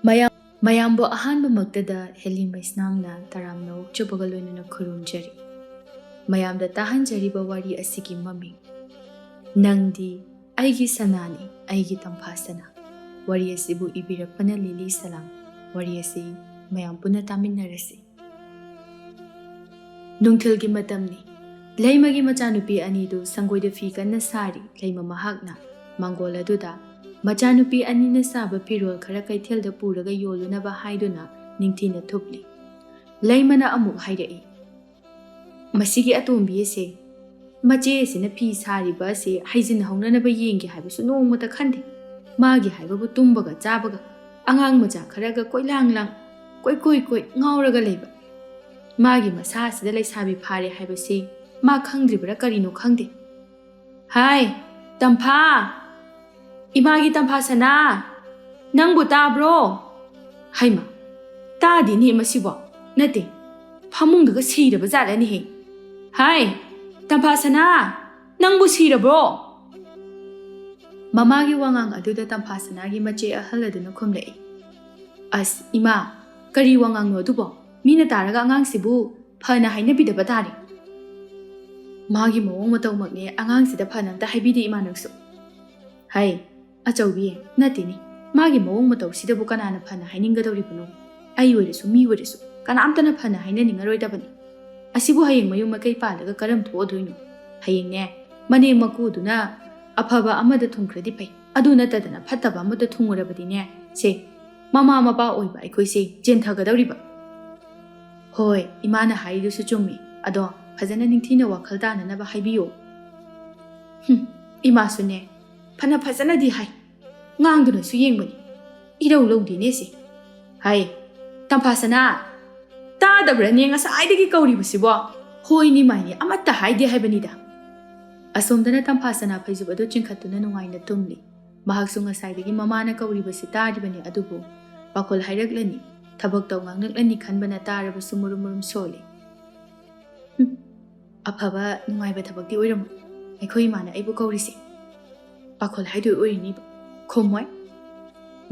ꯃꯌꯥꯝꯕꯨ ꯑꯍꯥꯟꯕꯃꯛꯇꯗ ꯍꯦꯂꯤꯃ ꯏꯁꯅꯥꯝꯅ ꯇꯔꯥꯝꯅ ꯑꯣꯛꯆꯕꯒ ꯂꯣꯏꯅꯅ ꯈꯨꯔꯨꯝꯖꯔꯤ꯫ ꯃꯌꯥꯝꯗ ꯇꯥꯍꯟꯖꯔꯤꯕ ꯋꯥꯔꯤ ꯑꯁꯤꯒꯤ ꯃꯃꯤꯡ ꯅꯪꯗꯤ ꯑꯩꯒꯤ ꯁꯅꯥꯅꯤ ꯑꯩꯒꯤ ꯇꯝꯐꯥ ꯁꯅꯥ꯫ ꯋꯥꯔꯤ ꯑꯁꯤꯕꯨ ꯏꯕꯤꯔꯛꯄꯅ ꯂꯤꯂꯤ ꯁꯂꯥꯝ꯫ ꯋꯥꯔꯤ ꯑꯁꯤ ꯃꯌꯥꯝ ꯄꯨꯟꯅ ꯇꯥꯃꯤꯟꯅꯔꯁꯤ꯫ ꯅꯨꯡꯊꯤꯜꯒꯤ ꯃꯇꯝꯅꯤ꯫ ꯂꯩꯃꯒꯤ ꯃꯆꯥꯅꯨꯄꯤ ꯑꯅꯤꯗꯨ ꯁꯪꯒꯣꯏꯗ ꯐꯤ ꯀꯟꯅ ꯁꯥꯔꯤ꯫ ꯂꯩꯃ ꯃꯍꯥꯛꯅ ꯃꯥꯡꯒꯣꯜ ꯑꯗꯨꯗ ꯃꯆꯥꯅꯨꯄꯤ ꯑꯅꯤꯅ ꯁꯥꯕ ꯐꯤꯔꯣꯜ ꯈꯔ ꯀꯩꯊꯦꯜꯗ ꯄꯨꯔꯒ ꯌꯣꯜꯂꯨꯅꯕ ꯍꯥꯏꯗꯨꯅ ꯅꯤꯡꯊꯤꯅ ꯊꯨꯞꯂꯤ꯫ ꯂꯩꯃꯅ ꯑꯃꯨꯛ ꯍꯥꯏꯔꯛꯏ, ꯃꯁꯤꯒꯤ ꯑꯇꯣꯝꯕꯤ ꯑꯁꯦ ꯃꯆꯦ ꯑꯁꯤꯅ ꯐꯤ ꯁꯥꯔꯤꯕ ꯑꯁꯤ ꯍꯩꯖꯤꯟ ꯍꯧꯅꯅꯕ ꯌꯦꯡꯒꯦ ꯍꯥꯏꯕꯁꯨ ꯅꯣꯡꯃꯇ ꯈꯟꯗꯦ꯫ ꯃꯥꯒꯤ ꯍꯥꯏꯕꯕꯨ ꯇꯨꯝꯕꯒ ꯆꯥꯕꯒ ꯑꯉꯥꯡ ꯃꯆꯥ ꯈꯔꯒ ꯀꯣꯏꯂꯥꯡ ꯂꯥꯡ ꯀꯣꯏ ꯉꯥꯎꯔꯒ ꯂꯩꯕ꯫ ꯃꯥꯒꯤ ꯃꯁꯥ ꯑꯁꯤꯗ ꯂꯩꯁꯥꯕꯤ ꯐꯥꯔꯦ ꯍꯥꯏꯕꯁꯤ ꯃꯥ ꯈꯪꯗ꯭ꯔꯤꯕ꯭ꯔꯥ ꯀꯔꯤꯅꯣ ꯈꯪꯗꯦ꯫ ꯍꯥꯏ ꯇꯝꯐꯥ, ꯏꯃꯥꯒꯤ ꯇꯝꯐꯥ ꯁꯅꯥ, ꯅꯪꯕꯨ ꯇꯥꯕ꯭ꯔꯣ? ꯍꯩꯃ, ꯇꯥꯗꯦꯅꯦ ꯃꯁꯤꯕꯣ, ꯅꯠꯇꯦ ꯐꯃꯨꯡꯗꯒ ꯁꯤꯔꯕ ꯖꯥꯠꯂꯅꯦꯍꯦ꯫ ꯍꯥꯏ ꯇꯝꯐꯥ ꯁꯅꯥ, ꯅꯪꯕꯨ ꯁꯤꯔꯕ꯭ꯔꯣ? ꯃꯃꯥꯒꯤ ꯋꯥꯉꯥꯡ ꯑꯗꯨꯗ ꯇꯝꯐꯥ ꯁꯅꯥꯒꯤ ꯃꯆꯦ ꯑꯍꯜ ꯑꯗꯨꯅ ꯈꯨꯝꯂꯛꯏ, ꯑꯁ ꯏꯃꯥ, ꯀꯔꯤ ꯋꯥꯉꯥꯡꯅꯣ ꯑꯗꯨꯕꯣ? ꯃꯤꯅ ꯇꯥꯔꯒ ꯑꯉꯥꯡꯁꯤꯕꯨ ꯐꯅ ꯍꯥꯏꯅꯕꯤꯗꯕ ꯇꯥꯔꯦ꯫ ꯃꯥꯒꯤ ꯃꯑꯣꯡ ꯃꯇꯧꯃꯛꯅꯦ ꯑꯉꯥꯡꯁꯤꯗ ꯐꯅ ꯑꯝꯇ ꯍꯥꯏꯕꯤꯗꯦ ꯏꯃꯥ ꯅꯪꯁꯨ꯫ ꯍꯩ ꯑꯆꯧꯕꯤ, ꯅꯠꯇꯦꯅꯦ, ꯃꯥꯒꯤ ꯃꯑꯣꯡ ꯃꯇꯧꯁꯤꯗꯕꯨ ꯀꯅꯥꯅ ꯐꯅ ꯍꯥꯏꯅꯤꯡꯒꯗꯧꯔꯤꯕꯅꯣ? ꯑꯩ ꯑꯣꯏꯔꯁꯨ ꯃꯤ ꯑꯣꯏꯔꯁꯨ ꯀꯅꯥꯝꯇꯅ ꯐꯅ ꯍꯥꯏꯅꯅꯤꯡꯉꯔꯣꯏꯗꯕꯅꯤ꯫ ꯑꯁꯤꯕꯨ ꯍꯌꯦꯡ ꯃꯌꯨꯝ ꯃꯀꯩ ꯄꯥꯜꯂꯒ ꯀꯔꯝ ꯊꯣꯛꯑꯗꯣꯏꯅꯣ? ꯍꯌꯦꯡꯅꯦ ꯃꯅꯦꯝ ꯃꯀꯨꯗꯨꯅ ꯑꯐꯕ ꯑꯃꯗ ꯊꯨꯡꯈ꯭ꯔꯗꯤ ꯐꯩ, ꯑꯗꯨ ꯅꯠꯇꯗꯅ ꯐꯠꯇꯕ ꯑꯃꯗ ꯊꯨꯡꯉꯨꯔꯕꯗꯤꯅꯦ ꯁꯦ ꯃꯃꯥ ꯃꯄꯥ ꯑꯣꯏꯕ ꯑꯩꯈꯣꯏꯁꯦ ꯆꯦꯟꯊꯒꯗꯧꯔꯤꯕ꯫ ꯍꯣꯏ ꯏꯃꯥꯅ ꯍꯥꯏꯔꯤꯗꯨꯁꯨ ꯆꯨꯝꯃꯤ, ꯑꯗꯣ ꯐꯖꯅ ꯅꯤꯡꯊꯤꯅ ꯋꯥꯈꯜ ꯇꯥꯅꯅꯕ ꯍꯥꯏꯕꯤꯌꯣ꯫ ꯏꯃꯥꯁꯨꯅꯦ ꯐꯖꯅꯗꯤ ꯍꯥꯏ, ꯉꯥꯡꯗꯨꯅꯁꯨ ꯌꯦꯡꯕꯅꯤ, ꯏꯔꯧ ꯂꯧꯗꯦꯅꯦ ꯁꯤ꯫ ꯍꯥꯏ ꯇꯝꯐꯥ ꯁꯅꯥ, ꯇꯥꯗꯕ꯭ꯔꯅꯦ ꯉꯁꯥꯏꯗꯒꯤ ꯀꯧꯔꯤꯕꯁꯤꯕꯣ? ꯍꯣꯏꯅꯤ ꯃꯥꯏꯅꯤ ꯑꯃꯠꯇ ꯍꯥꯏꯗꯦ ꯍꯥꯏꯕꯅꯤꯗ꯫ ꯑꯁꯣꯝꯗꯅ ꯇꯝꯐꯥ ꯁꯅꯥ ꯐꯩꯖꯨꯞ ꯑꯗꯨ ꯆꯤꯡꯈꯠꯇꯨꯅ ꯅꯨꯡꯉꯥꯏꯅ ꯇꯨꯝꯂꯤ꯫ ꯃꯍꯥꯛꯁꯨ ꯉꯁꯥꯏꯗꯒꯤ ꯃꯃꯥꯅ ꯀꯧꯔꯤꯕꯁꯤ ꯇꯥꯔꯤꯕꯅꯤ, ꯑꯗꯨꯕꯨ ꯄꯥꯈꯣꯜ ꯍꯥꯏꯔꯛꯂꯅꯤ, ꯊꯕꯛ ꯇꯧ ꯉꯥꯡꯂꯛꯂꯅꯤ ꯈꯟꯕꯅ ꯇꯥꯔꯕꯁꯨ ꯃꯨꯔꯨꯝ ꯃꯨꯔꯨꯝ ꯁꯣꯜꯂꯤ꯫ ꯑꯐꯕ ꯅꯨꯡꯉꯥꯏꯕ ꯊꯕꯛꯇꯤ ꯑꯣꯏꯔꯝꯃꯣꯏ ꯑꯩꯈꯣꯏ ꯏꯃꯥꯅ ꯑꯩꯕꯨ ꯀꯧꯔꯤꯁꯦ꯫ ꯄꯥꯈꯣꯜ ꯍꯥꯏꯗꯣꯏ ꯑꯣꯏꯔꯤꯅꯤꯕ, ꯈꯨꯝꯃꯣꯏ꯫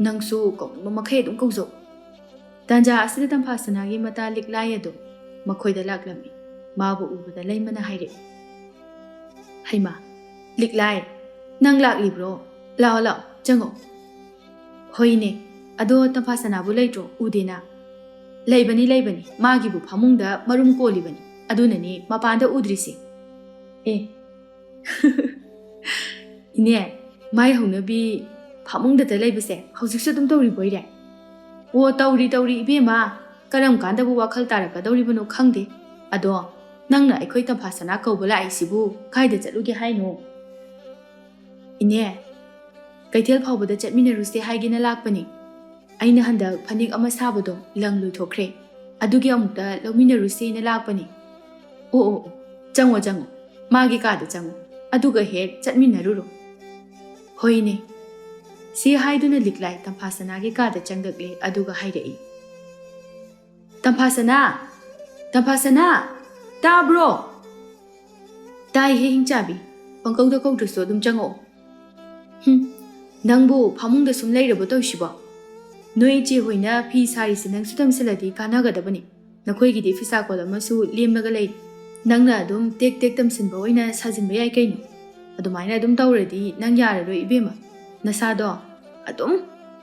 ꯅꯪꯁꯨ ꯀꯧꯅꯤꯡꯕ ꯃꯈꯩ ꯑꯗꯨꯝ ꯀꯧꯖꯧ꯫ ꯇꯥꯟꯖꯥ ꯑꯁꯤꯗ ꯇꯝꯐꯥ ꯁꯅꯥꯒꯤ ꯃꯇꯥ ꯂꯤꯛꯂꯥꯏ ꯑꯗꯨ ꯃꯈꯣꯏꯗ ꯂꯥꯛꯂꯝꯃꯤ꯫ ꯃꯥꯕꯨ ꯎꯕꯗ ꯂꯩꯃꯅ ꯍꯥꯏꯔꯛꯏ, ꯍꯩꯃꯥ ꯂꯤꯛꯂꯥꯏ, ꯅꯪ ꯂꯥꯛꯂꯤꯕ꯭ꯔꯣ? ꯂꯥꯛꯑꯣ ꯂꯥꯛꯑꯣ ꯆꯪꯉꯛꯑꯣ꯫ ꯍꯣꯏꯅꯦ, ꯑꯗꯣ ꯇꯝꯐꯥ ꯁꯅꯥꯕꯨ ꯂꯩꯇ꯭ꯔꯣ? ꯎꯗꯦꯅ꯫ ꯂꯩꯕꯅꯤ, ꯃꯥꯒꯤꯕꯨ ꯐꯃꯨꯡꯗ ꯃꯔꯨꯝ ꯀꯣꯜꯂꯤꯕꯅꯤ, ꯑꯗꯨꯅꯅꯤ ꯃꯄꯥꯟꯗ ꯎꯗ꯭ꯔꯤꯁꯦ꯫ ꯑꯦ ꯏꯅꯦ, ꯃꯥꯏ ꯍꯧꯅꯕꯤ ꯐꯃꯨꯡꯗꯇ ꯂꯩꯕꯁꯦ ꯍꯧꯖꯤꯛꯁꯨ ꯑꯗꯨꯝ ꯇꯧꯔꯤꯕꯣꯏꯔꯦ? ꯑꯣ ꯇꯧꯔꯤ ꯏꯕꯦꯝꯃ, ꯀꯔꯝ ꯀꯥꯟꯗꯕꯨ ꯋꯥꯈꯜ ꯇꯥꯔꯛꯀꯗꯧꯔꯤꯕꯅꯣ ꯈꯪꯗꯦ꯫ ꯑꯗꯣ ꯅꯪꯅ ꯑꯩꯈꯣꯏ ꯇꯝꯐꯥ ꯁꯅꯥ ꯀꯧꯕ ꯂꯥꯛꯏꯁꯤꯕꯨ ꯀꯥꯏꯗ ꯆꯠꯂꯨꯒꯦ ꯍꯥꯏꯅꯣ? ꯏꯅꯦ, ꯀꯩꯊꯦꯜ ꯐꯥꯎꯕꯗ ꯆꯠꯃꯤꯟꯅꯔꯨꯁꯦ ꯍꯥꯏꯒꯦꯅ ꯂꯥꯛꯄꯅꯤ꯫ ꯑꯩꯅ ꯍꯟꯗꯛ ꯐꯅꯦꯛ ꯑꯃ ꯁꯥꯕꯗꯣ ꯂꯪ ꯂꯣꯏꯊꯣꯛꯈ꯭ꯔꯦ, ꯑꯗꯨꯒꯤ ꯑꯃꯨꯛꯇ ꯂꯧꯃꯤꯟꯅꯔꯨꯁꯦꯅ ꯂꯥꯛꯄꯅꯤ꯫ ꯑꯣ ꯆꯪꯉꯣ, ꯃꯥꯒꯤ ꯀꯥꯗ ꯆꯪꯉꯣ, ꯑꯗꯨꯒ ꯍꯦꯛ ꯆꯠꯃꯤꯟꯅꯔꯨꯔꯣ꯫ ꯍꯣꯏꯅꯦ꯫ ꯁꯤ ꯍꯥꯏꯗꯨꯅ ꯂꯤꯛꯂꯥꯏ ꯇꯝꯐꯥ ꯁꯅꯥꯒꯤ ꯀꯥꯗ ꯆꯪꯂꯛꯂꯦ, ꯑꯗꯨꯒ ꯍꯥꯏꯔꯛꯏ, ꯇꯝꯐꯥ ꯁꯅꯥ, ꯇꯥꯕ꯭ꯔꯣ? ꯇꯥꯏꯍꯦ ꯍꯤꯡꯆꯥꯕꯤ, ꯄꯪꯀꯧꯗ ꯀꯧꯗ꯭ꯔꯁꯨ ꯑꯗꯨꯝ ꯆꯪꯉꯛꯑꯣ꯫ ꯅꯪꯕꯨ ꯐꯃꯨꯡꯗ ꯁꯨꯝ ꯂꯩꯔꯕꯣ ꯇꯧꯏꯁꯤꯕꯣ? ꯅꯣꯏ ꯏꯆꯦ ꯍꯣꯏꯅ ꯐꯤ ꯁꯥꯔꯤꯁꯤ ꯅꯪꯁꯨ ꯇꯝꯁꯤꯜꯂꯗꯤ ꯀꯥꯟꯅꯒꯗꯕꯅꯤ꯫ ꯅꯈꯣꯏꯒꯤꯗꯤ ꯐꯤꯁꯥꯀꯣꯜ ꯑꯃꯁꯨ ꯂꯦꯝꯂꯒ ꯂꯩ, ꯅꯪꯅ ꯑꯗꯨꯝ ꯇꯦꯛ ꯇꯝꯁꯤꯟꯕ ꯑꯣꯏꯅ ꯁꯥꯖꯤꯟꯕ ꯌꯥꯏ ꯀꯩꯅꯣ꯫ ꯑꯗꯨꯃꯥꯏꯅ ꯑꯗꯨꯝ ꯇꯧꯔꯗꯤ ꯅꯪ ꯌꯥꯔꯔꯣꯏ ꯏꯕꯦꯝꯃ, ꯅꯁꯥꯗꯣ ꯑꯗꯨꯝ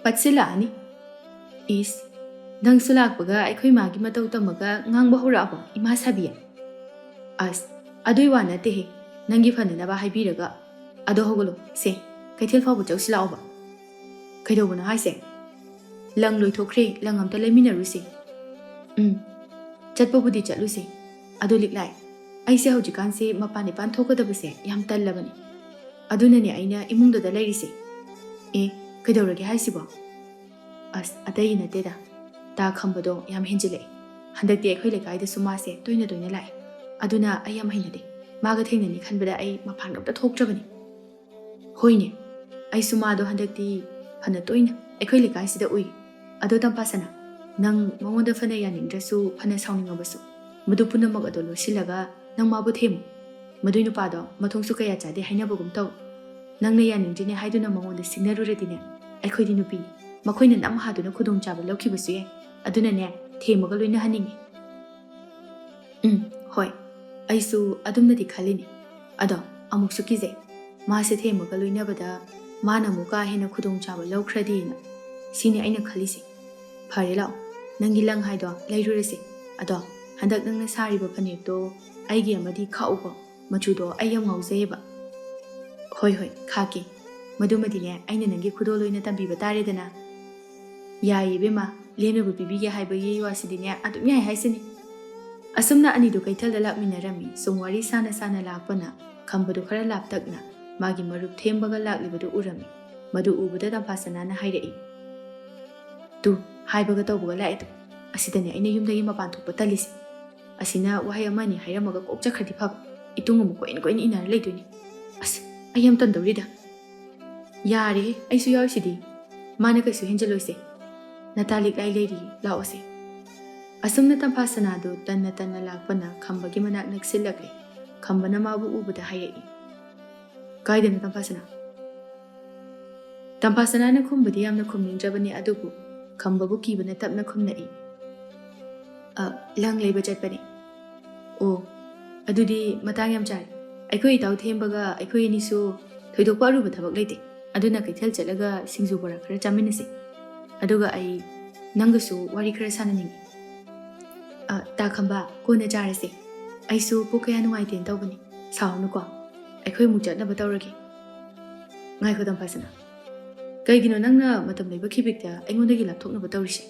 ꯄꯠꯁꯤꯜꯂꯛꯑꯅꯤ꯫ ꯏꯁ, ꯅꯪꯁꯨ ꯂꯥꯛꯄꯒ ꯑꯩꯈꯣꯏ ꯃꯥꯒꯤ ꯃꯇꯧ ꯇꯝꯃꯒ ꯉꯥꯡꯕ ꯍꯧꯔꯛꯑꯕꯣ ꯏꯃꯥ ꯁꯥꯕꯤ? ꯑꯁ ꯑꯗꯨꯏ ꯋꯥ ꯅꯠꯇꯦꯍꯦ, ꯅꯪꯒꯤ ꯐꯅꯅꯕ ꯍꯥꯏꯕꯤꯔꯒ꯫ ꯑꯗꯣ ꯍꯧꯒꯠꯂꯣ, ꯁꯦ ꯀꯩꯊꯦꯜ ꯐꯥꯎꯕ ꯆꯧꯁꯤ ꯂꯥꯛꯑꯣꯕ꯫ ꯀꯩꯗꯧꯕꯅꯣ ꯍꯥꯏꯁꯦ? ꯂꯪ ꯂꯣꯏꯊꯣꯛꯈ꯭ꯔꯦ, ꯂꯪ ꯑꯝꯇ ꯂꯩꯃꯤꯟꯅꯔꯨꯁꯦ꯫ ꯆꯠꯄꯕꯨꯗꯤ ꯆꯠꯂꯨꯁꯦ, ꯑꯗꯣ ꯂꯤꯛꯂꯥꯏ, ꯑꯩꯁꯦ ꯍꯧꯖꯤꯛꯀꯥꯟꯁꯦ ꯃꯄꯥꯟ ꯏꯄꯥꯟ ꯊꯣꯛꯀꯗꯕꯁꯦ ꯌꯥꯝ ꯇꯜꯂꯕꯅꯤ, ꯑꯗꯨꯅꯅꯦ ꯑꯩꯅ ꯏꯃꯨꯡꯗꯨꯗ ꯂꯩꯔꯤꯁꯦ꯫ ꯑꯦ ꯀꯩꯗꯧꯔꯒꯦ ꯍꯥꯏꯁꯤꯕꯣ? ꯑꯁ ꯑꯇꯩ ꯅꯠꯇꯦꯗ, ꯇꯥ ꯈꯝꯕꯗꯣ ꯌꯥꯝ ꯍꯦꯟꯖꯤꯜꯂꯛꯑꯦ꯫ ꯍꯟꯗꯛꯇꯤ ꯑꯩꯈꯣꯏ ꯂꯩꯀꯥꯏꯗꯁꯨ ꯃꯥꯁꯦ ꯇꯣꯏꯅ ꯂꯥꯛꯑꯦ, ꯑꯗꯨꯅ ꯑꯩ ꯌꯥꯝ ꯍꯩꯅꯗꯦ꯫ ꯃꯥꯒ ꯊꯦꯡꯅꯅꯤ ꯈꯟꯕꯗ ꯑꯩ ꯃꯄꯥꯟ ꯑꯝꯇ ꯊꯣꯛꯇ꯭ꯔꯕꯅꯤ꯫ ꯍꯣꯏꯅꯦ, ꯑꯩꯁꯨ ꯃꯥꯗꯣ ꯍꯟꯗꯛꯇꯤ ꯐꯅ ꯇꯣꯏꯅ ꯑꯩꯈꯣꯏ ꯂꯩꯀꯥꯏꯁꯤꯗ ꯎꯏ꯫ ꯑꯗꯣ ꯇꯝꯐꯥ ꯁꯅꯥ, ꯅꯪ ꯃꯉꯣꯟꯗ ꯐꯅ ꯌꯥꯅꯤꯡꯗ꯭ꯔꯁꯨ ꯐꯅ ꯁꯥꯎꯅꯤꯡꯉꯕꯁꯨ ꯃꯗꯨ ꯄꯨꯝꯅꯃꯛ ꯑꯗꯣ ꯂꯣꯏꯁꯤꯜꯂꯒ ꯅꯪ ꯃꯥꯕꯨ ꯊꯦꯝꯃꯨ꯫ ꯃꯗꯨꯏ ꯅꯨꯄꯥꯗꯣ ꯃꯊꯣꯡꯁꯨ ꯀꯌꯥ ꯆꯥꯗꯦ ꯍꯥꯏꯅꯕꯒꯨꯝ ꯇꯧ꯫ ꯅꯪꯅ ꯌꯥꯅꯤꯡꯗ꯭ꯔꯤꯅꯦ ꯍꯥꯏꯗꯨꯅ ꯃꯉꯣꯟꯗ ꯁꯤꯡꯅꯔꯨꯔꯗꯤꯅꯦ, ꯑꯩꯈꯣꯏꯗꯤ ꯅꯨꯄꯤꯅꯤ, ꯃꯈꯣꯏꯅ ꯅꯝꯍꯥꯗꯨꯅ ꯈꯨꯗꯣꯡꯆꯥꯕ ꯂꯧꯈꯤꯕꯁꯨ ꯌꯥꯏ ꯑꯗꯨꯅꯅꯦ ꯊꯦꯝꯃꯒ ꯂꯣꯏꯅꯍꯟꯅꯤꯡꯉꯤ ꯍꯣꯏ ꯑꯩꯁꯨ ꯑꯗꯨꯝꯅꯗꯤ ꯈꯜꯂꯤꯅꯤ ꯑꯗꯣ ꯑꯃꯨꯛꯁꯨ ꯀꯤꯖꯩ ꯃꯥꯁꯦ ꯊꯦꯝꯃꯒ ꯂꯣꯏꯅꯕꯗ ꯃꯥꯅ ꯑꯃꯨꯛ ꯀꯥ ꯍꯦꯟꯅ ꯈꯨꯗꯣꯡꯆꯥꯕ ꯂꯧꯈ꯭ꯔꯗꯤꯅ ꯁꯤꯅꯤ ꯑꯩꯅ ꯈꯜꯂꯤꯁꯦ ꯐꯔꯦ ꯂꯥꯛꯑꯣ ꯅꯪꯒꯤ ꯂꯪ ꯍꯥꯏꯗꯣ ꯂꯩꯔꯨꯔꯁꯦ ꯑꯗꯣ ꯍꯟꯗꯛ ꯅꯪꯅ ꯁꯥꯔꯤꯕ ꯐꯅꯦꯛꯇꯣ ꯑꯩꯒꯤ ꯑꯃꯗꯤ ꯈꯥꯛꯎꯀꯣ ꯃꯆꯨꯗꯣ ꯑꯩ ꯌꯥꯝ ꯉꯥꯎꯖꯩꯌꯦꯕ ꯍꯣꯏ ꯍꯣꯏ ꯈꯥꯛꯀꯦ ꯃꯗꯨꯃꯗꯤꯅꯦ ꯑꯩꯅ ꯅꯪꯒꯤ ꯈꯨꯗꯣꯜ ꯑꯣꯏꯅ ꯇꯝꯕꯤꯕ ꯇꯥꯔꯦꯗꯅ ꯌꯥꯏꯌꯦ ꯏꯕꯦꯝꯃ ꯂꯦꯟꯅꯕꯨ ꯄꯤꯕꯤꯒꯦ ꯍꯥꯏꯕꯒꯤ ꯋꯥꯁꯤꯗꯤꯅꯦ ꯑꯗꯨꯝ ꯌꯥꯏ ꯍꯥꯏꯁꯤꯅꯤ ꯑꯁꯨꯝꯅ ꯑꯅꯤꯗꯨ ꯀꯩꯊꯦꯜꯗ ꯂꯥꯛꯃꯤꯟꯅꯔꯝꯃꯤ ꯁꯨꯝ ꯋꯥꯔꯤ ꯁꯥꯅ ꯁꯥꯅ ꯂꯥꯛꯄꯅ ꯈꯝꯕꯗꯨ ꯈꯔ ꯂꯥꯞꯇꯛꯅ ꯃꯥꯒꯤ ꯃꯔꯨꯞ ꯊꯦꯝꯕꯒ ꯂꯥꯛꯂꯤꯕꯗꯨ ꯎꯔꯝꯃꯤ ꯃꯗꯨ ꯎꯕꯗ ꯇꯝꯐꯥꯁꯅꯥꯅ ꯍꯥꯏꯔꯛꯏ ꯇꯨ ꯍꯥꯏꯕꯒ ꯇꯧꯕꯒ ꯂꯥꯛꯑꯦꯗꯣ ꯑꯁꯤꯗꯅꯦ ꯑꯩꯅ ꯌꯨꯝꯗꯒꯤ ꯃꯄꯥꯟ ꯊꯣꯛꯄ ꯇꯜꯂꯤꯁꯦ ꯑꯁꯤꯅ ꯋꯥꯍꯩ ꯑꯃꯅꯤ ꯍꯥꯏꯔꯝꯃꯒ ꯀꯣꯛ ꯆꯠꯈ꯭ꯔꯗꯤ ꯐꯕ ꯏꯇꯨꯡ ꯑꯃꯨꯛ ꯀꯣꯏꯅ ꯏꯟꯅꯔ ꯂꯩꯗꯣꯏꯅꯤ ꯑꯁ ꯑꯩ ꯌꯥꯝ ꯇꯟꯗꯧꯔꯤꯗ ꯌꯥꯔꯦ ꯑꯩꯁꯨ ꯌꯥꯎꯔꯤꯁꯤꯗꯤ ꯃꯥꯅ ꯀꯩꯁꯨ ꯍꯦꯟꯖꯜꯂꯣꯏꯁꯦ ꯅꯇꯥ ꯂꯤꯛꯂꯥꯏ ꯂꯩꯔꯤ ꯂꯥꯛꯑꯣꯁꯦ ꯑꯁꯨꯝꯅ ꯇꯝꯐꯥꯁꯅꯥꯗꯨ ꯇꯟꯅ ꯇꯟꯅ ꯂꯥꯛꯄꯅ ꯈꯝꯕꯒꯤ ꯃꯅꯥꯛ ꯅꯛꯁꯤꯜꯂꯛꯂꯦ ꯈꯝꯕꯅ ꯃꯥꯕꯨ ꯎꯕꯗ ꯍꯥꯏꯔꯛꯏ ꯀꯥꯏꯗꯅꯣ ꯇꯝꯐꯥꯁꯅꯥ ꯇꯝꯐꯥꯁꯅꯥꯅ ꯈꯨꯝꯕꯗꯤ ꯌꯥꯝꯅ ꯈꯨꯝꯅꯤꯡꯗ꯭ꯔꯕꯅꯤ ꯑꯗꯨꯕꯨ ꯈꯝꯕꯕꯨ ꯀꯤꯕꯅ ꯇꯞꯅ ꯈꯨꯝꯅꯏ ꯂꯪ ꯂꯩꯕ ꯆꯠꯄꯅꯤ ꯑꯣ ꯑꯗꯨꯗꯤ ꯃꯇꯥꯡ ꯌꯥꯝ ꯆꯥꯔꯦ ꯑꯩꯈꯣꯏ ꯏꯇꯥꯎ ꯊꯦꯝꯕꯒ ꯑꯩꯈꯣꯏ ꯑꯅꯤꯁꯨ ꯊꯣꯏꯗꯣꯛꯄ ꯑꯔꯨꯕ ꯊꯕꯛ ꯂꯩꯇꯦ ꯑꯗꯨꯅ ꯀꯩꯊꯦꯜ ꯆꯠꯂꯒ ꯁꯤꯡꯖꯨ ꯕꯣꯔꯥ ꯈꯔ ꯆꯥꯃꯤꯟꯅꯁꯤ ꯑꯗꯨꯒ ꯑꯩ ꯅꯪꯒꯁꯨ ꯋꯥꯔꯤ ꯈꯔ ꯁꯥꯟꯅꯅꯤꯡꯉꯤ ꯇꯥ ꯈꯝꯕ ꯀꯣꯟꯅ ꯆꯥꯔꯁꯦ ꯑꯩꯁꯨ ꯄꯨꯛ ꯀꯌꯥ ꯅꯨꯡꯉꯥꯏꯇꯦꯅ ꯇꯧꯕꯅꯤ ꯁꯥꯎꯅꯨꯀꯣ ꯑꯩꯈꯣꯏ ꯑꯃꯨꯛ ꯆꯠꯅꯕ ꯇꯧꯔꯒꯦ ꯉꯥꯏꯈꯣ ꯇꯝꯐꯥꯁꯅꯥ ꯀꯩꯒꯤꯅꯣ ꯅꯪꯅ ꯃꯇꯝ ꯂꯩꯕ ꯈꯤꯕꯤꯛꯇ ꯑꯩꯉꯣꯟꯗꯒꯤ ꯂꯥꯞꯊꯣꯛꯅꯕ ꯇꯧꯔꯤꯁꯦ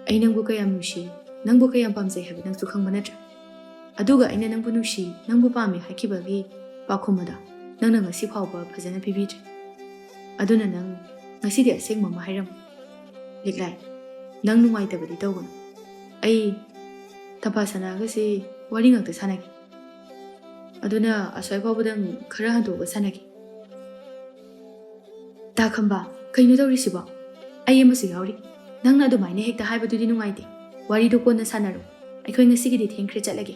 ꯑꯩ ꯅꯪꯕꯨ ꯀꯌꯥꯝ ꯅꯨꯡꯁꯤ ꯅꯪꯕꯨ ꯀꯌꯥꯝ ꯄꯥꯝꯖꯩ ꯍꯥꯏꯕ ꯅꯪꯁꯨ ꯈꯪꯕ ꯅꯠꯇ꯭ꯔꯥ ꯑꯗꯨꯒ ꯑꯩꯅ ꯅꯪꯕꯨ ꯅꯨꯡꯁꯤ ꯅꯪꯕꯨ ꯄꯥꯝꯃꯤ ꯍꯥꯏꯈꯤꯕꯒꯤ ꯄꯥꯎꯈꯨꯝ ꯑꯗꯣ ꯅꯪꯅ ꯉꯁꯤ ꯐꯥꯎꯕ ꯐꯖꯅ ꯄꯤꯕꯤꯗ꯭ꯔꯦ ꯑꯗꯨꯅ ꯅꯪ ꯉꯁꯤꯗꯤ ꯑꯁꯦꯡꯕ ꯑꯃ ꯍꯥꯏꯔꯝꯃꯨ ꯂꯤꯛꯂꯥꯏ ꯅꯪ ꯅꯨꯡꯉꯥꯏꯇꯕꯗꯤ ꯇꯧꯒꯅꯨ ꯑꯩ ꯇꯝꯐꯥꯁꯅꯥꯒꯁꯤ ꯋꯥꯔꯤ ꯉꯥꯛꯇ ꯁꯥꯟꯅꯒꯦ ꯑꯗꯨꯅ ꯑꯁ꯭ꯋꯥꯏ ꯐꯥꯎꯕꯗꯪ ꯈꯔ ꯍꯟꯗꯣꯛꯑꯒ ꯁꯥꯟꯅꯒꯦ ꯇꯥ ꯈꯝꯕ ꯀꯩꯅꯣ ꯇꯧꯔꯤꯁꯤꯕꯣ ꯑꯩ ꯑꯃꯁꯨ ꯌꯥꯎꯔꯤ ꯅꯪꯅ ꯑꯗꯨꯃꯥꯏꯅ ꯍꯦꯛꯇ ꯍꯥꯏꯕꯗꯨꯗꯤ ꯅꯨꯡꯉꯥꯏꯇꯦ ꯋꯥꯔꯤꯗꯣ ꯀꯣꯟꯅ ꯁꯥꯟꯅꯔꯣ ꯑꯩꯈꯣꯏ ꯉꯁꯤꯒꯤꯗꯤ ꯊꯦꯡꯈ꯭ꯔꯦ ꯆꯠꯂꯒꯦ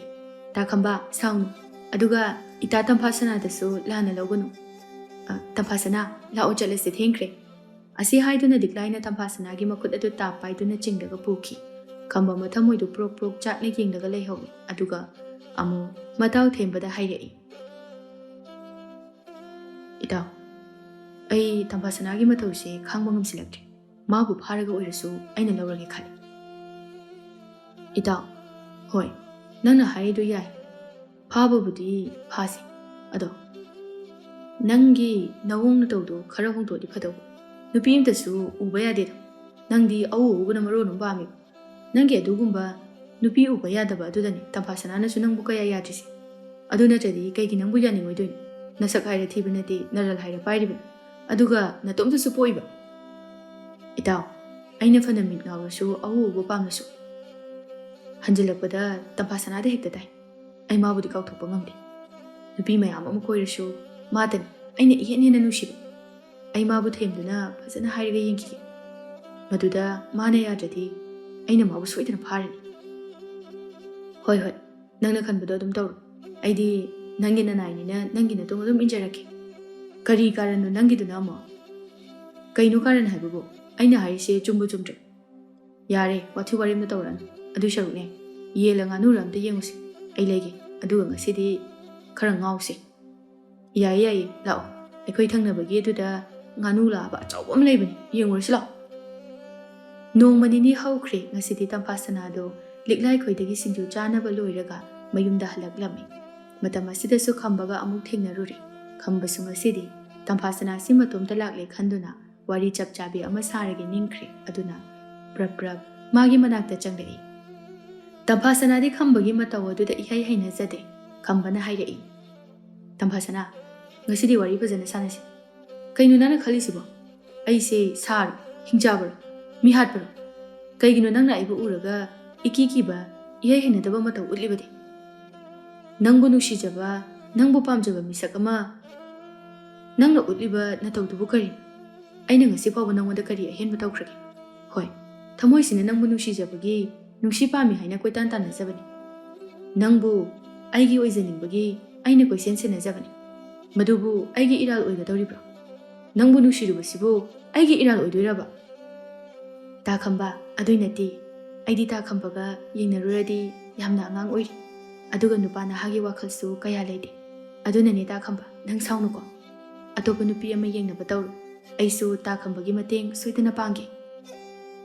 ꯇꯥ ꯈꯝꯕ ꯁꯥꯎꯅꯨ ꯑꯗꯨꯒ ꯏꯇꯥ ꯇꯝꯐꯥꯁꯅꯥꯗꯁꯨ ꯂꯥꯟꯅ ꯂꯧꯒꯅꯨ ꯇꯝꯐꯥꯁꯅꯥ ꯂꯥꯛꯑꯣ ꯆꯠꯂꯁꯦ ꯊꯦꯡꯈ꯭ꯔꯦ ꯑꯁꯤ ꯍꯥꯏꯗꯨꯅ ꯂꯤꯛꯂꯥꯏꯅ ꯇꯝꯐꯥꯁꯅꯥꯒꯤ ꯃꯈꯨꯠ ꯑꯗꯨ ꯇꯥꯞ ꯄꯥꯏꯗꯨꯅ ꯆꯤꯡꯂꯒ ꯄꯨꯈꯤ ꯈꯝꯕ ꯃꯊꯃꯣꯏꯗꯨ ꯄ꯭ꯔꯣꯛ ꯄ꯭ꯔꯣꯛ ꯆꯥꯛꯅ ꯌꯦꯡꯂꯒ ꯂꯩꯍꯧꯏ ꯑꯗꯨꯒ ꯑꯃꯨꯛ ꯃꯇꯥꯎ ꯊꯦꯝꯕꯗ ꯍꯥꯏꯔꯛꯏ ꯏꯇꯥꯎ ꯑꯩ ꯇꯝꯐꯥꯁꯅꯥꯒꯤ ꯃꯇꯧꯁꯦ ꯈꯥꯡꯕ ꯉꯝꯁꯤꯜꯂꯛꯇ꯭ꯔꯦ ꯃꯥꯕꯨ ꯐꯥꯔꯒ ꯑꯣꯏꯔꯁꯨ ꯑꯩꯅ ꯂꯧꯔꯒꯦ ꯈꯜꯂꯤ ꯏꯇꯥꯎ ꯍꯣꯏ ꯅꯪꯅ ꯍꯥꯏꯔꯤꯗꯨ ꯌꯥꯏ ꯐꯥꯕꯕꯨꯗꯤ ꯐꯥꯁꯤ ꯑꯗꯣ ꯅꯪꯒꯤ ꯅꯑꯣꯡ ꯅꯇꯧꯗꯣ ꯈꯔ ꯍꯣꯡꯗꯣꯛꯑꯗꯤ ꯐꯗꯧꯕ ꯅꯨꯄꯤ ꯑꯃꯇꯁꯨ ꯎꯕ ꯌꯥꯗꯦꯗ ꯅꯪꯗꯤ ꯑꯎ ꯑꯎꯕꯅ ꯃꯔꯣꯟ ꯑꯃ ꯄꯥꯝꯃꯤ ꯅꯪꯒꯤ ꯑꯗꯨꯒꯨꯝꯕ ꯅꯨꯄꯤ ꯎꯕ ꯌꯥꯗꯕ ꯑꯗꯨꯗꯅꯤ ꯇꯝꯐꯥꯁꯅꯥꯅꯁꯨ ꯅꯪꯕꯨ ꯀꯌꯥ ꯌꯥꯗ꯭ꯔꯤꯁꯦ ꯑꯗꯨ ꯅꯠꯇ꯭ꯔꯗꯤ ꯀꯩꯒꯤ ꯅꯪꯕꯨ ꯌꯥꯅꯤꯡꯉꯣꯏꯗꯣꯏꯅꯣ ꯅꯁꯛ ꯍꯥꯏꯔ ꯊꯤꯕ ꯅꯠꯇꯦ ꯅꯔꯜ ꯍꯥꯏꯔ ꯄꯥꯏꯔꯤꯕꯅꯤ ꯑꯗꯨꯒ ꯅꯇꯣꯝꯇꯁꯨ ꯄꯣꯛꯏꯕ ꯏꯇꯥꯎ ꯑꯩꯅ ꯐꯅ ꯃꯤꯠ ꯉꯥꯎꯔꯁꯨ ꯑꯎ ꯑꯎꯕ ꯄꯥꯝꯂꯁꯨ ꯍꯟꯖꯤꯜꯂꯛꯄꯗ ꯇꯝꯐꯥꯁꯅꯥꯗ ꯍꯦꯛꯇ ꯇꯥꯏ ꯑꯩ ꯃꯥꯕꯨꯗꯤ ꯀꯥꯎꯊꯣꯛꯄ ꯉꯝꯗꯦ ꯅꯨꯄꯤ ꯃꯌꯥꯝ ꯑꯃ ꯀꯣꯏꯔꯁꯨ ꯃꯥꯗꯅꯤ ꯑꯩꯅ ꯏꯍꯦꯟ ꯍꯦꯟꯅ ꯅꯨꯡꯁꯤꯕ ꯑꯩ ꯃꯥꯕꯨ ꯊꯦꯝꯗꯨꯅ ꯐꯖꯅ ꯍꯥꯏꯔꯒ ꯌꯦꯡꯈꯤꯒꯦ ꯃꯗꯨꯗ ꯃꯥꯅ ꯌꯥꯗ꯭ꯔꯗꯤ ꯑꯩꯅ ꯃꯥꯕꯨ ꯁꯣꯏꯗꯅ ꯐꯥꯔꯅꯤ ꯍꯣꯏ ꯍꯣꯏ ꯅꯪꯅ ꯈꯟꯕꯗꯣ ꯑꯗꯨꯝ ꯇꯧꯔꯣ ꯑꯩꯗꯤ ꯅꯪꯒꯤ ꯅꯅꯥꯏꯅꯤꯅ ꯅꯪꯒꯤ ꯅꯇꯨꯡ ꯑꯗꯨꯝ ꯏꯟꯖꯔꯛꯀꯦ ꯀꯔꯤ ꯀꯥꯔꯟꯅꯣ ꯅꯪꯒꯤꯗꯨꯅ ꯑꯃꯨꯛ ꯀꯩꯅꯣ ꯀꯥꯔꯟ ꯍꯥꯏꯕꯕꯨ ꯑꯩꯅ ꯍꯥꯏꯔꯤꯁꯦ ꯆꯨꯝꯕꯨ ꯆꯨꯝꯗ꯭ꯔꯦ ꯌꯥꯔꯦ ꯋꯥꯊꯤ ꯋꯥꯔꯦꯝꯅ ꯇꯧꯔꯛꯑꯅꯨ ꯑꯗꯨ ꯁꯔꯨꯛꯅꯦ ꯌꯦꯜꯂ ꯉꯥꯅꯨꯔ ꯑꯝꯇ ꯌꯦꯡꯉꯨꯁꯤ ꯑꯩ ꯂꯩꯒꯦ ꯑꯗꯨꯒ ꯉꯁꯤꯗꯤ ꯈꯔ ꯉꯥꯎꯁꯤ ꯌꯥꯏꯌꯦ ꯌꯥꯏꯌꯦ ꯂꯥꯛꯑꯣ ꯑꯩꯈꯣꯏ ꯊꯪꯅꯕꯒꯤ ꯑꯗꯨꯗ ꯉꯥꯅꯨ ꯂꯥꯕ ꯑꯆꯧꯕ ꯑꯃ ꯂꯩꯕꯅꯤ ꯌꯦꯡꯉꯨꯔꯁꯤ ꯂꯥꯛꯑꯣ ꯅꯣꯡꯃ ꯅꯤꯅꯤ ꯍꯧꯈ꯭ꯔꯦ ꯉꯁꯤꯗꯤ ꯇꯝꯐꯥꯁꯅꯥꯗꯣ ꯂꯤꯛꯂꯥꯏ ꯈꯣꯏꯗꯒꯤ ꯁꯤꯡꯖꯨ ꯆꯥꯅꯕ ꯂꯣꯏꯔꯒ ꯃꯌꯨꯝꯗ ꯍꯜꯂꯛꯂꯝꯃꯤ ꯃꯇꯝ ꯑꯁꯤꯗꯁꯨ ꯈꯝꯕꯒ ꯑꯃꯨꯛ ꯊꯦꯡꯅꯔꯨꯔꯦ ꯈꯝꯕꯁꯨ ꯉꯁꯤꯗꯤ ꯇꯝꯐꯥꯁꯅꯥꯁꯤ ꯃꯇꯣꯝꯇ ꯂꯥꯛꯂꯦ ꯈꯟꯗꯨꯅ ꯋꯥꯔꯤ ꯆꯞ ꯆꯥꯕꯤ ꯑꯃ ꯁꯥꯔꯒꯦ ꯅꯤꯡꯈ꯭ꯔꯦ ꯑꯗꯨꯅ ꯄ꯭ꯔꯞ ꯄ꯭ꯔꯞ ꯃꯥꯒꯤ ꯃꯅꯥꯛꯇ ꯆꯪꯂꯛꯏ ꯇꯝꯐꯥꯁꯅꯥꯗꯤ ꯈꯝꯕꯒꯤ ꯃꯇꯧ ꯑꯗꯨꯗ ꯏꯍꯩ ꯍꯩꯅꯖꯗꯦ ꯈꯝꯕꯅ ꯍꯥꯏꯔꯛꯏ ꯇꯝꯐꯥꯁꯅꯥ ꯉꯁꯤꯗꯤ ꯋꯥꯔꯤ ꯐꯖꯅ ꯁꯥꯟꯅꯁꯤ ꯀꯩꯅꯣ ꯅꯪꯅ ꯈꯜꯂꯤꯁꯤꯕꯣ ꯑꯩꯁꯦ ꯁꯥꯔꯣ ꯍꯤꯡꯆꯥꯕꯔꯣ ꯃꯤꯍꯥꯠꯄꯔꯣ ꯀꯩꯒꯤꯅꯣ ꯅꯪꯅ ꯑꯩꯕꯨ ꯎꯔꯒ ꯏꯀꯤ ꯀꯤꯕ ꯏꯍꯩ ꯍꯩꯅꯗꯕ ꯃꯇꯧ ꯎꯠꯂꯤꯕꯗꯤ ꯅꯪꯕꯨ ꯅꯨꯡꯁꯤꯖꯕ ꯅꯪꯕꯨ ꯄꯥꯝꯖꯕ ꯃꯤꯁꯛ ꯑꯃ ꯅꯪꯅ ꯎꯠꯂꯤꯕ ꯅꯇꯧꯗꯨꯕꯨ ꯀꯔꯤꯅꯣ ꯑꯩꯅ ꯉꯁꯤ ꯐꯥꯎꯕ ꯅꯪꯉꯣꯟꯗ ꯀꯔꯤ ꯑꯍꯦꯟꯕ ꯇꯧꯈ꯭ꯔꯒꯦ ꯍꯣꯏ ꯊꯃꯣꯏꯁꯤꯅ ꯅꯪꯕꯨ ꯅꯨꯡꯁꯤꯖꯕꯒꯤ ꯅꯨꯡꯁꯤ ꯄꯥꯝꯃꯤ ꯍꯥꯏꯅ ꯀꯣꯏꯇꯥꯟ ꯇꯥꯟꯅꯖꯕꯅꯤ ꯅꯪꯕु ꯑꯩꯒꯤ ꯑꯣꯏꯖꯅꯤꯡꯕꯒꯤ ꯑꯩꯅ ꯀꯣꯏꯁꯦꯟ ꯁꯦꯟꯅꯖꯕꯅꯤ ꯃꯗꯨꯕꯨ ꯑꯩꯒꯤ ꯏꯔꯥꯜ ꯑꯣꯏꯒꯗꯧꯔꯤꯕ꯭ꯔꯣ ꯅꯪꯕꯨ ꯅꯨꯡꯁꯤꯔꯨꯕꯁꯤꯕꯨ ꯑꯩꯒꯤ ꯏꯔꯥꯜ ꯑꯣꯏꯗꯣꯏꯔꯕ? ꯇꯥ ꯈꯝꯕ ꯑꯗꯨꯏ ꯅꯠꯇꯦ. ꯑꯩꯗꯤ ꯇꯥ ꯈꯝꯕꯒ ꯌꯦꯡꯅꯔꯨꯔꯗꯤ ꯌꯥꯝꯅ ꯑꯉꯥꯡ ꯑꯣꯏꯔꯤ. ꯑꯗꯨꯒ ꯅꯨꯄꯥ ꯅꯍꯥꯒꯤ ꯋꯥꯈꯜꯁꯨ ꯀꯌꯥ ꯂꯩꯇꯦ. ꯑꯗꯨꯅꯅꯦ ꯇꯥ ꯈꯝꯕ, ꯅꯪ ꯁꯥꯎꯅꯨꯀꯣ. ꯑꯇꯣꯞꯄ ꯅꯨꯄꯤ ꯑꯃ ꯌꯦꯡꯅꯕ ꯇꯧꯔꯨ. ꯑꯩꯁꯨ ꯇꯥ ꯈꯝꯕꯒꯤ ꯃꯇꯦꯡ ꯁꯣꯏꯗꯅ ꯄꯥꯡꯒꯦ.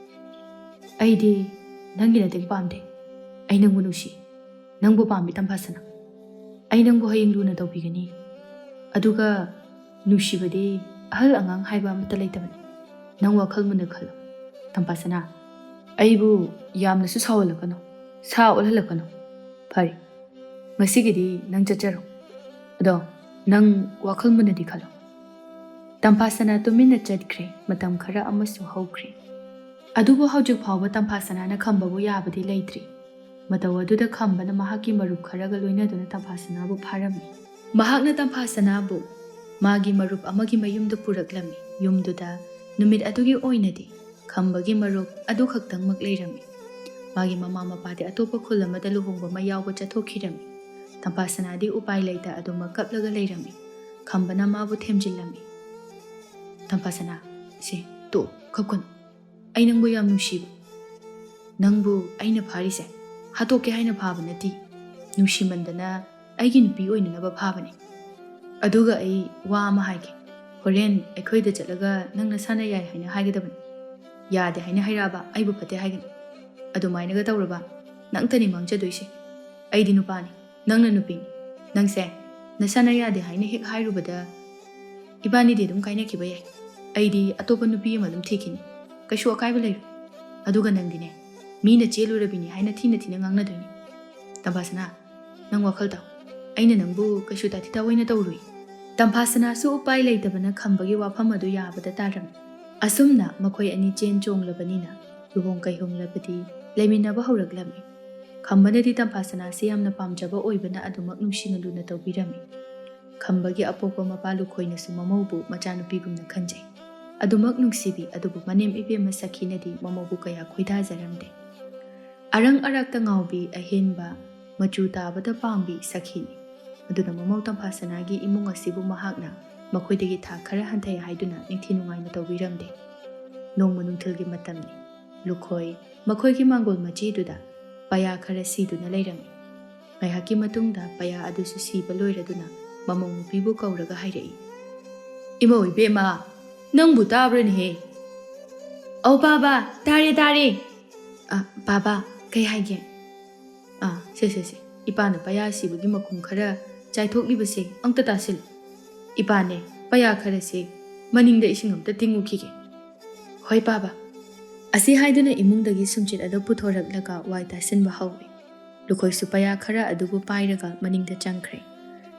ꯑꯩꯗꯤ ꯅꯪꯒꯤ ꯃꯇꯦꯡ ꯄꯥꯝꯗꯦ. ꯑꯩ ꯅꯪꯕꯨ ꯅꯨꯡꯁꯤ. ꯅꯪꯕꯨ ꯄꯥꯝꯃꯤ ꯇꯝꯐꯥꯁꯅꯥ. ꯑꯩ ꯅꯪꯕꯨ ꯍꯌꯦꯡ ꯂꯨꯅ ꯇꯧꯕꯤꯒꯅꯤ. ꯑꯗꯨꯒ ꯅꯨꯡꯁꯤꯕꯗꯤ ꯑꯍꯜ ꯑꯉꯥꯡ ꯍꯥꯏꯕ ꯑꯃꯠꯇ ꯂꯩꯇꯕꯅꯤ. ꯅꯪ ꯋꯥꯈꯜ ꯃꯨꯟꯅ ꯈꯜꯂꯨ. ꯇꯝꯐꯥꯁꯅꯥ, ꯑꯩꯕꯨ ꯌꯥꯝꯅꯁꯨ ꯁꯥꯎꯍꯜꯂꯛꯀꯅꯨ. ꯁꯥ ꯑꯣꯜꯍꯜꯂꯛꯀꯅꯨ. ꯐꯔꯦ. ꯉꯁꯤꯒꯤꯗꯤ ꯅꯪ ꯆꯠꯆꯔꯣ. ꯑꯗꯣ ꯅꯪ ꯋꯥꯈꯜ ꯃꯨꯟꯅꯗꯤ ꯈꯜꯂꯨ. ꯇꯝꯐꯥꯁꯅꯥ ꯇꯨꯃꯤꯟꯅ ꯆꯠꯈ꯭ꯔꯦ. ꯃꯇꯝ ꯈꯔ ꯑꯃꯁꯨ ꯍꯧꯈ꯭ꯔꯦ. ꯑꯗꯨꯕꯨ ꯍꯧꯖꯤꯛ ꯐꯥꯎꯕ ꯇꯝꯐꯥꯁꯅꯥꯅ ꯈꯝꯕꯕꯨ ꯌꯥꯕꯗꯤ ꯂꯩꯇ꯭ꯔꯤ. ꯃꯇꯧ ꯑꯗꯨꯗ ꯈꯝꯕꯅ ꯃꯍꯥꯛꯀꯤ ꯃꯔꯨꯞ ꯈꯔꯒ ꯂꯣꯏꯅꯗꯨꯅ ꯇꯝꯐꯥꯁꯅꯥꯕꯨ ꯐꯥꯔꯝꯃꯤ. ꯃꯍꯥꯛꯅ ꯇꯝꯐꯥꯁꯅꯥꯕु ꯃꯥꯒꯤ ꯃꯔꯨꯞ ꯑꯃꯒꯤ ꯃꯌꯨꯝꯗ ꯄꯨꯔꯛꯂꯝꯃꯤ. ꯌꯨꯝꯗꯨꯗ ꯅꯨꯃꯤꯠ ꯑꯗꯨꯒꯤ ꯑꯣꯏꯅꯗꯤ ꯈꯝꯕꯒꯤ ꯃꯔꯨꯞ ꯑꯗꯨ ꯈꯛꯇꯪꯃꯛ ꯂꯩꯔꯝꯃꯤ. ꯃꯥꯒꯤ ꯃꯃꯥ ꯃꯄꯥꯗꯤ ꯑꯇꯣꯞꯄ ꯈꯨꯜ ꯑꯃꯗ ꯂꯨꯍꯣꯡꯕ ꯑꯃ ꯌꯥꯎꯕ ꯆꯠꯊꯣꯛꯈꯤꯔꯝꯃꯤ. ꯇꯝꯐꯥꯁꯅꯥꯗꯤ ꯎꯄꯥꯏ ꯂꯩꯇ ꯑꯗꯨꯃꯛ ꯀꯞꯂꯒ ꯂꯩꯔꯝꯃꯤ. ꯈꯝꯕꯅ ꯃꯥꯕꯨ ꯊꯦꯝꯖꯤꯜꯂꯝꯃꯤ. ꯇꯝꯐꯥꯁꯅꯥ, ꯇꯣ ꯀꯞꯀꯅꯨ. ꯑꯩ ꯅꯪꯕꯨ ꯌꯥꯝ ꯅꯨꯡꯁꯤꯕ. ꯅꯪꯕꯨ ꯑꯩꯅ ꯐꯥꯔꯤꯁꯦ ꯍꯥꯠꯇꯣꯛꯀꯦ ꯍꯥꯏꯅ ꯐꯥꯕ ꯅꯠꯇꯦ. ꯅꯨꯡꯁꯤꯃꯟꯗꯅ ꯑꯩꯒꯤ ꯅꯨꯄꯤ ꯑꯣꯏꯅꯅꯕ ꯐꯥꯕꯅꯤ. ꯑꯗꯨꯒ ꯑꯩ ꯋꯥ ꯑꯃ ꯍꯥꯏꯒꯦ. ꯍꯣꯔꯦꯟ ꯑꯩꯈꯣꯏꯗ ꯆꯠꯂꯒ ꯅꯪ ꯅꯁꯥꯅ ꯌꯥꯏ ꯍꯥꯏꯅ ꯍꯥꯏꯒꯗꯕꯅꯤ. ꯌꯥꯗꯦ ꯍꯥꯏꯅ ꯍꯥꯏꯔꯛꯑꯕ ꯑꯩꯕꯨ ꯐꯠꯇꯦ ꯍꯥꯏꯒꯅꯤ. ꯑꯗꯨꯃꯥꯏꯅꯒ ꯇꯧꯔꯕ ꯅꯪꯇꯅꯤ ꯃꯥꯡꯖꯗꯣꯏꯁꯦ. ꯑꯩꯗꯤ ꯅꯨꯄꯥꯅꯤ, ꯅꯪꯅ ꯅꯨꯄꯤꯅꯤ. ꯅꯪꯁꯦ ꯅꯁꯥꯅ ꯌꯥꯗꯦ ꯍꯥꯏꯅ ꯍꯦꯛ ꯍꯥꯏꯔꯨꯕꯗ ꯏꯕꯥꯅꯤꯗꯤ ꯑꯗꯨꯝ ꯀꯥꯏꯅꯈꯤꯕ ꯌꯥꯏ. ꯑꯩꯗꯤ ꯑꯇꯣꯞꯄ ꯅꯨꯄꯤ ꯑꯃ ꯑꯗꯨꯝ ꯊꯤꯈꯤꯅꯤ. ꯀꯩꯁꯨ ꯑꯀꯥꯏꯕ ꯂꯩꯔꯣꯏ. ꯑꯗꯨꯒ ꯅꯪꯗꯤꯅꯦ, ꯃꯤꯅ ꯆꯦꯜꯂꯨꯔꯕꯤꯅꯤ ꯍꯥꯏꯅ ꯊꯤꯅ ꯉꯥꯡꯅꯗꯣꯏꯅꯤ. ꯇꯝꯐꯥꯁꯅꯥ, ꯅꯪ ꯋꯥꯈꯜ ꯇꯥꯎ. ꯑꯩꯅ ꯅꯪꯕꯨ ꯀꯩꯁꯨ ꯇꯥꯊꯤ ꯇꯥꯑꯣꯏꯅ ꯇꯧꯔꯨꯏ. ꯇꯝꯐꯥꯁꯅꯥꯁꯨ ꯎꯄꯥꯏ ꯂꯩꯇꯕꯅ ꯈꯝꯕꯒꯤ ꯋꯥꯐꯝ ꯑꯗꯨ ꯌꯥꯕꯗ ꯇꯥꯔꯝꯃꯤ. ꯑꯁꯨꯝꯅ ꯃꯈꯣꯏ ꯑꯅꯤ ꯆꯦꯟ ꯆꯣꯡꯂꯕꯅꯤꯅ ꯂꯨꯍꯣꯡ ꯀꯩꯍꯣꯡꯂꯕꯗꯤ ꯂꯩꯃꯤꯟꯅꯕ ꯍꯧꯔꯛꯂꯝꯃꯤ. ꯈꯝꯕꯅꯗꯤ ꯇꯝꯐꯥꯁꯅꯥꯁꯤ ꯌꯥꯝꯅ ꯄꯥꯝꯖꯕ ꯑꯣꯏꯕꯅ ꯑꯗꯨꯃꯛ ꯅꯨꯡꯁꯤꯅ ꯂꯨꯅ ꯇꯧꯕꯤꯔꯝꯃꯤ. ꯈꯝꯕꯒꯤ ꯑꯄꯣꯛꯄ ꯃꯄꯥ ꯂꯨꯈꯣꯏꯅꯁꯨ ꯃꯃꯧꯕꯨ ꯃꯆꯥꯅꯨꯄꯤꯒꯨꯝꯅ ꯈꯟꯖꯩ. ꯑꯗꯨꯃꯛ ꯅꯨꯡꯁꯤꯕꯤ. ꯑꯗꯨꯕꯨ ꯃꯅꯦꯝ ꯏꯕꯦꯝꯃ ꯁꯈꯤꯅꯗꯤ ꯃꯃꯧꯕꯨ ꯀꯌꯥ ꯈꯣꯏꯗꯥꯖꯔꯝꯗꯦ. ꯑꯔꯪ ꯑꯔꯥꯛꯇ ꯉꯥꯎꯕꯤ, ꯑꯍꯦꯟꯕ ꯃꯆꯨ ꯇꯥꯕꯗ ꯄꯥꯝꯕꯤ ꯁꯈꯤꯅꯤ. ꯑꯗꯨꯅ ꯃꯃꯧ ꯇꯝꯐꯥꯁꯅꯥꯒꯤ ꯏꯃꯨꯡ ꯑꯁꯤꯕꯨ ꯃꯍꯥꯛꯅ ꯃꯈꯣꯏꯗꯒꯤ ꯊꯥꯛ ꯈꯔ ꯍꯟꯊꯩ ꯍꯥꯏꯗꯨꯅ ꯅꯤꯡꯊꯤ ꯅꯨꯡꯉꯥꯏꯅ ꯇꯧꯕꯤꯔꯝꯗꯦ. ꯅꯣꯡꯃ ꯅꯨꯡꯊꯤꯜꯒꯤ ꯃꯇꯝꯅꯤ. ꯂꯨꯈꯣꯏ ꯃꯈꯣꯏꯒꯤ ꯃꯥꯡꯒꯣꯜ ꯃꯆꯤꯗꯨꯗ ꯄꯌꯥ ꯈꯔ ꯁꯤꯗꯨꯅ ꯂꯩꯔꯝꯃꯤ. ꯉꯥꯏꯍꯥꯛꯀꯤ ꯃꯇꯨꯡꯗ ꯄꯌꯥ ꯑꯗꯨꯁꯨ ꯁꯤꯕ ꯂꯣꯏꯔꯗꯨꯅ ꯃꯃꯧ ꯅꯨꯄꯤꯕꯨ ꯀꯧꯔꯒ ꯍꯥꯏꯔꯛꯏ. ꯏꯃꯧ ꯏꯕꯦꯝꯃ, ꯅꯪꯕꯨ ꯇꯥꯕ꯭ꯔꯅꯦꯍꯦ? ꯑꯧ ꯕꯥꯕꯥ, ꯇꯥꯔꯦ. ꯕꯥꯕꯥ, ꯀꯩ ꯍꯥꯏꯒꯦ? ꯁꯦ. ꯏꯄꯥꯅ ꯄꯌꯥ ꯁꯤꯕꯒꯤ ꯃꯈꯨꯝ ꯈꯔ ꯆꯥꯏꯊꯣꯛꯂꯤꯕꯁꯦ ꯑꯝꯇ ꯇꯥꯁꯤꯜꯂꯨ. ꯏꯄꯥꯅꯦ ꯄꯌꯥ ꯈꯔꯁꯦ ꯃꯅꯤꯡꯗ ꯏꯁꯤꯡ ꯑꯝꯇ ꯇꯤꯡꯉꯨꯈꯤꯒꯦ. ꯍꯣꯏ ꯕꯥꯕꯥ. ꯑꯁꯤ ꯍꯥꯏꯗꯨꯅ ꯏꯃꯨꯡꯗꯒꯤ ꯁꯨꯝꯆꯤꯠ ꯑꯗꯨ ꯄꯨꯊꯣꯔꯛꯂꯒ ꯋꯥꯏ ꯇꯥꯁꯤꯟꯕ ꯍꯧꯏ. ꯂꯨꯈꯣꯏꯁꯨ ꯄꯌꯥ ꯈꯔ ꯑꯗꯨꯕꯨ ꯄꯥꯏꯔꯒ ꯃꯅꯤꯡꯗ ꯆꯪꯈ꯭ꯔꯦ.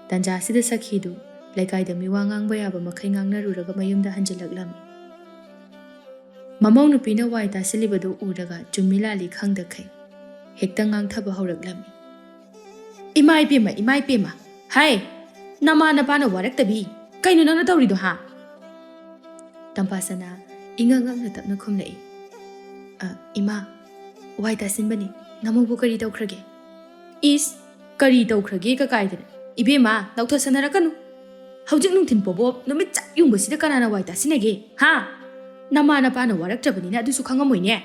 ꯇꯟꯖꯥꯁꯤꯗ ꯁꯈꯤꯗꯨ ꯂꯩꯀꯥꯏꯗ ꯃꯤꯋꯥ ꯉꯥꯡꯕ ꯌꯥꯕ ꯃꯈꯩ ꯉꯥꯡꯅꯔꯨꯔꯒ ꯃꯌꯨꯝꯗ ꯍꯟꯖꯤꯜꯂꯛꯂꯝꯃꯤ. ꯃꯃꯧ ꯅꯨꯄꯤꯅ ꯋꯥꯏ ꯇꯥꯁꯤꯜꯂꯤꯕꯗꯨ ꯎꯔꯒ ꯆꯨꯝꯃꯤ ꯂꯥꯜꯂꯤ ꯈꯪꯗꯈꯩ ꯍꯦꯛꯇ ꯉꯥꯡꯊꯕ ꯍꯧꯔꯛꯂꯝꯃꯤ. ꯏꯃꯥ ꯏꯄꯦꯝꯃ, ꯍꯥꯏ, ꯅꯃꯥ ꯅꯄꯥꯅ ꯋꯥꯔꯛꯇꯕꯤ, ꯀꯩꯅꯣ ꯅꯪꯅ ꯇꯧꯔꯤꯗꯣ ꯍꯥ? ꯇꯝꯐꯥꯁꯅꯥ ꯏꯉꯛ ꯉꯛꯅ ꯇꯞꯅ ꯈꯨꯝꯂꯛꯏ. ꯏꯃꯥ, ꯋꯥꯏ ꯇꯥꯁꯤꯟꯕꯅꯤ. ꯅꯃꯧꯕꯨ ꯀꯔꯤ ꯇꯧꯈ꯭ꯔꯒꯦ? ꯏꯁ, ꯀꯔꯤ ꯇꯧꯈ꯭ꯔꯒꯦ ꯀꯀꯥꯏꯗꯅ? ꯏꯕꯦꯝꯃ, ꯅꯧꯊꯁꯟꯅꯔꯛꯀꯅꯨ. ꯍꯧꯖꯤꯛ ꯅꯨꯡꯊꯤꯟ ꯄꯣꯕꯣꯞ ꯅꯨꯃꯤꯠ ꯆꯞ ꯌꯨꯡꯕꯁꯤꯗ ꯀꯅꯥꯅ ꯋꯥꯏ ꯇꯥꯁꯤꯟꯅꯒꯦ ꯍꯥ? ꯅꯃꯥ ꯅꯄꯥꯅ ꯋꯥꯔꯛꯇ꯭ꯔꯕꯅꯤꯅ ꯑꯗꯨꯁꯨ ꯈꯪꯉꯝꯃꯣꯏꯅꯦ.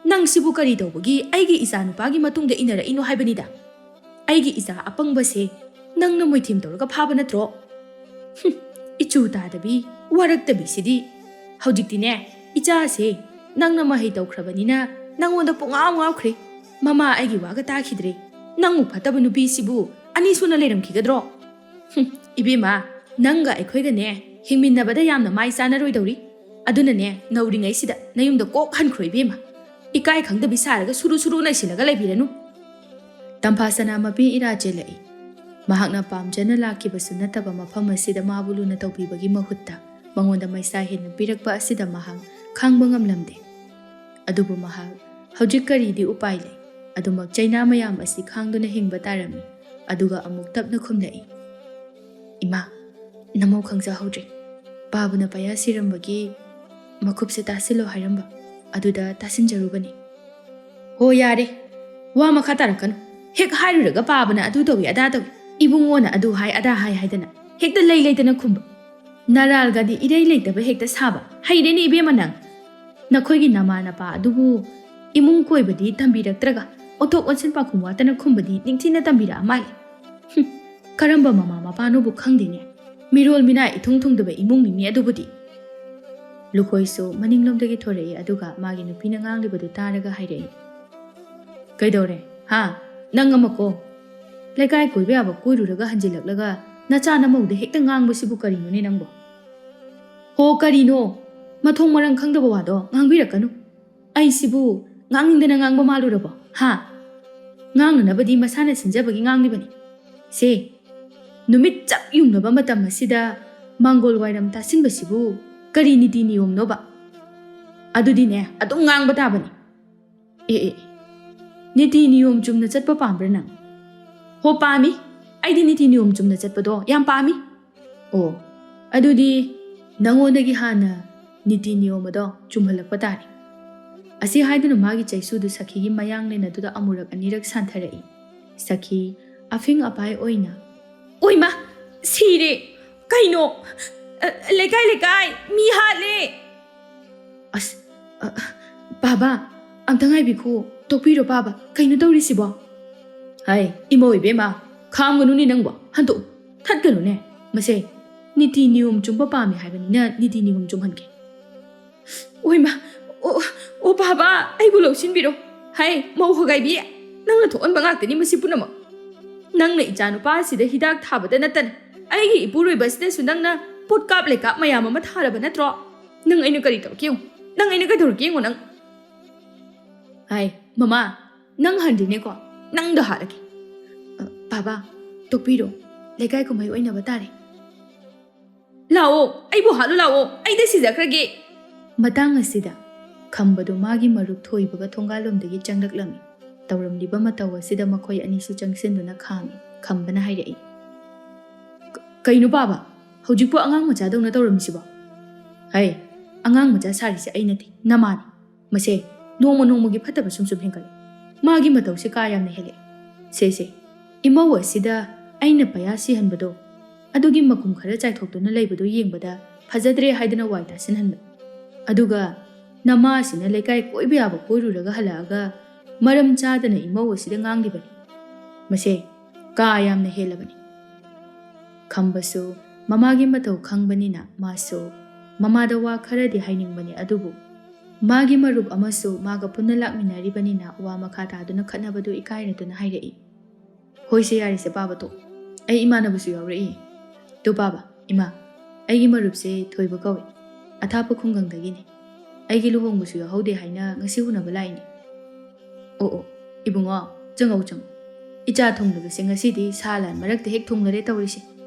ꯅꯪꯁꯤꯕꯨ ꯀꯔꯤ ꯇꯧꯕꯒꯤ ꯑꯩꯒꯤ ꯏꯆꯥ ꯅꯨꯄꯥꯒꯤ ꯃꯇꯨꯡꯗ ꯏꯟꯅꯔꯛꯏꯅꯣ ꯍꯥꯏꯕꯅꯤꯗ. ꯑꯩꯒꯤ ꯏꯆꯥ ꯑꯄꯪꯕꯁꯦ ꯅꯪꯅ ꯃꯣꯏꯊꯦꯝ ꯇꯧꯔꯒ ꯐꯥꯕ ꯅꯠꯇ꯭ꯔꯣ? ꯏꯆꯨ ꯇꯥꯗꯕꯤ, ꯋꯥꯔꯛꯇꯕꯤꯁꯤꯗꯤ. ꯍꯧꯖꯤꯛꯇꯤꯅꯦ, ꯏꯆꯥꯁꯦ ꯅꯪꯅ ꯃꯍꯩ ꯇꯧꯈ꯭ꯔꯕꯅꯤꯅ ꯅꯪꯉꯣꯟꯗ ꯄꯨꯡꯉꯥꯎ ꯉꯥꯎꯈ꯭ꯔꯦ. ꯃꯃꯥ ꯑꯩꯒꯤ ꯋꯥꯒ ꯇꯥꯈꯤꯗ꯭ꯔꯦ. ꯅꯪꯃꯨꯛ ꯐꯠꯇꯕ ꯅꯨꯄꯤꯁꯤꯕꯨ ꯑꯅꯤ ꯁꯨꯅ ꯂꯩꯔꯝꯈꯤꯒꯗ꯭ꯔꯣ? ꯏꯕꯦꯝꯃ, ꯅꯪꯒ ꯑꯩꯈꯣꯏꯒꯅꯦ ꯍꯤꯡꯃꯤꯟꯅꯕꯗ ꯌꯥꯝꯅ ꯃꯥꯏ ꯆꯥꯅꯔꯣꯏꯗꯧꯔꯤ. ꯑꯗꯨꯅꯅꯦ ꯅꯧꯔꯤꯉꯩꯁꯤꯗ ꯅꯌꯨꯝꯗ ꯀꯣꯛ ꯍꯟꯈ꯭ꯔꯣ ꯏꯕꯦꯝꯃ. ꯏꯀꯥꯏ ꯈꯪꯗꯕꯤ ꯁꯥꯔꯒ ꯁꯨꯔꯨ ꯅꯩꯁꯤꯜꯂꯒ ꯂꯩꯕꯤꯔꯅꯨ. ꯇꯝꯐꯥꯁꯅꯥ ꯃꯄꯤ ꯏꯔꯥ ꯆꯦꯜꯂꯛꯏ. ꯃꯍꯥꯛꯅ ꯄꯥꯝꯖꯅ ꯂꯥꯛꯈꯤꯕꯁꯨ ꯅꯠꯇꯕ ꯃꯐꯝ ꯑꯁꯤꯗ ꯃꯥꯕꯨ ꯂꯨꯅ ꯇꯧꯕꯤꯕꯒꯤ ꯃꯍꯨꯠꯇ ꯃꯉꯣꯟꯗ ꯃꯩꯁꯥ ꯍꯦꯟꯅ ꯄꯤꯔꯛꯄ ꯑꯁꯤꯗ ꯃꯍꯥꯛ ꯈꯥꯡꯕ ꯉꯝꯂꯝꯗꯦ. ꯑꯗꯨꯕꯨ ꯃꯍꯥꯛ ꯍꯧꯖꯤꯛ ꯀꯔꯤꯗꯤ ꯎꯄꯥꯏ ꯂꯩ? ꯑꯗꯨꯃꯛ ꯆꯩꯅꯥ ꯃꯌꯥꯝ ꯑꯁꯤ ꯈꯥꯡꯗꯨꯅ ꯍꯤꯡꯕ ꯇꯥꯔꯝꯃꯤ. ꯑꯗꯨꯒ ꯑꯃꯨꯛ ꯇꯞꯅ ꯈꯨꯝꯂꯛꯏ. ꯏꯃꯥ, ꯅꯃꯧ ꯈꯪꯖꯍꯧꯗ꯭ꯔꯦ. ꯕꯥꯕꯨꯅ ꯄꯌꯥ ꯁꯤꯔꯝꯕꯒꯤ ꯃꯈꯨꯞꯁꯦ ꯇꯥꯁꯤꯜꯂꯣ ꯍꯥꯏꯔꯝꯕ. ꯑꯗꯨꯗ ꯇꯥꯁꯤꯟꯖꯔꯨꯕꯅꯤ. ꯍꯣ ꯌꯥꯔꯦ, ꯋꯥ ꯃꯈꯥ ꯇꯥꯔꯛꯀꯅꯨ. ꯍꯦꯛ ꯍꯥꯏꯔꯨꯔꯒ ꯄꯥꯕꯅ ꯑꯗꯨ ꯇꯧꯏ ꯑꯗꯥ ꯇꯧꯏ, ꯏꯕꯨꯡꯉꯣꯅ ꯑꯗꯨ ꯍꯥꯏ ꯑꯗꯥ ꯍꯥꯏ ꯍꯥꯏꯗꯅ ꯍꯦꯛꯇ ꯂꯩꯇꯅ ꯈꯨꯝꯕ. ꯅꯔꯥꯜꯒꯗꯤ ꯏꯔꯩ ꯂꯩꯇꯕ ꯍꯦꯛꯇ ꯁꯥꯕ ꯍꯩꯔꯦꯅꯦ ꯏꯕꯦꯝꯃ ꯅꯪ ꯅꯈꯣꯏꯒꯤ ꯅꯃꯥ ꯅꯄꯥ ꯑꯗꯨꯕꯨ ꯏꯃꯨꯡ ꯀꯣꯏꯕꯗꯤ ꯇꯝꯕꯤꯔꯛꯇ꯭ꯔꯒ ꯑꯣꯟꯊꯣꯛ ꯑꯣꯟꯁꯤꯟ ꯄꯥꯈꯨꯝ ꯋꯥꯇꯅ ꯈꯨꯝꯕꯗꯤ ꯅꯤꯡꯊꯤꯅ ꯇꯝꯕꯤꯔꯛꯑ ꯃꯥꯜꯂꯦ ꯀꯔꯝꯕ ꯃꯃꯥ ꯃꯄꯥꯅꯣꯕꯨ ꯈꯪꯗꯦꯅꯦ ꯃꯤꯔꯣꯜ ꯃꯤꯅꯥꯏ ꯏꯊꯨꯡ ꯊꯨꯡꯗꯕ ꯏꯃꯨꯡꯅꯤꯅꯦ ꯑꯗꯨꯕꯨꯗꯤ ꯂꯨꯈꯣꯏꯁꯨ ꯃꯅꯤꯡꯂꯣꯝꯗꯒꯤ ꯊꯣꯔꯛꯏ ꯑꯗꯨꯒ ꯃꯥꯒꯤ ꯅꯨꯄꯤꯅ ꯉꯥꯡꯂꯤꯕꯗꯨ ꯇꯥꯔꯒ ꯍꯥꯏꯔꯛꯏ ꯀꯩꯗꯧꯔꯦ ꯍꯥ ꯅꯪ ꯑꯃꯀꯣ ꯂꯩꯀꯥꯏ ꯀꯣꯏꯕ ꯌꯥꯕ ꯀꯣꯏꯔꯨꯔꯒ ꯍꯟꯖꯤꯜꯂꯛꯂꯒ ꯅꯆꯥ ꯅꯃꯧꯗ ꯍꯦꯛꯇ ꯉꯥꯡꯕꯁꯤꯕꯨ ꯀꯔꯤꯅꯣꯅꯦ ꯅꯪꯕꯣ ꯍꯣ ꯀꯔꯤꯅꯣ ꯃꯊꯣꯡ ꯃꯔꯝ ꯈꯪꯗꯕ ꯋꯥꯗꯣ ꯉꯥꯡꯕꯤꯔꯛꯀꯅꯨ ꯑꯩꯁꯤꯕꯨ ꯉꯥꯡꯅꯤꯡꯗꯅ ꯉꯥꯡꯕ ꯃꯥꯜꯂꯨꯔꯕꯣ ꯍꯥ ꯉꯥꯡꯅꯅꯕꯗꯤ ꯃꯁꯥꯅ ꯁꯤꯟꯖꯕꯒꯤ ꯉꯥꯡꯂꯤꯕꯅꯤ ꯁꯦ ꯅꯨꯃꯤꯠ ꯆꯞ ꯌꯨꯡꯅꯕ ꯃꯇꯝ ꯑꯁꯤꯗ ꯃꯥꯡꯒꯣꯜ ꯋꯥꯏꯔꯝ ꯇꯥꯁꯤꯟꯕꯁꯤꯕꯨ ꯀꯔꯤ ꯅꯤꯇꯤ ꯅꯤꯌꯣꯝꯅꯣꯕ ꯑꯗꯨꯗꯤꯅꯦ ꯑꯗꯨꯝ ꯉꯥꯡꯕ ꯇꯥꯕꯅꯤ ꯑꯦ ꯅꯤꯇꯤ ꯅꯤꯌꯣꯝ ꯆꯨꯝꯅ ꯆꯠꯄ ꯄꯥꯝꯕ꯭ꯔꯥ ꯅꯪ ꯍꯣ ꯄꯥꯝꯃꯤ ꯑꯩꯗꯤ ꯅꯤꯇꯤ ꯅꯤꯌꯣꯝ ꯆꯨꯝꯅ ꯆꯠꯄꯗꯣ ꯌꯥꯝ ꯄꯥꯝꯃꯤ ꯑꯣ ꯑꯗꯨꯗꯤ ꯅꯉꯣꯟꯗꯒꯤ ꯍꯥꯟꯅ ꯅꯤꯇꯤ ꯅꯤꯌꯣꯝ ꯑꯗꯣ ꯆꯨꯝꯍꯜꯂꯛꯄ ꯇꯥꯔꯦ ꯑꯁꯤ ꯍꯥꯏꯗꯨꯅ ꯃꯥꯒꯤ ꯆꯩꯁꯨꯗꯨ ꯁꯈꯤꯒꯤ ꯃꯌꯥꯡꯂꯦꯟ ꯑꯗꯨꯗ ꯑꯃꯨꯔꯛ ꯑꯅꯤꯔꯛ ꯁꯥꯟꯊꯔꯛꯏ ꯁꯈꯤ ꯑꯐꯤꯡ ꯑꯄꯥꯏ ꯑꯣꯏꯅ ꯑꯣꯏꯃ ꯁꯤꯔꯦ ꯀꯩꯅꯣ ꯂꯩꯀꯥꯏ ꯂꯩꯀꯥꯏ ꯃꯤ ꯍꯥꯠꯂꯦ ꯑꯁ ꯕꯥꯕꯥ ꯑꯝꯇ ꯉꯥꯏꯕꯤꯈꯣ ꯇꯣꯛꯄꯤꯔꯣ ꯕꯥꯕꯥ ꯀꯩꯅꯣ ꯇꯧꯔꯤꯁꯤꯕꯣ ꯍꯥꯏ ꯏꯃꯧ ꯏꯕꯦꯝꯃ ꯈꯥꯝꯒꯅꯨꯅꯦ ꯅꯪꯕꯣ ꯍꯟꯇꯣꯛꯎ ꯊꯠꯀꯅꯨꯅꯦ ꯃꯁꯦ ꯅꯤꯇꯤ ꯅꯤꯌꯣꯝ ꯆꯨꯝꯕ ꯄꯥꯝꯃꯦ ꯍꯥꯏꯕꯅꯤꯅ ꯅꯤꯇꯤ ꯅꯤꯌꯣꯝ ꯆꯨꯝꯍꯟꯒꯦ ꯑꯣꯏꯃ ꯑꯣ ꯕꯥꯕꯥ ꯑꯩꯕꯨ ꯂꯧꯁꯤꯟꯕꯤꯔꯣ ꯍꯥꯏ ꯃꯧ ꯍꯒꯥꯏꯕꯤ ꯅꯪꯅ ꯊꯣꯛꯍꯟꯕ ꯉꯥꯛꯇꯅꯤ ꯃꯁꯤ ꯄꯨꯝꯅꯃꯛ ꯅꯪꯅ ꯏꯆꯥ ꯅꯨꯄꯥ ꯑꯁꯤꯗ ꯍꯤꯗꯥꯛ ꯊꯥꯕꯗ ꯅꯠꯇꯅ ꯑꯩꯒꯤ ꯏꯄꯨꯔꯣꯏꯕ ꯑꯁꯤꯗꯁꯨ ꯅꯪꯅ ꯄꯣꯠ ꯀꯥꯞ ꯂꯩꯀꯥꯞ ꯃꯌꯥꯝ ꯑꯃ ꯊꯥꯔꯕ ꯅꯠꯇ꯭ꯔꯣ ꯅꯪ ꯑꯩꯅ ꯀꯔꯤ ꯇꯧꯔꯛꯀꯦ ꯌꯦꯡꯉꯨ ꯅꯪ ꯑꯩꯅ ꯀꯩꯗꯧꯔꯛꯀꯦ ꯌꯦꯡꯉꯨ ꯅꯪ ꯍꯥꯏ ꯃꯃꯥ ꯅꯪ ꯍꯟꯗ꯭ꯔꯤꯅꯦꯀꯣ ꯅꯪꯗ ꯍꯥꯠꯂꯒꯦ ꯕꯥꯕꯥ ꯇꯣꯛꯄꯤꯔꯣ ꯂꯩꯀꯥꯏ ꯀꯨꯝꯍꯩ ꯑꯣꯏꯅꯕ ꯇꯥꯔꯦ ꯂꯥꯛꯑꯣ ꯑꯩꯕꯨ ꯍꯥꯠꯂꯨ ꯂꯥꯛꯑꯣ ꯑꯩꯗ ꯁꯤꯖꯈ꯭ꯔꯒꯦ ꯃꯇꯥꯡ ꯑꯁꯤꯗ ꯈꯝꯕꯗꯨ ꯃꯥꯒꯤ ꯃꯔꯨꯞ ꯊꯣꯏꯕꯒ ꯊꯣꯡꯒꯥꯜꯂꯣꯝꯗꯒꯤ ꯆꯪꯂꯛꯂꯝꯃꯤ ꯇꯧꯔꯝꯂꯤꯕ ꯃꯇꯧ ꯑꯁꯤꯗ ꯃꯈꯣꯏ ꯑꯅꯤꯁꯨ ꯆꯪꯁꯤꯟꯗꯨꯅ ꯈꯥꯝꯃꯤ ꯈꯝꯕꯅ ꯍꯥꯏꯔꯛꯏ ꯀꯩꯅꯣ ꯕꯥꯕꯥ ꯍꯧꯖꯤꯛꯄꯨ ꯑꯉꯥꯡ ꯃꯆꯥꯗꯧꯅ ꯇꯧꯔꯝꯃꯤꯁꯤꯕꯣ ꯍꯩ ꯑꯉꯥꯡ ꯃꯆꯥ ꯁꯥꯔꯤꯁꯦ ꯑꯩ ꯅꯠꯇꯦ ꯅꯃꯥꯅꯤ ꯃꯁꯦ ꯅꯣꯡꯃ ꯅꯣꯡꯃꯒꯤ ꯐꯠꯇꯕ ꯁꯨꯝ ꯍꯦꯟꯒꯠꯂꯦ ꯃꯥꯒꯤ ꯃꯇꯧꯁꯦ ꯀꯥ ꯌꯥꯝꯅ ꯍꯦꯜꯂꯛꯑꯦ ꯁꯦ ꯏꯃꯧ ꯑꯁꯤꯗ ꯑꯩꯅ ꯄꯌꯥ ꯁꯤꯍꯟꯕꯗꯣ ꯑꯗꯨꯒꯤ ꯃꯀꯨꯝ ꯈꯔ ꯆꯥꯏꯊꯣꯛꯇꯨꯅ ꯂꯩꯕꯗꯣ ꯌꯦꯡꯕꯗ ꯐꯖꯗ꯭ꯔꯦ ꯍꯥꯏꯗꯅ ꯋꯥꯏ ꯇꯥꯁꯤꯟꯍꯟꯕ ꯑꯗꯨꯒ ꯅꯃꯥ ꯑꯁꯤꯅ ꯂꯩꯀꯥꯏ ꯀꯣꯏꯕ ꯌꯥꯕ ꯀꯣꯏꯔꯨꯔꯒ ꯍꯜꯂꯛꯑꯒ ꯃꯔꯝ ꯆꯥꯗꯅ ꯏꯃꯧ ꯑꯁꯤꯗ ꯉꯥꯡꯂꯤꯕꯅꯤ ꯃꯁꯦ ꯀꯥ ꯌꯥꯝꯅ ꯍꯦꯜꯂꯕꯅꯤ ꯈꯝꯕꯁꯨ ꯃꯃꯥꯒꯤ ꯃꯇꯧ ꯈꯪꯕꯅꯤꯅ ꯃꯥꯁꯨ ꯃꯃꯥꯗ ꯋꯥ ꯈꯔꯗꯤ ꯍꯥꯏꯅꯤꯡꯕꯅꯤ ꯑꯗꯨꯕꯨ ꯃꯥꯒꯤ ꯃꯔꯨꯞ ꯑꯃꯁꯨ ꯃꯥꯒ ꯄꯨꯟꯅ ꯂꯥꯛꯃꯤꯟꯅꯔꯤꯕꯅꯤꯅ ꯋꯥ ꯃꯈꯥ ꯇꯥꯗꯨꯅ ꯈꯠꯅꯕꯗꯨ ꯏꯀꯥꯏꯔꯗꯨꯅ ꯍꯥꯏꯔꯛꯏ ꯍꯣꯏꯁꯦ ꯌꯥꯔꯤꯁꯦ ꯕꯥꯕꯥ ꯇꯣ ꯑꯩ ꯏꯃꯥꯟꯅꯕꯁꯨ ꯌꯥꯎꯔꯛꯏ ꯇꯣ ꯕꯥꯕꯥ ꯏꯃꯥ ꯑꯩꯒꯤ ꯃꯔꯨꯞꯁꯦ ꯊꯣꯏꯕ ꯀꯧꯏ ꯑꯊꯥꯞꯄ ꯈꯨꯡꯒꯪꯗꯒꯤꯅꯤ ꯑꯩꯒꯤ ꯂꯨꯍꯣꯡꯕꯁꯨ ꯌꯥꯎꯍꯧꯗꯦ ꯍꯥꯏꯅ ꯉꯁꯤ ꯎꯅꯕ ꯂꯥꯛꯏꯅꯤ ꯑꯣ ꯏꯕꯨꯡꯉꯣ ꯆꯪꯉꯧ ꯏꯆꯥ ꯊꯨꯡꯂꯕꯁꯦ ꯉꯁꯤꯗꯤ ꯁꯥ ꯂꯥꯟ ꯃꯔꯛꯇ ꯍꯦꯛ ꯊꯨꯡꯂꯔꯦ ꯇꯧꯔꯤꯁꯦ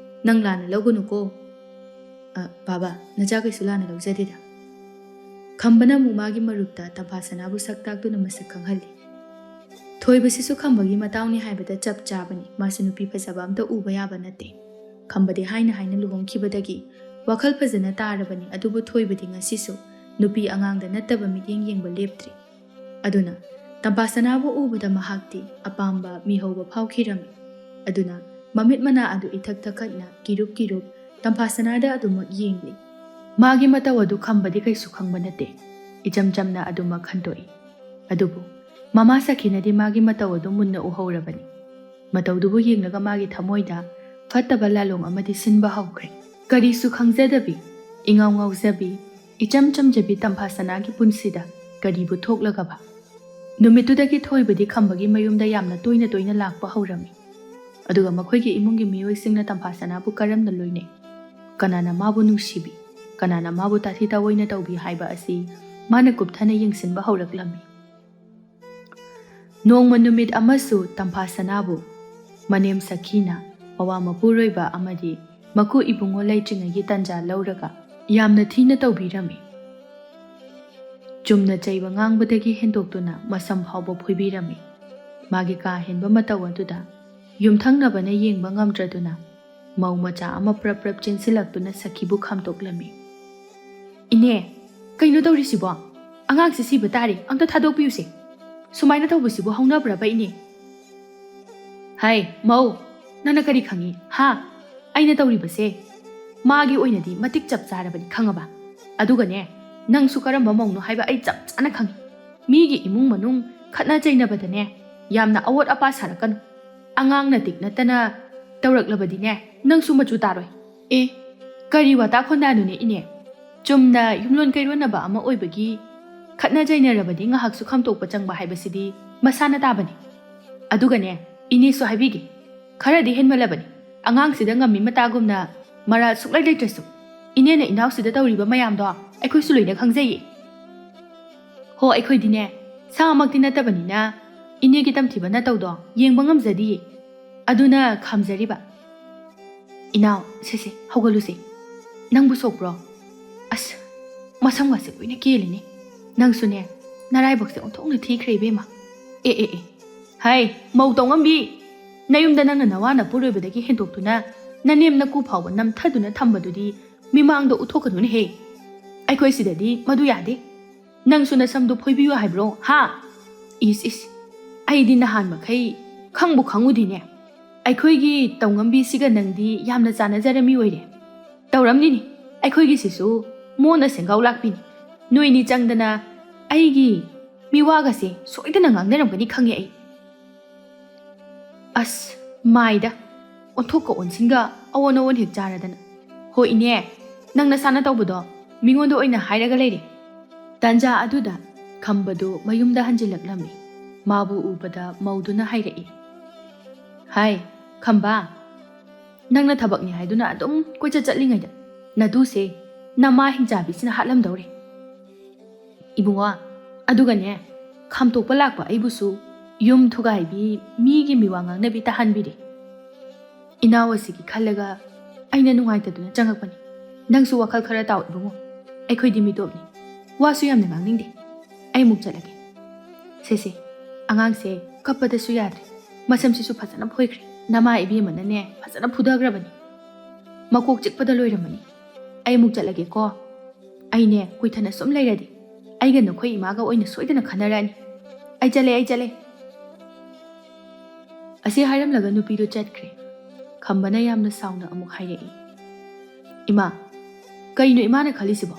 ꯅꯪ ꯂꯥꯟꯅ ꯂꯧꯒꯅꯨꯀꯣ ꯕꯥꯕꯥ ꯅꯆꯥ ꯀꯩꯁꯨ ꯂꯥꯟꯅ ꯂꯧꯖꯗꯦꯗ ꯈꯝꯕꯅ ꯑꯃꯨꯛ ꯃꯥꯒꯤ ꯃꯔꯨꯞꯇ ꯇꯝꯐꯥ ꯁꯅꯥꯕꯨ ꯁꯛ ꯇꯥꯛꯇꯨꯅ ꯃꯁꯛ ꯈꯪꯍꯜꯂꯤ ꯊꯣꯏꯕꯁꯤꯁꯨ ꯈꯝꯕꯒꯤ ꯃꯇꯥꯎꯅꯤ ꯍꯥꯏꯕꯗ ꯆꯞ ꯆꯥꯕꯅꯤ ꯃꯥꯁꯨ ꯅꯨꯄꯤ ꯐꯖꯕ ꯑꯝꯇ ꯎꯕ ꯌꯥꯕ ꯅꯠꯇꯦ ꯈꯝꯕꯗꯤ ꯍꯥꯏꯅ ꯂꯨꯍꯣꯡꯈꯤꯕꯗꯒꯤ ꯋꯥꯈꯜ ꯐꯖꯅ ꯇꯥꯔꯕꯅꯤ ꯑꯗꯨꯕꯨ ꯊꯣꯏꯕꯗꯤ ꯉꯁꯤꯁꯨ ꯅꯨꯄꯤ ꯑꯉꯥꯡꯗ ꯅꯠꯇꯕ ꯃꯤꯠꯌꯦꯡ ꯌꯦꯡꯕ ꯂꯦꯞꯇ꯭ꯔꯤ ꯑꯗꯨꯅ ꯇꯝꯐꯥ ꯁꯅꯥꯕꯨ ꯎꯕꯗ ꯃꯍꯥꯛꯇꯤ ꯑꯄꯥꯝꯕ ꯃꯤꯍꯧꯕ ꯐꯥꯎꯈꯤꯔꯝꯃꯤ ꯑꯗꯨꯅ ꯃꯃꯤꯠ ꯃꯅꯥ ꯑꯗꯨ ꯏꯊꯛ ꯊꯛꯀꯠꯅ ꯀꯤꯔꯨꯞ ꯇꯝꯐꯥ ꯁꯅꯥꯗ ꯑꯗꯨꯃꯛ ꯌꯦꯡꯂꯤ ꯃꯥꯒꯤ ꯃꯇꯧ ꯑꯗꯨ ꯈꯝꯕꯗꯤ ꯀꯩꯁꯨ ꯈꯪꯕ ꯅꯠꯇꯦ ꯏꯆꯝ ꯆꯝꯅ ꯑꯗꯨꯃꯛ ꯈꯟꯇꯣꯛꯏ ꯑꯗꯨꯕꯨ ꯃꯃꯥ ꯁꯈꯤꯅꯗꯤ ꯃꯥꯒꯤ ꯃꯇꯧ ꯑꯗꯨ ꯃꯨꯟꯅ ꯎꯍꯧꯔꯕꯅꯤ ꯃꯇꯧꯗꯨꯕꯨ ꯌꯦꯡꯂꯒ ꯃꯥꯒꯤ ꯊꯃꯣꯏꯗ ꯐꯠꯇꯕ ꯂꯥꯂꯣꯡ ꯑꯃꯗꯤ ꯁꯤꯟꯕ ꯍꯧꯈ꯭ꯔꯦ ꯀꯔꯤꯁꯨ ꯈꯪꯖꯗꯕꯤ ꯏꯉꯥꯎ ꯉꯥꯎꯖꯕꯤ ꯏꯆꯝ ꯆꯝꯖꯕꯤ ꯇꯝꯐꯥ ꯁꯅꯥꯒꯤ ꯄꯨꯟꯁꯤꯗ ꯀꯔꯤꯕꯨ ꯊꯣꯛꯂꯒꯕ ꯅꯨꯃꯤꯠꯇꯨꯗꯒꯤ ꯊꯣꯏꯕꯗꯤ ꯈꯝꯕꯒꯤ ꯃꯌꯨꯝꯗ ꯌꯥꯝꯅ ꯇꯣꯏꯅ ꯂꯥꯛꯄ ꯍꯧꯔꯝꯃꯤ ꯑꯗꯨꯒ ꯃꯈꯣꯏꯒꯤ ꯏꯃꯨꯡꯒꯤ ꯃꯤꯑꯣꯏꯁꯤꯡꯅ ꯇꯝꯐꯥ ꯁꯅꯥꯕꯨ ꯀꯔꯝꯅ ꯂꯣꯏꯅꯩ ꯀꯅꯥꯅ ꯃꯥꯕꯨ ꯅꯨꯡꯁꯤꯕꯤ ꯀꯅꯥꯅ ꯃꯥꯕꯨ ꯇꯥꯊꯤ ꯇꯥꯑꯣꯏꯅ ꯇꯧꯕꯤ ꯍꯥꯏꯕ ꯑꯁꯤ ꯃꯥꯅ ꯀꯨꯞꯊꯅ ꯌꯦꯡꯁꯤꯟꯕ ꯍꯧꯔꯛꯂꯝꯃꯤ ꯅꯣꯡꯃ ꯅꯨꯃꯤꯠ ꯑꯃꯁꯨ ꯇꯝꯐꯥ ꯁꯅꯥꯕꯨ ꯃꯅꯦꯝ ꯁꯈꯤꯅ ꯃꯋꯥ ꯃꯄꯨꯔꯣꯏꯕ ꯑꯃꯗꯤ ꯃꯀꯨ ꯏꯕꯨꯡꯉꯣ ꯂꯩꯇ꯭ꯔꯤꯉꯩꯒꯤ ꯇꯟꯖꯥ ꯂꯧꯔꯒ ꯌꯥꯝꯅ ꯊꯤꯅ ꯇꯧꯕꯤꯔꯝꯃꯤ ꯆꯨꯝꯅ ꯆꯩꯕ ꯉꯥꯡꯕꯗꯒꯤ ꯍꯦꯟꯗꯣꯛꯇꯨꯅ ꯃꯁꯝ ꯐꯥꯎꯕ ꯐꯣꯏꯕꯤꯔꯝꯃꯤ ꯃꯥꯒꯤ ꯀꯥ ꯍꯦꯟꯕ ꯃꯇꯧ ꯑꯗꯨꯗ ꯌꯨꯝꯊꯪꯅꯕꯅ ꯌꯦꯡꯕ ꯉꯝꯗ꯭ꯔꯗꯨꯅ ꯃꯧ ꯃꯆꯥ ꯑꯃ ꯄ꯭ꯔꯞ ꯆꯦꯟꯁꯤꯜꯂꯛꯇꯨꯅ ꯁꯈꯤꯕꯨ ꯈꯥꯝꯇꯣꯛꯂꯝꯃꯤ ꯏꯅꯦ ꯀꯩꯅꯣ ꯇꯧꯔꯤꯁꯤꯕꯣ ꯑꯉꯥꯡꯁꯦ ꯁꯤꯕ ꯇꯥꯔꯦ ꯑꯝꯇ ꯊꯥꯗꯣꯛꯄꯤꯌꯨꯁꯦ ꯁꯨꯃꯥꯏꯅ ꯇꯧꯕꯁꯤꯕꯨ ꯍꯧꯅꯕ꯭ꯔꯕ ꯏꯅꯦ ꯍꯥꯏ ꯃꯧ ꯅꯪꯅ ꯀꯔꯤ ꯈꯪꯉꯤ ꯍꯥ ꯑꯩꯅ ꯇꯧꯔꯤꯕꯁꯦ ꯃꯥꯒꯤ ꯑꯣꯏꯅꯗꯤ ꯃꯇꯤꯛ ꯆꯞ ꯆꯥꯔꯕꯅꯤ ꯈꯪꯉꯕ ꯑꯗꯨꯒꯅꯦ ꯅꯪꯁꯨ ꯀꯔꯝꯕ ꯃꯧꯅꯣ ꯍꯥꯏꯕ ꯑꯩ ꯆꯞ ꯆꯥꯅ ꯈꯪꯉꯤ ꯃꯤꯒꯤ ꯏꯃꯨꯡ ꯃꯅꯨꯡ ꯈꯠꯅ ꯆꯩꯅꯕꯗꯅꯦ ꯌꯥꯝꯅ ꯑꯋꯣꯠ ꯑꯄꯥ ꯁꯥꯔꯛꯀꯅꯨ ꯑꯉꯥꯡꯅ ꯇꯤꯛ ꯅꯠꯇꯅ ꯇꯧꯔꯛꯂꯕꯗꯤꯅꯦ ꯅꯪꯁꯨ ꯃꯆꯨ ꯇꯥꯔꯣꯏ ꯑꯦ ꯀꯔꯤ ꯋꯥꯇꯥ ꯈꯣꯟꯗꯥꯅꯣꯅꯦ ꯏꯅꯦ ꯆꯨꯝꯅ ꯌꯨꯝꯂꯣꯟ ꯀꯩꯔꯣꯟꯅꯕ ꯑꯃ ꯑꯣꯏꯕꯒꯤ ꯈꯠꯅ ꯆꯩꯅꯔꯕꯗꯤ ꯉꯥꯏꯍꯥꯛꯁꯨ ꯈꯥꯝꯇꯣꯛꯄ ꯆꯪꯕ ꯍꯥꯏꯕꯁꯤꯗꯤ ꯃꯁꯥꯅ ꯇꯥꯕꯅꯤ ꯑꯗꯨꯒꯅꯦ ꯏꯅꯦꯁꯨ ꯍꯥꯏꯕꯤꯒꯦ ꯈꯔꯗꯤ ꯍꯦꯟꯃꯜꯂꯕꯅꯤ ꯑꯉꯥꯡꯁꯤꯗ ꯉꯝꯃꯤ ꯃꯇꯥꯒꯨꯝꯅ ꯃꯔꯥꯜ ꯁꯨꯛꯂꯩ ꯂꯩꯇ꯭ꯔꯁꯨ ꯏꯅꯦꯅ ꯏꯅꯥꯎꯁꯤꯗ ꯇꯧꯔꯤꯕ ꯃꯌꯥꯝꯗꯣ ꯑꯩꯈꯣꯏꯁꯨ ꯂꯣꯏꯅ ꯈꯪꯖꯩꯌꯦ ꯍꯣ ꯑꯩꯈꯣꯏꯗꯤꯅꯦ ꯁꯥꯃꯛꯇꯤ ꯅꯠꯇꯕꯅꯤꯅ ꯏꯅꯦꯒꯤ ꯇꯝꯊꯤꯕ ꯅꯇꯧꯗꯣ ꯌꯦꯡꯕ ꯉꯝꯖꯗꯤꯌꯦ ꯑꯗꯨꯅ ꯈꯥꯝꯖꯔꯤꯕ ꯏꯅꯥꯎ ꯁꯤꯁꯦ ꯍꯧꯒꯠꯂꯨꯁꯦ ꯅꯪꯕꯨ ꯁꯣꯛꯄ꯭ꯔꯣ ꯑꯁ ꯃꯁꯝꯒꯁꯦ ꯂꯣꯏꯅ ꯀꯦꯜꯂꯤꯅꯦ ꯅꯪꯁꯨꯅꯦ ꯅꯔꯥꯏꯕꯛꯁꯦ ꯑꯣꯟꯊꯣꯛꯅ ꯊꯤꯈ꯭ꯔꯦ ꯏꯕꯦꯝꯃ ꯑꯦ ꯍꯥꯏ ꯃꯧ ꯇꯧꯉꯝꯕꯤ ꯅꯌꯨꯝꯗ ꯅꯪꯅ ꯅꯋꯥꯅ ꯄꯨꯔꯣꯏꯕꯗꯒꯤ ꯍꯦꯟꯗꯣꯛꯇꯨꯅ ꯅꯅꯦꯝ ꯅꯀꯨ ꯐꯥꯎꯕ ꯅꯝꯊꯗꯨꯅ ꯊꯝꯕꯗꯨꯗꯤ ꯃꯤꯃꯥꯡꯗ ꯎꯠꯊꯣꯛꯀꯅꯨꯅꯦꯍꯦ ꯑꯩꯈꯣꯏ ꯁꯤꯗꯗꯤ ꯃꯗꯨ ꯌꯥꯗꯦ ꯅꯪꯁꯨ ꯅꯁꯝꯗꯨ ꯐꯣꯏꯕꯤꯌꯨ ꯍꯥꯏꯕ꯭ꯔꯣ ꯍꯥ ꯏꯁ ꯑꯩꯗꯤ ꯅꯍꯥꯟ ꯃꯈꯩ ꯈꯪꯕꯨ ꯈꯪꯉꯨꯗꯤꯅꯦ ꯑꯩꯈꯣꯏꯒꯤ ꯇꯧꯉꯝꯕꯤꯁꯤꯒ ꯅꯪꯗꯤ ꯌꯥꯝꯅ ꯆꯥꯟꯅꯖꯔꯝꯃꯤ ꯑꯣꯏꯔꯦ ꯇꯧꯔꯝꯅꯤꯅꯤ ꯑꯩꯈꯣꯏꯒꯤꯁꯤꯁꯨ ꯃꯣꯟꯅ ꯁꯦꯡꯒꯥꯎ ꯂꯥꯛꯄꯤꯅꯤ ꯅꯣꯏꯅꯤ ꯆꯪꯗꯅ ꯑꯩꯒꯤ ꯃꯤꯋꯥꯒꯁꯦ ꯁꯣꯏꯗꯅ ꯉꯥꯡꯅꯔꯝꯒꯅꯤ ꯈꯪꯉꯦ ꯑꯩ ꯑꯁ ꯃꯥꯏꯗ ꯑꯣꯟꯊꯣꯛꯀ ꯑꯣꯟꯁꯤꯟꯒ ꯑꯑꯣꯟ ꯑꯑꯣꯟ ꯍꯦꯛ ꯆꯥꯔꯗꯅ ꯍꯣꯏ ꯏꯅꯦ ꯅꯪ ꯅꯁꯥꯅ ꯇꯧꯕꯗꯣ ꯃꯤꯉꯣꯟꯗ ꯑꯣꯏꯅ ꯍꯥꯏꯔꯒ ꯂꯩꯔꯦ ꯇꯥꯟꯖꯥ ꯑꯗꯨꯗ ꯈꯝꯕꯗꯨ ꯃꯌꯨꯝꯗ ꯍꯟꯖꯤꯜꯂꯛꯂꯝꯃꯤ ꯃꯥꯕꯨ ꯎꯕꯗ ꯃꯧꯗꯨꯅ ꯍꯥꯏꯔꯛꯏ ꯍꯥꯏ ꯈꯝꯕ ꯅꯪꯅ ꯊꯕꯛꯅꯤ ꯍꯥꯏꯗꯨꯅ ꯑꯗꯨꯝ ꯀꯣꯏꯆꯠ ꯆꯠꯂꯤꯉꯩꯗ ꯅꯗꯨꯁꯦ ꯅꯃꯥ ꯍꯤꯡꯆꯥꯕꯤꯁꯤꯅ ꯍꯥꯠꯂꯝꯗꯧꯔꯦ ꯏꯕꯨꯡꯉꯣ ꯑꯗꯨꯒꯅꯦ ꯈꯥꯝꯇꯣꯛꯄ ꯂꯥꯛꯄ ꯑꯩꯕꯨꯁꯨ ꯌꯨꯝ ꯊꯨꯒꯥꯏꯕꯤ ꯃꯤꯒꯤ ꯃꯤꯋꯥ ꯉꯥꯡꯅꯕꯤ ꯇꯥꯍꯟꯕꯤꯔꯦ ꯏꯅꯥꯎ ꯑꯁꯤꯒꯤ ꯈꯜꯂꯒ ꯑꯩꯅ ꯅꯨꯡꯉꯥꯏꯇꯗꯨꯅ ꯆꯪꯉꯛꯄꯅꯤ ꯅꯪꯁꯨ ꯋꯥꯈꯜ ꯈꯔ ꯇꯥꯎ ꯏꯕꯨꯡꯉꯣ ꯑꯩꯈꯣꯏꯗꯤ ꯃꯤꯇꯣꯞꯅꯤ ꯋꯥꯁꯨ ꯌꯥꯝꯅ ꯉꯥꯡꯅꯤꯡꯗꯦ ꯑꯩ ꯑꯃꯨꯛ ꯆꯠꯂꯒꯦ ꯁꯦꯁꯦ ꯑꯉꯥꯡꯁꯦ ꯀꯞꯄꯗꯁꯨ ꯌꯥꯗ꯭ꯔꯦ ꯃꯁꯝꯁꯤꯁꯨ ꯐꯖꯅ ꯐꯣꯏꯈ꯭ꯔꯦ ꯅꯃꯥ ꯏꯕꯦꯝꯃꯅꯅꯦ ꯐꯖꯅ ꯐꯨꯗꯈ꯭ꯔꯕꯅꯤ ꯃꯀꯣꯛ ꯆꯤꯛꯄꯗ ꯂꯣꯏꯔꯝꯃꯅꯤ ꯑꯩ ꯑꯃꯨꯛ ꯆꯠꯂꯒꯦꯀꯣ ꯑꯩꯅꯦ ꯀꯨꯏꯊꯅ ꯁꯨꯝ ꯂꯩꯔꯗꯤ ꯑꯩꯒ ꯅꯈꯣꯏ ꯏꯃꯥꯒ ꯑꯣꯏꯅ ꯁꯣꯏꯗꯅ ꯈꯟꯅꯔꯛꯑꯅꯤ ꯑꯩ ꯆꯠꯂꯦ ꯑꯁꯤ ꯍꯥꯏꯔꯝꯂꯒ ꯅꯨꯄꯤꯗꯨ ꯆꯠꯈ꯭ꯔꯦ ꯈꯝꯕꯅ ꯌꯥꯝꯅ ꯁꯥꯎꯅ ꯑꯃꯨꯛ ꯍꯥꯏꯔꯛꯏ ꯏꯃꯥ ꯀꯩꯅꯣ ꯏꯃꯥꯅ ꯈꯜꯂꯤꯁꯤꯕꯣ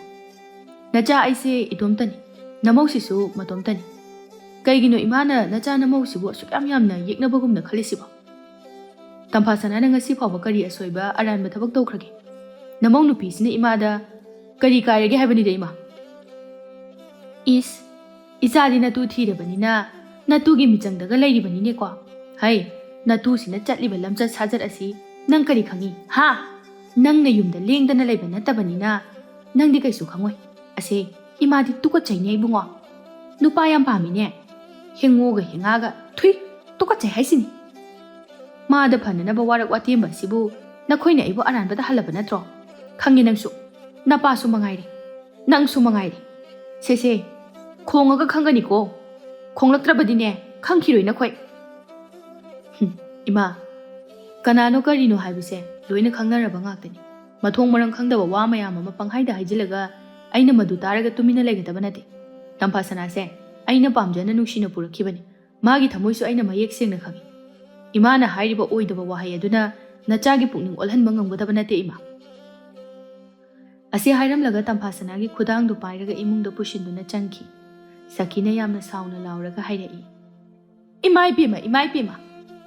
ꯅꯆꯥ ꯑꯩꯁꯦ ꯏꯇꯣꯝꯇꯅꯤ ꯅꯃꯧꯁꯤꯁꯨ ꯃꯇꯣꯝꯇꯅꯤ ꯀꯩꯒꯤꯅꯣ ꯏꯃꯥꯅ ꯅꯆꯥ ꯅꯃꯧꯁꯤꯕꯨ ꯑꯁꯨꯛ ꯌꯥꯝꯅ ꯌꯦꯛꯅꯕꯒꯨꯝꯅ ꯈꯜꯂꯤꯁꯤꯕꯣ ꯇꯝꯐꯥꯁꯅꯥꯅ ꯉꯁꯤ ꯐꯥꯎꯕ ꯀꯔꯤ ꯑꯁꯣꯏꯕ ꯑꯔꯥꯟꯕ ꯊꯕꯛ ꯇꯧꯈ꯭ꯔꯒꯦ ꯅꯃꯧ ꯅꯨꯄꯤꯁꯤꯅ ꯏꯃꯥꯗ ꯀꯔꯤ ꯀꯥꯏꯔꯒꯦ ꯍꯥꯏꯕꯅꯤꯗ ꯏꯃꯥ ꯏꯁ ꯏꯆꯥꯗꯤ ꯅꯇꯨ ꯊꯤꯔꯕꯅꯤꯅ ꯅꯇꯨꯒꯤ ꯃꯤꯆꯪꯗꯒ ꯂꯩꯔꯤꯕꯅꯤꯅꯦꯀꯣ ꯍꯩ ꯅꯇꯨꯁꯤꯅ ꯆꯠꯂꯤꯕ ꯂꯝꯆꯠ ꯁꯥꯖꯠ ꯑꯁꯤ ꯅꯪ ꯀꯔꯤ ꯈꯪꯉꯤ ꯍꯥ ꯅꯪꯅ ꯌꯨꯝꯗ ꯂꯦꯡꯗꯅ ꯂꯩꯕ ꯅꯠꯇꯕꯅꯤꯅ ꯅꯪꯗꯤ ꯀꯩꯁꯨ ꯈꯪꯉꯣꯏ ꯑꯁꯦ ꯏꯃꯥꯗꯤ ꯇꯨꯀꯠꯆꯩꯅꯦ ꯏꯕꯨꯡꯉꯣ ꯅꯨꯄꯥ ꯌꯥꯝ ꯄꯥꯝꯃꯤꯅꯦ ꯍꯦꯡꯉꯣꯒ ꯍꯦꯡꯉꯥꯒ ꯊꯨꯏ ꯇꯨꯀꯠꯆꯩ ꯍꯥꯏꯁꯤꯅꯤ ꯃꯥꯗ ꯐꯅꯅꯕ ꯋꯥꯔꯛ ꯋꯥꯇꯦꯝꯕ ꯑꯁꯤꯕꯨ ꯅꯈꯣꯏꯅ ꯑꯩꯕꯨ ꯑꯔꯥꯟꯕꯗ ꯍꯜꯂꯕ ꯅꯠꯇ꯭ꯔꯣ ꯈꯪꯉꯤ ꯅꯪꯁꯨ ꯅꯄꯥꯁꯨ ꯃꯉꯥꯏꯔꯦ ꯅꯪꯁꯨ ꯃꯉꯥꯏꯔꯦ ꯁꯦꯁꯦ ꯈꯣꯡꯉꯒ ꯈꯪꯒꯅꯤꯀꯣ ꯈꯣꯡꯂꯛꯇ꯭ꯔꯕꯗꯤꯅꯦ ꯈꯪꯈꯤꯔꯣꯏ ꯅꯈꯣꯏ ꯏꯃꯥ ꯀꯅꯥꯅꯣ ꯀꯔꯤꯅꯣ ꯍꯥꯏꯕꯁꯦ ꯂꯣꯏꯅ ꯈꯪꯅꯔꯕ ꯉꯥꯛꯇꯅꯤ ꯃꯊꯣꯡ ꯃꯔꯝ ꯈꯪꯗꯕ ꯋꯥ ꯃꯌꯥꯝ ꯑꯃ ꯄꯪꯍꯥꯏꯗ ꯍꯥꯏꯖꯤꯜꯂꯒ ꯑꯩꯅ ꯃꯗꯨ ꯇꯥꯔꯒ ꯇꯨꯃꯤꯟꯅ ꯂꯩꯒꯗꯕ ꯅꯠꯇꯦ ꯇꯝꯐꯥꯁꯅꯥꯁꯦ ꯑꯩꯅ ꯄꯥꯝꯖꯅ ꯅꯨꯡꯁꯤꯅ ꯄꯨꯔꯛꯈꯤꯕꯅꯤ ꯃꯥꯒꯤ ꯊꯃꯣꯏꯁꯨ ꯑꯩꯅ ꯃꯌꯦꯛ ꯁꯦꯡꯅ ꯈꯪꯉꯤ ꯏꯃꯥꯅ ꯍꯥꯏꯔꯤꯕ ꯑꯣꯏꯗꯕ ꯋꯥꯍꯩ ꯑꯗꯨꯅ ꯅꯆꯥꯒꯤ ꯄꯨꯛꯅꯤꯡ ꯑꯣꯜꯍꯟꯕ ꯉꯝꯒꯗꯕ ꯅꯠꯇꯦ ꯏꯃꯥ ꯑꯁꯤ ꯍꯥꯏꯔꯝꯂꯒ ꯇꯝꯐꯥꯁꯅꯥꯒꯤ ꯈꯨꯗꯥꯡꯗꯨ ꯄꯥꯏꯔꯒ ꯏꯃꯨꯡꯗ ꯄꯨꯁꯤꯟꯗꯨꯅ ꯆꯪꯈꯤ ꯁꯈꯤꯅ ꯌꯥꯝꯅ ꯁꯥꯎꯅ ꯂꯥꯎꯔꯒ ꯍꯥꯏꯔꯛꯏ ꯏꯃꯥ ꯏꯄꯦꯝꯃ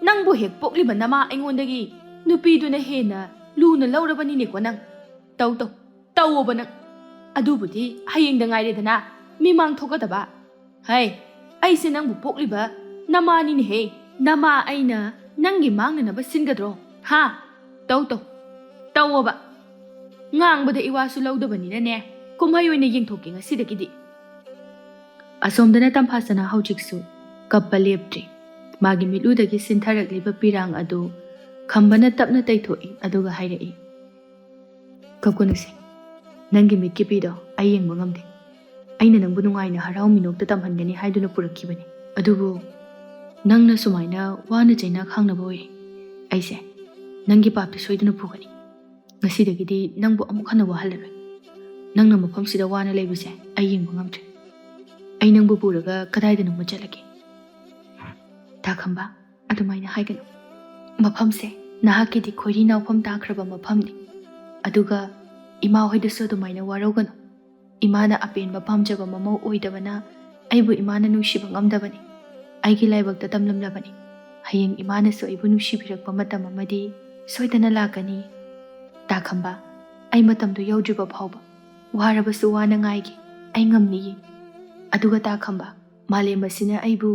ꯅꯪꯕꯨ ꯍꯦꯛ ꯄꯣꯛꯂꯤꯕ ꯅꯃꯥ ꯑꯩꯉꯣꯟꯗꯒꯤ ꯅꯨꯄꯤꯗꯨꯅ ꯍꯦꯟꯅ ꯂꯨꯅ ꯂꯧꯔꯕꯅꯤꯅꯦꯀꯣ ꯅꯪ ꯇꯧꯑꯣꯕ ꯅꯪ ꯑꯗꯨꯕꯨꯗꯤ ꯍꯌꯦꯡꯗ ꯉꯥꯏꯔꯦꯗꯅ ꯃꯤꯃꯥꯡ ꯊꯣꯛꯀꯗꯕ ꯍꯩ ꯑꯩꯁꯦ ꯅꯪꯕꯨ ꯄꯣꯛꯂꯤꯕ ꯅꯃꯥꯅꯤꯅꯦꯍꯦ ꯅꯃꯥ ꯑꯩꯅ ꯅꯪꯒꯤ ꯃꯥꯡꯅꯅꯕ ꯁꯤꯟꯒꯗ꯭ꯔꯣ ꯍꯥ ꯇꯧꯑꯣꯕ ꯉꯥꯡꯕꯗ ꯏꯋꯥꯁꯨ ꯂꯧꯗꯕꯅꯤꯅꯅꯦ ꯀꯨꯝꯍꯩ ꯑꯣꯏꯅ ꯌꯦꯡꯊꯣꯛꯀꯦ ꯉꯁꯤꯗꯒꯤꯗꯤ ꯑꯁꯣꯝꯗꯅ ꯇꯝꯐꯥꯁꯅꯥ ꯍꯧꯖꯤꯛꯁꯨ ꯀꯞꯄ ꯂꯦꯞꯇ꯭ꯔꯤ ꯃꯥꯒꯤ ꯃꯤꯠꯂꯨꯗꯒꯤ ꯁꯤꯟꯊꯔꯛꯂꯤꯕ ꯄꯤꯔꯥꯡ ꯑꯗꯨ ꯈꯝꯕꯅ ꯇꯞꯅ ꯇꯩꯊꯣꯛꯏ ꯑꯗꯨꯒ ꯍꯥꯏꯔꯛꯏ ꯀꯞꯀꯅꯨꯁꯦ ꯅꯪꯒꯤ ꯃꯤꯠꯀꯤ ꯄꯤꯗꯣ ꯑꯩ ꯌꯦꯡꯕ ꯉꯝꯗꯦ ꯑꯩꯅ ꯅꯪꯕꯨ ꯅꯨꯡꯉꯥꯏꯅ ꯍꯔꯥꯎ ಮಿನೋꯛꯇ ꯇꯝꯍꯟꯒꯅꯤ ꯍꯥꯏꯗꯨꯅ ꯄꯨꯔꯛꯈꯤꯕꯅꯤ ꯑꯗꯨꯕꯨ ꯅꯪꯅ ꯁꯨꯃꯥꯏꯅ ꯋꯥꯅ ꯆꯩꯅ ꯈꯥꯡꯅꯕ ꯑꯣꯏꯔꯦ ꯑꯩꯁꯦ ꯅꯪꯒꯤ ꯄꯥꯞꯇ ꯁꯣꯏꯗꯅ ꯄꯨꯒꯅꯤ ꯉꯁꯤꯗꯒꯤꯗꯤ ꯅꯪꯕꯨ ꯑꯃꯨꯛ ꯍꯟꯅ ꯋꯥꯍꯜꯂꯔꯣꯏ ꯅꯪꯅ ꯃꯐꯝꯁꯤꯗ ꯋꯥꯅ ꯂꯩꯕꯁꯦ ꯑꯩ ꯌꯦꯡꯕ ꯉꯝꯗ꯭ꯔꯦ ꯑꯩ ꯅꯪꯕꯨ ꯄꯨꯔꯒ ꯀꯗꯥꯏꯗꯅꯣ ꯆꯠꯂꯒꯦ ꯈꯝꯕ ꯑꯗꯨꯃꯥꯏꯅ ꯍꯥꯏꯒꯅꯨ ꯃꯐꯝꯁꯦ ꯅꯍꯥꯛꯀꯤꯗꯤ ꯈꯣꯏꯔꯤ ꯅꯥꯎꯐꯝ ꯇꯥꯈ꯭ꯔꯕ ꯃꯐꯝꯅꯤ ꯑꯗꯨꯒ ꯏꯃꯥ ꯍꯣꯏꯗꯁꯨ ꯑꯗꯨꯃꯥꯏꯅ ꯋꯥꯔꯧꯒꯅꯨ. ꯏꯃꯥꯅ ꯑꯄꯦꯟꯕ ꯄꯥꯝꯖꯕ ꯃꯃꯧ ꯑꯣꯏꯗꯕꯅ ꯑꯩꯕꯨ ꯏꯃꯥꯅ ꯅꯨꯡꯁꯤꯕ ꯉꯝꯗꯕꯅꯤ. ꯑꯩꯒꯤ ꯂꯥꯏꯕꯛꯇ ꯇꯝꯂꯝꯂꯕꯅꯤ. ꯍꯌꯦꯡ ꯏꯃꯥꯅꯁꯨ ꯑꯩꯕꯨ ꯅꯨꯡꯁꯤꯕꯤꯔꯛꯄ ꯃꯇꯝ ꯑꯃꯗꯤ ꯁꯣꯏꯗꯅ ꯂꯥꯛꯀꯅꯤ. ꯇꯥꯈꯝꯕ, ꯑꯩ ꯃꯇꯝꯗꯨ ꯌꯧꯗ꯭ꯔꯤꯕ ꯐꯥꯎꯕ ꯋꯥꯔꯕꯁꯨ ꯋꯥꯅ ꯉꯥꯏꯒꯦ. ꯑꯩ ꯉꯝꯅꯤꯌꯦ. ꯑꯗꯨꯒ ꯇꯥꯈꯝꯕ, ꯃꯥꯂꯦꯝ ꯑꯁꯤꯅ ꯑꯩꯕꯨ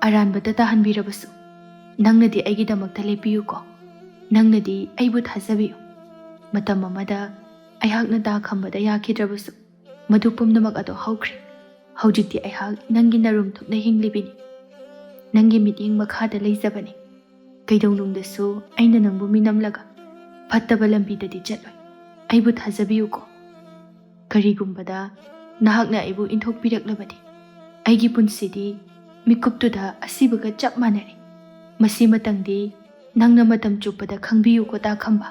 ꯑꯔꯥꯟꯕꯗ ꯇꯥꯍꯟꯕꯤꯔꯕꯁꯨ ꯅꯪꯅꯗꯤ ꯑꯩꯒꯤꯗꯃꯛꯇ ꯂꯦꯞꯄꯤꯌꯨꯀꯣ. ꯅꯪꯅꯗꯤ ꯑꯩꯕꯨ ꯊꯥꯖꯕꯤꯌꯨ. ꯃꯇꯝ ꯑꯃꯗ ꯑꯩꯍꯥꯛꯅ ꯇꯥꯈꯝꯕꯗ ꯌꯥꯈꯤꯗ꯭ꯔꯕꯁꯨ ꯃꯗꯨ ꯄꯨꯝꯅꯃꯛ ꯑꯗꯣ ꯍꯧꯈ꯭ꯔꯦ. ꯍꯧꯖꯤꯛꯇꯤ ꯑꯩꯍꯥꯛ ꯅꯪꯒꯤ ꯅꯔꯨꯝ ꯊꯨꯞꯅ ꯍꯤꯡꯂꯤꯕꯤꯅꯤ. ꯅꯪꯒꯤ ꯃꯤꯠꯌꯦꯡ ꯃꯈꯥꯗ ꯂꯩꯖꯕꯅꯤ. ꯀꯩꯗꯧꯅꯨꯡꯗꯁꯨ ꯑꯩꯅ ꯅꯪꯕꯨ ꯃꯤꯅꯝꯂꯒ ꯐꯠꯇꯕ ꯂꯝꯕꯤꯗꯗꯤ ꯆꯠꯂꯣꯏ. ꯑꯩꯕꯨ ꯊꯥꯖꯕꯤꯌꯨꯀꯣ. ꯀꯔꯤꯒꯨꯝꯕꯗ ꯅꯍꯥꯛꯅ ꯑꯩꯕꯨ ꯏꯟꯊꯣꯛꯄꯤꯔꯛꯂꯕꯗꯤ ꯑꯩꯒꯤ ꯄꯨꯟꯁꯤꯗꯤ ꯃꯤꯀꯨꯞꯇꯨꯗ ꯑꯁꯤꯕꯒ ꯆꯞ ꯃꯥꯟꯅꯔꯦ. ꯃꯁꯤꯃꯇꯪꯗꯤ ꯅꯪꯅ ꯃꯇꯝ ꯆꯨꯞꯄꯗ ꯈꯪꯕꯤꯌꯨꯀꯣ ꯇꯥꯈꯝꯕ.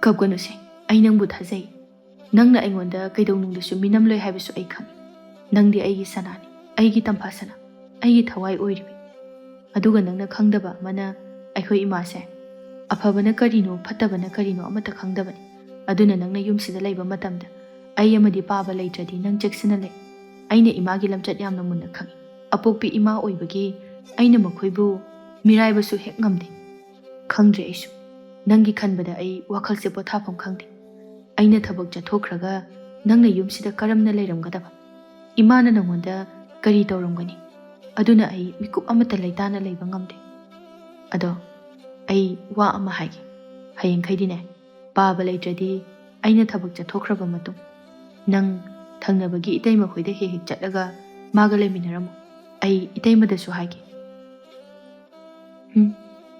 ꯀꯞꯀꯅꯨꯁꯦ, ꯑꯩ ꯅꯪꯕꯨ ꯊꯥꯖꯩ. ꯅꯪꯅ ꯑꯩꯉꯣꯟꯗ ꯀꯩꯗꯧꯅꯨꯡꯗꯁꯨ ꯃꯤꯅꯝꯂꯣꯏ ꯍꯥꯏꯕꯁꯨ ꯑꯩ ꯈꯪꯏ. ꯅꯪꯗꯤ ꯑꯩꯒꯤ ꯁꯅꯥꯅꯤ, ꯑꯩꯒꯤ ꯇꯝꯐꯥ ꯁꯅꯥ, ꯑꯩꯒꯤ ꯊꯋꯥꯏ ꯑꯣꯏꯔꯤꯕꯤ. ꯑꯗꯨꯒ ꯅꯪꯅ ꯈꯪꯗꯕ ꯑꯃꯅ ꯑꯩꯈꯣꯏ ꯏꯃꯥꯁꯦ ꯑꯐꯕꯅ ꯀꯔꯤꯅꯣ ꯐꯠꯇꯕꯅ ꯀꯔꯤꯅೋ ꯑꯃꯠꯇ ꯈꯪꯗꯕꯅꯤ. ꯑꯗꯨꯅ ꯅꯪꯅ ꯌꯨꯝꯁꯤꯗ ꯂꯩꯕ ꯃꯇꯝꯗ ꯑꯩ ꯑꯃꯗꯤ ꯄꯥꯕ ꯂꯩꯇ꯭ꯔꯗꯤ ꯅꯪ ꯆꯦꯛꯁꯤꯟꯅ ꯂꯩ. ꯑꯩꯅ ꯏꯃꯥꯒꯤ ꯂꯝꯆꯠ ꯌꯥꯝꯅ ꯃꯨꯟꯅ ꯈꯪꯏ. ꯑꯄꯣꯛꯄꯤ ꯏꯃꯥ ꯑꯣꯏꯕꯒꯤ ꯑꯩꯅ ꯃꯈꯣꯏꯕꯨ ꯃꯤꯔꯥꯏꯕꯁꯨ ꯍꯦꯛ ꯉꯝꯗꯦ. ꯈꯪꯗ꯭ꯔꯦ ꯑꯩꯁꯨ. ꯅꯪꯒꯤ ꯈꯟꯕꯗ ꯑꯩ ꯋꯥꯈꯜꯁꯦ ꯄꯣꯊꯥꯐꯝ ꯈꯪꯗꯦ. ꯑꯩꯅ ꯊꯕꯛ ꯆꯠꯊꯣꯛꯈ꯭ꯔꯒ ꯅꯪꯅ ꯌꯨꯝꯁꯤꯗ ꯀꯔꯝꯅ ꯂꯩꯔꯝꯒꯗꯕ? ꯏꯃꯥꯅ ꯅꯪꯉꯣꯟꯗ ꯀꯔꯤ ꯇꯧꯔꯝꯒꯅꯤ? ꯑꯗꯨꯅ ꯑꯩ ꯃꯤꯀꯨꯞ ꯑꯃꯠꯇ ꯂꯩꯇꯥꯅ ꯂꯩꯕ ꯉꯝꯗꯦ. ꯑꯗꯣ ꯑꯩ ꯋꯥ ꯑꯃ ꯍꯥꯏꯒꯦ. ꯍꯌꯦꯡꯈꯩꯗꯤꯅꯦ, ꯄꯥꯕ ꯂꯩꯇ꯭ꯔꯗꯤ ꯑꯩꯅ ꯊꯕꯛ ꯆꯠꯊꯣꯛꯈ꯭ꯔꯕ ꯃꯇꯨꯡ ꯅꯪ ꯊꯪꯅꯕꯒꯤ ꯏꯇꯩꯃ ꯈꯣꯏꯗ ꯍꯦꯛ ꯍꯦꯛ ꯆꯠꯂꯒ ꯃꯥꯒ ꯂꯩꯃꯤꯟꯅꯔꯝꯃꯨ. ꯑꯩ ꯏꯇꯩꯃꯗꯁꯨ ꯍꯥꯏꯒꯦ.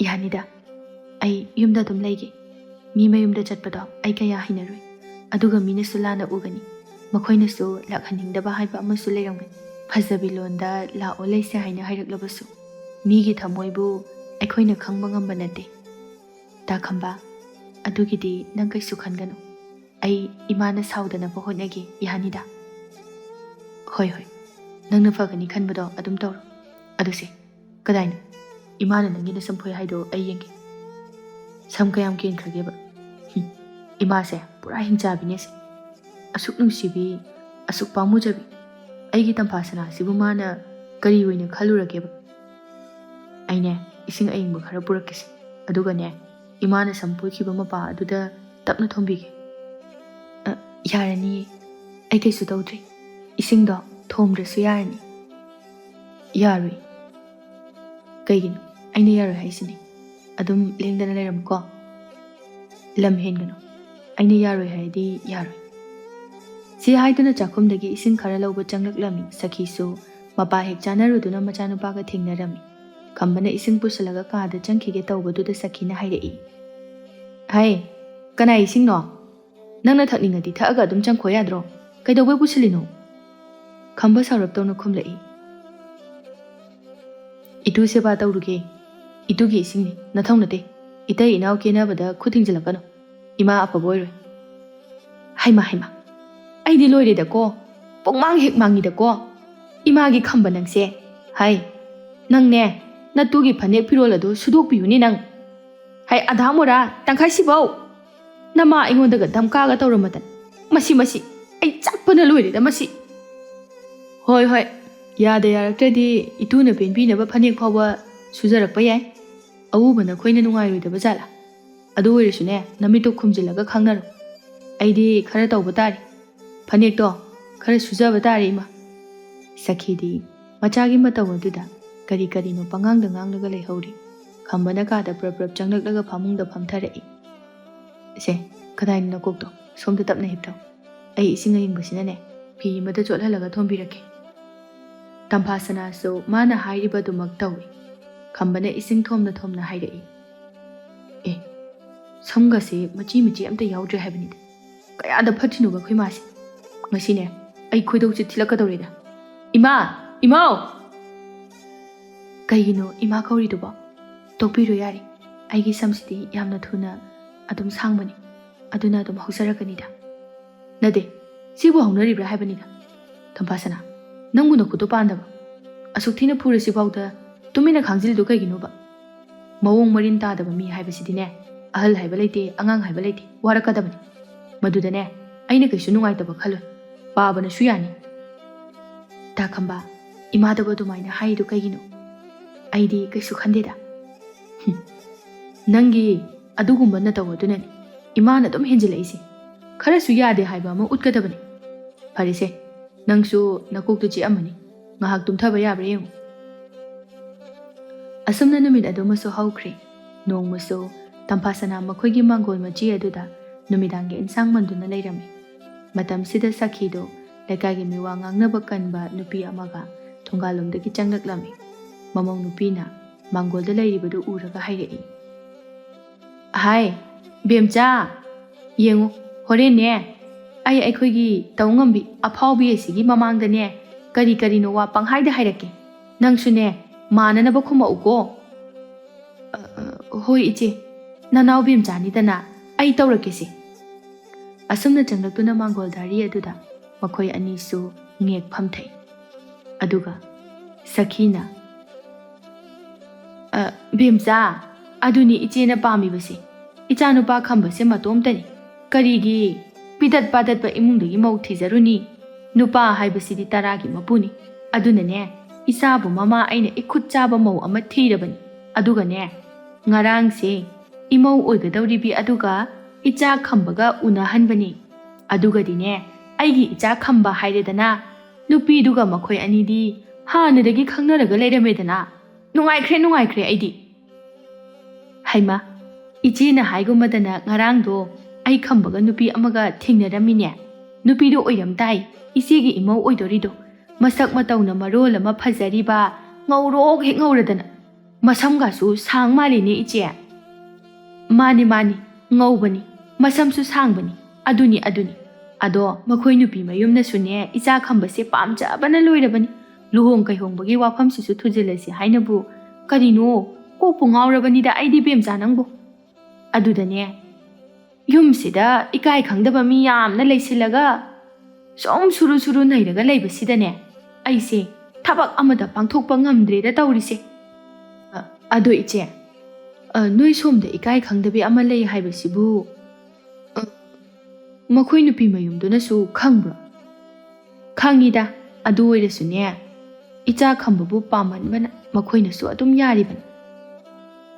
ꯌꯥꯅꯤꯗ. ꯑꯩ ꯌꯨꯝꯗ ꯑꯗꯨꯝ ꯂꯩꯒꯦ. ꯃꯤ ꯃꯌꯨꯝꯗ ꯆꯠꯄꯗꯣ ꯑꯩ ꯀꯌꯥ ꯍꯩꯅꯔꯣꯏ. ꯑꯗꯨꯒ ꯃꯤꯅꯁꯨ ꯂꯥꯟꯅ ꯎꯒꯅꯤ. ꯃꯈꯣꯏꯅꯁꯨ ꯂꯥꯛꯍꯟꯅꯤꯡꯗꯕ ꯍꯥꯏꯕ ꯑꯃꯁꯨ ꯂꯩꯔꯝꯒꯅꯤ. ꯐꯖꯕꯤ ꯂꯣꯟꯗ ꯂꯥꯛꯑꯣ ꯂꯩꯁꯦ ꯍꯥꯏꯅ ꯍꯥꯏꯔꯛꯂꯕꯁꯨ ꯃꯤꯒꯤ ꯊꯃꯣꯏꯕꯨ ꯑꯩꯈꯣꯏꯅ ꯈꯪꯕ ꯉꯝꯕ ꯅꯠꯇꯦ. ꯇꯥꯈꯝꯕ, ꯑꯗꯨꯒꯤꯗꯤ ꯅꯪ ꯀꯩꯁꯨ ꯈꯟꯒꯅꯨ. ꯑꯩ ꯏꯃꯥꯅ ꯁꯥꯎꯗꯅꯕ ꯍꯣꯠꯅꯒꯦ. ꯌꯥꯅꯤꯗ. ꯍꯣꯏ ꯍꯣꯏ, ꯅꯪꯅ ꯐꯒꯅꯤ ꯈꯟꯕꯗꯣ ꯑꯗꯨꯝ ꯇꯧꯔꯣ. ꯑꯗꯨꯁꯦ, ꯀꯗꯥꯏꯅꯣ ꯏꯃꯥꯅ ꯅꯪꯒꯤ ꯅꯁꯝꯐꯣꯏ ꯍꯥꯏꯗꯣ ꯑꯩ ꯌꯦꯡꯒꯦ. ꯁꯝ ꯀꯌꯥꯝ ꯀꯦꯟꯈ꯭ꯔꯒꯦꯕ? ꯏꯃꯥꯁꯦ ꯄꯨꯔꯥ ꯍꯤꯡꯆꯥꯕꯤꯅꯦ ꯁꯦ. ꯑꯁꯨꯛ ꯅꯨꯡꯁꯤꯕꯤ, ꯑꯁꯨꯛ ꯄꯥꯝꯃꯨꯖꯕꯤ ꯑꯩꯒꯤ ꯇꯝꯐꯥ ꯁꯅꯥꯁꯤꯕꯨ ꯃꯥꯅ ꯀꯔꯤ ꯑꯣꯏꯅ ꯈꯜꯂꯨꯔꯒꯦꯕ? ꯑꯩꯅꯦ ꯏꯁꯤꯡ ꯑꯏꯪꯕ ꯈꯔ ꯄꯨꯔꯛꯀꯦꯁꯦ. ꯑꯗꯨꯒꯅꯦ, ꯏꯃꯥꯅ ꯁꯝ ꯄꯨꯈꯤꯕ ꯃꯄꯥ ꯑꯗꯨꯗ ꯇꯞꯅ ꯊꯣꯝꯕꯤꯒꯦ. ꯌꯥꯔꯅꯤꯌꯦ. ꯑꯩ ꯀꯩꯁꯨ ꯇꯧꯗ꯭ꯔꯤ. ꯏꯁꯤꯡꯗꯣ ꯊꯣꯝꯗ꯭ꯔꯁꯨ ꯌꯥꯔꯅꯤ. ꯌꯥꯔꯣꯏ. ꯀꯩꯒꯤꯅꯣ? ꯑꯩꯅ ꯌꯥꯔꯣꯏ ꯍꯥꯏꯁꯤꯅꯤ. ꯑꯗꯨꯝ ꯂꯦꯡꯗꯅ ꯂꯩꯔꯝꯃꯨꯀꯣ. ꯂꯝ ꯍꯦꯟꯒꯅꯨ. ꯑꯩꯅ ꯌꯥꯔꯣꯏ ꯍꯥꯏꯔꯗꯤ ꯌꯥꯔꯣꯏ. ꯁꯤ ꯍꯥꯏꯗꯨꯅ ꯆꯥꯛꯈꯨꯝꯗꯒꯤ ꯏꯁꯤꯡ ꯈꯔ ꯂꯧꯕ ꯆꯪꯂꯛꯂꯝꯃꯤ. ꯁꯈꯤꯁꯨ ꯃꯄꯥ ꯍꯦꯛ ꯆꯥꯅꯔꯨꯗꯨꯅ ꯃꯆꯥꯅꯨꯄꯥꯒ ꯊꯦꯡꯅꯔꯝꯃꯤ. ꯈꯝꯕꯅ ꯏꯁꯤꯡ ꯄꯨꯁꯤꯜꯂꯒ ꯀꯥꯗ ꯆꯪꯈꯤꯒꯦ ꯇꯧꯕꯗꯨꯗ ꯁꯈꯤꯅ ꯍꯥꯏꯔꯛꯏ. ꯍꯥꯏ, ꯀꯅꯥ ꯏꯁꯤꯡꯅꯣ? ꯅꯪꯅ ꯊꯛꯅꯤꯡꯉꯗꯤ ꯊꯛꯑꯒ ꯑꯗꯨꯝ ꯆꯪꯈꯣ ꯌꯥꯗ꯭ꯔꯣ? ꯀꯩꯗꯧꯕꯩ ꯄꯨꯁꯤꯜꯂꯤꯅꯣ? ꯈꯝꯕ ꯁꯥꯎꯔꯞ ꯇꯧꯅ ꯈꯨꯝꯂꯛꯏ. ꯏꯇꯨ ꯁꯦꯕꯥ ꯇꯧꯔꯨꯒꯦ. ꯏꯇꯨꯒꯤ ꯏꯁꯤꯡꯅꯤ, ꯅꯊꯧ ꯅꯠꯇꯦ. ꯏꯇꯩ ꯏꯅꯥꯎ ꯀꯦꯅꯕꯗ ꯈꯨꯠ ꯊꯤꯡꯖꯤꯜꯂꯛꯀꯅꯨ. ꯏꯃꯥ ꯑꯐꯕ ꯑꯣꯏꯔꯣꯏ. ꯍꯩꯃꯥ ꯍꯩꯃꯥ, ꯑꯩꯗꯤ ꯂꯣꯏꯔꯦꯗꯀꯣ. ꯄꯨꯡꯃꯥꯡ ꯍꯦꯛ ꯃꯥꯡꯉꯤꯗꯀꯣ. ꯏꯃꯥꯒꯤ ꯈꯝꯕ ꯅꯪꯁꯦ. ꯍꯥꯏ, ꯅꯪꯅꯦ ꯅꯇꯨꯒꯤ ꯐꯅꯦꯛ ꯐꯤꯔꯣꯜ ꯑꯗꯨ ꯁꯨꯗꯣꯛꯄꯤꯌꯨꯅꯦ ꯅꯪ. ꯍꯥꯏ, ꯑꯙꯥ ꯃꯣꯔꯥ ꯇꯪꯈꯥꯏ ꯁꯤꯐꯧ. ꯅꯃꯥ ꯑꯩꯉꯣꯟꯗꯒ ꯙꯝꯀꯥꯒ ꯇꯧꯔꯝꯃꯗꯅ. ꯃꯁꯤ ꯑꯩ ꯆꯥꯛꯄꯅ ꯂꯣꯏꯔꯦꯗ ꯃꯁꯤ. ꯍꯣꯏ ꯍꯣꯏ, ꯌꯥꯗ ꯌꯥꯔꯛꯇ꯭ꯔꯗꯤ ꯏꯇꯨꯅ ꯄꯦꯟꯕꯤꯅꯕ ꯐꯅꯦꯛ ꯐꯥꯎꯕ ꯁꯨꯖꯔꯛꯄ ꯌꯥꯏ. ꯑꯎꯕ ꯅꯈꯣꯏꯅ ꯅꯨꯡꯉꯥꯏꯔꯣꯏꯗꯕ ꯖꯥꯠꯂꯥ? ꯑꯗꯨ ꯑꯣꯏꯔꯁꯨꯅꯦ, ꯅꯃꯤꯠꯇꯣ ꯈꯨꯝꯖꯤꯜꯂꯒ ꯈꯪꯅꯔꯣ. ꯑꯩꯗꯤ ꯈꯔ ꯇꯧꯕ ꯇꯥꯔꯤ. ꯐꯅꯦꯛꯇꯣ ꯈꯔ ꯁꯨꯖꯕ ꯇꯥꯔꯤ ꯏꯃꯥ. ꯁꯈꯤꯗꯤ ꯃꯆꯥꯒꯤ ꯃꯇꯧ ꯑꯗꯨꯗ ꯀꯔꯤ ꯀꯔꯤꯅꯣ ꯄꯉꯥꯡꯗ ꯉꯥꯡꯂꯒ ꯂꯩꯍꯧꯔꯤ. ꯈꯝꯕꯅ ꯀꯥꯗ ꯄ꯭ꯔꯞ ꯄ꯭ꯔꯞ ꯆꯪꯂꯛꯂꯒ ꯐꯃꯨꯡꯗ ꯐꯝꯊꯔꯛꯏ. ꯁꯦ, ꯀꯗꯥꯏꯅꯣ ꯅꯀꯣꯛꯇꯣ? ꯁꯣꯝꯗ ꯇꯞꯅ ꯍꯤꯞꯊꯧ. ꯑꯩ ꯏꯁꯤꯡ ꯑꯏꯪꯕꯁꯤꯅꯅꯦ ꯐꯤ ꯑꯃꯗ ꯆꯣꯠꯍꯜꯂꯒ ꯊꯣꯝꯕꯤꯔꯛꯀꯦ. ꯇꯝꯐꯥ ꯁꯅꯥꯁꯨ ꯃꯥꯅ ꯍꯥꯏꯔꯤꯕꯗꯨꯃꯛ ꯇꯧꯏ. ꯈꯝꯕꯅ ꯏꯁꯤꯡ ꯊꯣꯝꯅ ꯊꯣꯝꯅ ꯍꯥꯏꯔꯛꯏ. ꯁꯝꯒꯁꯦ ꯃꯆꯤ ꯑꯝꯇ ꯌꯥꯎꯗ꯭ꯔꯦ ꯍꯥꯏꯕꯅꯤꯗ. ꯀꯌꯥꯗ ꯐꯠꯇ꯭ꯔꯤꯅꯣꯕ ꯑꯩꯈꯣꯏ ꯃꯥꯁꯦ. ꯉꯁꯤꯅꯦ ꯑꯩ ꯈꯣꯏꯗꯧꯁꯦ ꯊꯤꯜꯂꯛꯀꯗꯧꯔꯦꯗ. ꯏꯃꯥ! ꯏꯃꯥꯎ! ꯀꯩꯒꯤꯅꯣ ꯏꯃꯥ ꯀꯧꯔꯤꯗꯨꯕꯣ? ꯇꯣꯛꯄꯤꯔꯣ ꯌꯥꯔꯦ. ꯑꯩꯒꯤ ꯁꯝꯁꯤꯗꯤ ꯌꯥꯝꯅ ꯊꯨꯅ ꯑꯗꯨꯝ ꯁꯥꯡꯕꯅꯤ. ꯑꯗꯨꯅ ꯑꯗꯨꯝ ꯍꯧꯖꯔꯛꯀꯅꯤꯗ. ꯅꯠꯇꯦ, ꯁꯤꯕꯨ ꯍꯧꯅꯔꯤꯕ꯭ꯔꯥ ꯍꯥꯏꯕꯅꯤꯗ. ꯇꯝꯐꯥꯁꯅꯥ, ꯅꯪꯕꯨ ꯅꯈꯨꯠꯇꯣ ꯄꯥꯟꯗꯕ? ꯑꯁꯨꯛ ꯊꯤꯅ ꯐꯨꯔꯁꯤꯐꯥꯎꯗ ꯇꯨꯃꯤꯟꯅ ꯈꯥꯡꯖꯤꯜꯂꯤꯗꯣ ꯀꯩꯒꯤꯅꯣꯕ? ꯃꯑꯣꯡ ꯃꯔꯤꯟ ꯇꯥꯗꯕ ꯃꯤ ꯍꯥꯏꯕꯁꯤꯗꯤꯅꯦ, ꯑꯍꯜ ꯍꯥꯏꯕ ꯂꯩꯇꯦ ꯑꯉꯥꯡ ꯍꯥꯏꯕ ꯂꯩꯇꯦ ꯋꯥꯔꯛꯀꯗꯕꯅꯤ ꯃꯗꯨꯗꯅꯦ ꯑꯩꯅ ꯀꯩꯁꯨ ꯅꯨꯡꯉꯥꯏꯇꯕ ꯈꯜꯂꯣꯏ ꯄꯥꯕꯅꯁꯨ ꯌꯥꯅꯤ ꯇꯥ ꯈꯝꯕ ꯏꯃꯥꯗꯕꯨ ꯑꯗꯨꯃꯥꯏꯅ ꯍꯥꯏꯔꯤꯗꯨ ꯀꯩꯒꯤꯅꯣ ꯑꯩꯗꯤ ꯀꯩꯁꯨ ꯈꯟꯗꯦꯗ ꯅꯪꯒꯤ ꯑꯗꯨꯒꯨꯝꯕ ꯅꯇꯧ ꯑꯗꯨꯅꯅꯤ ꯏꯃꯥꯅ ꯑꯗꯨꯝ ꯍꯦꯟꯖꯤꯜꯂꯛꯏꯁꯦ ꯈꯔꯁꯨ ꯌꯥꯗꯦ ꯍꯥꯏꯕ ꯑꯃ ꯎꯠꯀꯗꯕꯅꯤ ꯐꯔꯦꯁꯦ ꯅꯪꯁꯨ ꯅꯀꯣꯛꯇꯨ ꯆꯤꯛꯑꯝꯃꯅꯤ ꯉꯥꯏꯍꯥꯛ ꯇꯨꯝꯊꯕ ꯌꯥꯕ꯭ꯔꯥ ꯌꯦꯡꯉꯨ ꯑꯁꯨꯝꯅ ꯅꯨꯃꯤꯠ ꯑꯗꯨꯃꯁꯨ ꯍꯧꯈ꯭ꯔꯦ ꯅꯣꯡꯃꯁꯨ ꯇꯝꯐꯥꯁꯅꯥ ꯃꯈꯣꯏꯒꯤ ꯃꯥꯡꯒꯣꯜ ꯃꯆꯤ ꯑꯗꯨꯗ ꯅꯨꯃꯤꯗꯥꯡꯒꯤ ꯏꯟꯁꯥꯡ ꯃꯟꯗꯨꯅ ꯂꯩꯔꯝꯃꯤ ꯃꯇꯝꯁꯤꯗ ꯁꯈꯤꯗꯣ ꯂꯩꯀꯥꯏꯒꯤ ꯃꯤꯋꯥ ꯉꯥꯡꯅꯕ ꯀꯟꯕ ꯅꯨꯄꯤ ꯑꯃꯒ ꯊꯣꯡꯒꯥꯜꯂꯣꯝꯗꯒꯤ ꯆꯪꯂꯛꯂꯝꯃꯤ ꯃꯃꯧ ꯅꯨꯄꯤꯅ ꯃꯥꯡꯒꯣꯜꯗ ꯂꯩꯔꯤꯕꯗꯨ ꯎꯔꯒ ꯍꯥꯏꯔꯛꯏ ꯍꯥꯏ ꯕꯦꯝꯆꯥ ꯌꯦꯡꯉꯨ ꯍꯣꯔꯦꯟꯅꯦ ꯑꯩꯈꯣꯏꯒꯤ ꯇꯧ ꯉꯝꯕꯤ ꯑꯐꯥꯎꯕꯤ ꯑꯁꯤꯒꯤ ꯃꯃꯥꯡꯗꯅꯦ ꯀꯔꯤ ꯀꯔꯤꯅꯣ ꯋꯥ ꯄꯪꯍꯥꯏꯗ ꯍꯥꯏꯔꯛꯀꯦ ꯅꯪꯁꯨꯅꯦ ꯃꯥꯅꯅꯕ ꯈꯨꯝꯃꯛꯎꯀꯣ ꯍꯣꯏ ꯏꯆꯦ ꯅꯅꯥꯎ ꯕꯦꯝꯆꯥꯅꯤꯗꯅ ꯑꯩ ꯇꯧꯔꯛꯀꯦꯁꯦ ꯑꯁꯨꯝꯅ ꯆꯪꯂꯛꯇꯨꯅ ꯃꯥꯡꯒꯣꯜꯗꯥꯔꯤ ꯑꯗꯨꯗ ꯃꯈꯣꯏ ꯑꯅꯤꯁꯨ ꯉꯦꯛ ꯐꯝꯊꯩ ꯑꯗꯨꯒ ꯁꯈꯤꯅ ꯕꯦꯝꯆꯥ ꯑꯗꯨꯅꯤ ꯏꯆꯦꯅ ꯄꯥꯝꯃꯤꯕꯁꯦ ꯏꯆꯥꯅꯨꯄꯥ ꯈꯝꯕꯁꯦ ꯃꯇꯣꯝꯇꯅꯤ ꯀꯔꯤꯒꯤ ꯄꯤꯗꯠ ꯄꯥꯗꯠꯄ ꯏꯃꯨꯡꯗꯒꯤ ꯃꯧ ꯊꯤꯖꯔꯨꯅꯤ ꯅꯨꯄꯥ ꯍꯥꯏꯕꯁꯤꯗꯤ ꯇꯔꯥꯒꯤ ꯃꯄꯨꯅꯤ ꯑꯗꯨꯅꯅꯦ ꯏꯆꯥꯕꯨ ꯃꯃꯥ ꯑꯩꯅ ꯏꯈꯨꯠ ꯆꯥꯕ ꯃꯧ ꯑꯃ ꯊꯤꯔꯕꯅꯤ ꯑꯗꯨꯒꯅꯦ ꯉꯔꯥꯡꯁꯦ ꯏꯃꯧ ꯑꯣꯏꯒꯗꯧꯔꯤꯕꯤ ꯑꯗꯨꯒ ꯏꯆꯥ ꯈꯝꯕꯒ ꯎꯅꯍꯟꯕꯅꯤ ꯑꯗꯨꯒꯗꯤꯅꯦ ꯑꯩꯒꯤ ꯏꯆꯥ ꯈꯝꯕ ꯍꯥꯏꯔꯦꯗꯅ ꯅꯨꯄꯤꯗꯨꯒ ꯃꯈꯣꯏ ꯑꯅꯤꯗꯤ ꯍꯥꯟꯅꯗꯒꯤ ꯈꯪꯅꯔꯒ ꯂꯩꯔꯝꯃꯦꯗꯅ ꯅꯨꯡꯉꯥꯏꯈ꯭ꯔꯦ ꯑꯩꯗꯤ ꯍꯩꯃ ꯏꯆꯦꯅ ꯍꯥꯏꯒꯨꯝꯕꯗꯅ ꯉꯔꯥꯡꯗꯣ ꯑꯩ ꯈꯝꯕꯒ ꯅꯨꯄꯤ ꯑꯃꯒ ꯊꯦꯡꯅꯔꯝꯃꯤꯅꯦ ꯅꯨꯄꯤꯗꯣ ꯑꯣꯏꯔꯝ ꯇꯥꯏ ꯏꯆꯦꯒꯤ ꯏꯃꯧ ꯑꯣꯏꯗꯣꯔꯤꯗꯣ ꯃꯁꯛ ꯃꯇꯧꯅ ꯃꯔꯣꯜ ꯑꯃ ꯐꯖꯔꯤꯕ ꯉꯧꯔꯣꯛ ꯍꯦꯛ ꯉꯧꯔꯗꯅ ꯃꯁꯝꯒꯁꯨ ꯁꯥꯡ ꯃꯥꯜꯂꯤꯅꯦ ꯏꯆꯦ ꯃꯥꯅꯤ ꯉꯧꯕꯅꯤ ꯃꯁꯝꯁꯨ ꯁꯥꯡꯕꯅꯤ ꯑꯗꯨꯅꯤ ꯑꯗꯣ ꯃꯈꯣꯏ ꯅꯨꯄꯤ ꯃꯌꯨꯝꯅꯁꯨꯅꯦ ꯏꯆꯥ ꯈꯝꯕꯁꯦ ꯄꯥꯝꯖꯕꯅ ꯂꯣꯏꯔꯕꯅꯤ ꯂꯨꯍꯣꯡ ꯀꯩꯍꯣꯡꯕꯒꯤ ꯋꯥꯐꯝꯁꯤꯁꯨ ꯊꯨꯖꯤꯜꯂꯁꯤ ꯍꯥꯏꯅꯕꯨ ꯀꯔꯤꯅꯣ ꯀꯣꯛꯄꯨ ꯉꯥꯎꯔꯕꯅꯤꯗ ꯑꯩꯗꯤ ꯕꯦꯝꯆꯥ ꯅꯪꯕꯨ ꯑꯗꯨꯗꯅꯦ ꯌꯨꯝꯁꯤꯗ ꯏꯀꯥꯏ ꯈꯪꯗꯕ ꯃꯤ ꯌꯥꯝꯅ ꯂꯩꯁꯤꯜꯂꯒ ꯁꯨꯝ ꯁꯨꯔꯨ ꯅꯩꯔꯒ ꯂꯩꯕꯁꯤꯗꯅꯦ ꯑꯩꯁꯦ ꯊꯕꯛ ꯑꯃꯗ ꯄꯥꯡꯊꯣꯛꯄ ꯉꯝꯗ꯭ꯔꯦꯗ ꯇꯧꯔꯤꯁꯦ ꯑꯗꯣ ꯏꯆꯦ ꯅꯣꯏ ꯁꯣꯝꯗ ꯏꯀꯥꯏ ꯈꯪꯗꯕꯤ ꯑꯃ ꯂꯩ ꯍꯥꯏꯕꯁꯤꯕꯨ ꯃꯈꯣꯏ ꯅꯨꯄꯤ ꯃꯌꯨꯝꯗꯨꯅꯁꯨ ꯈꯪꯕ꯭ꯔꯣ ꯈꯪꯉꯤꯗ ꯑꯗꯨ ꯑꯣꯏꯔꯁꯨꯅꯦ ꯏꯆꯥ ꯈꯝꯕꯕꯨ ꯄꯥꯝꯃꯟꯕꯅ ꯃꯈꯣꯏꯅꯁꯨ ꯑꯗꯨꯝ ꯌꯥꯔꯤꯕꯅꯤ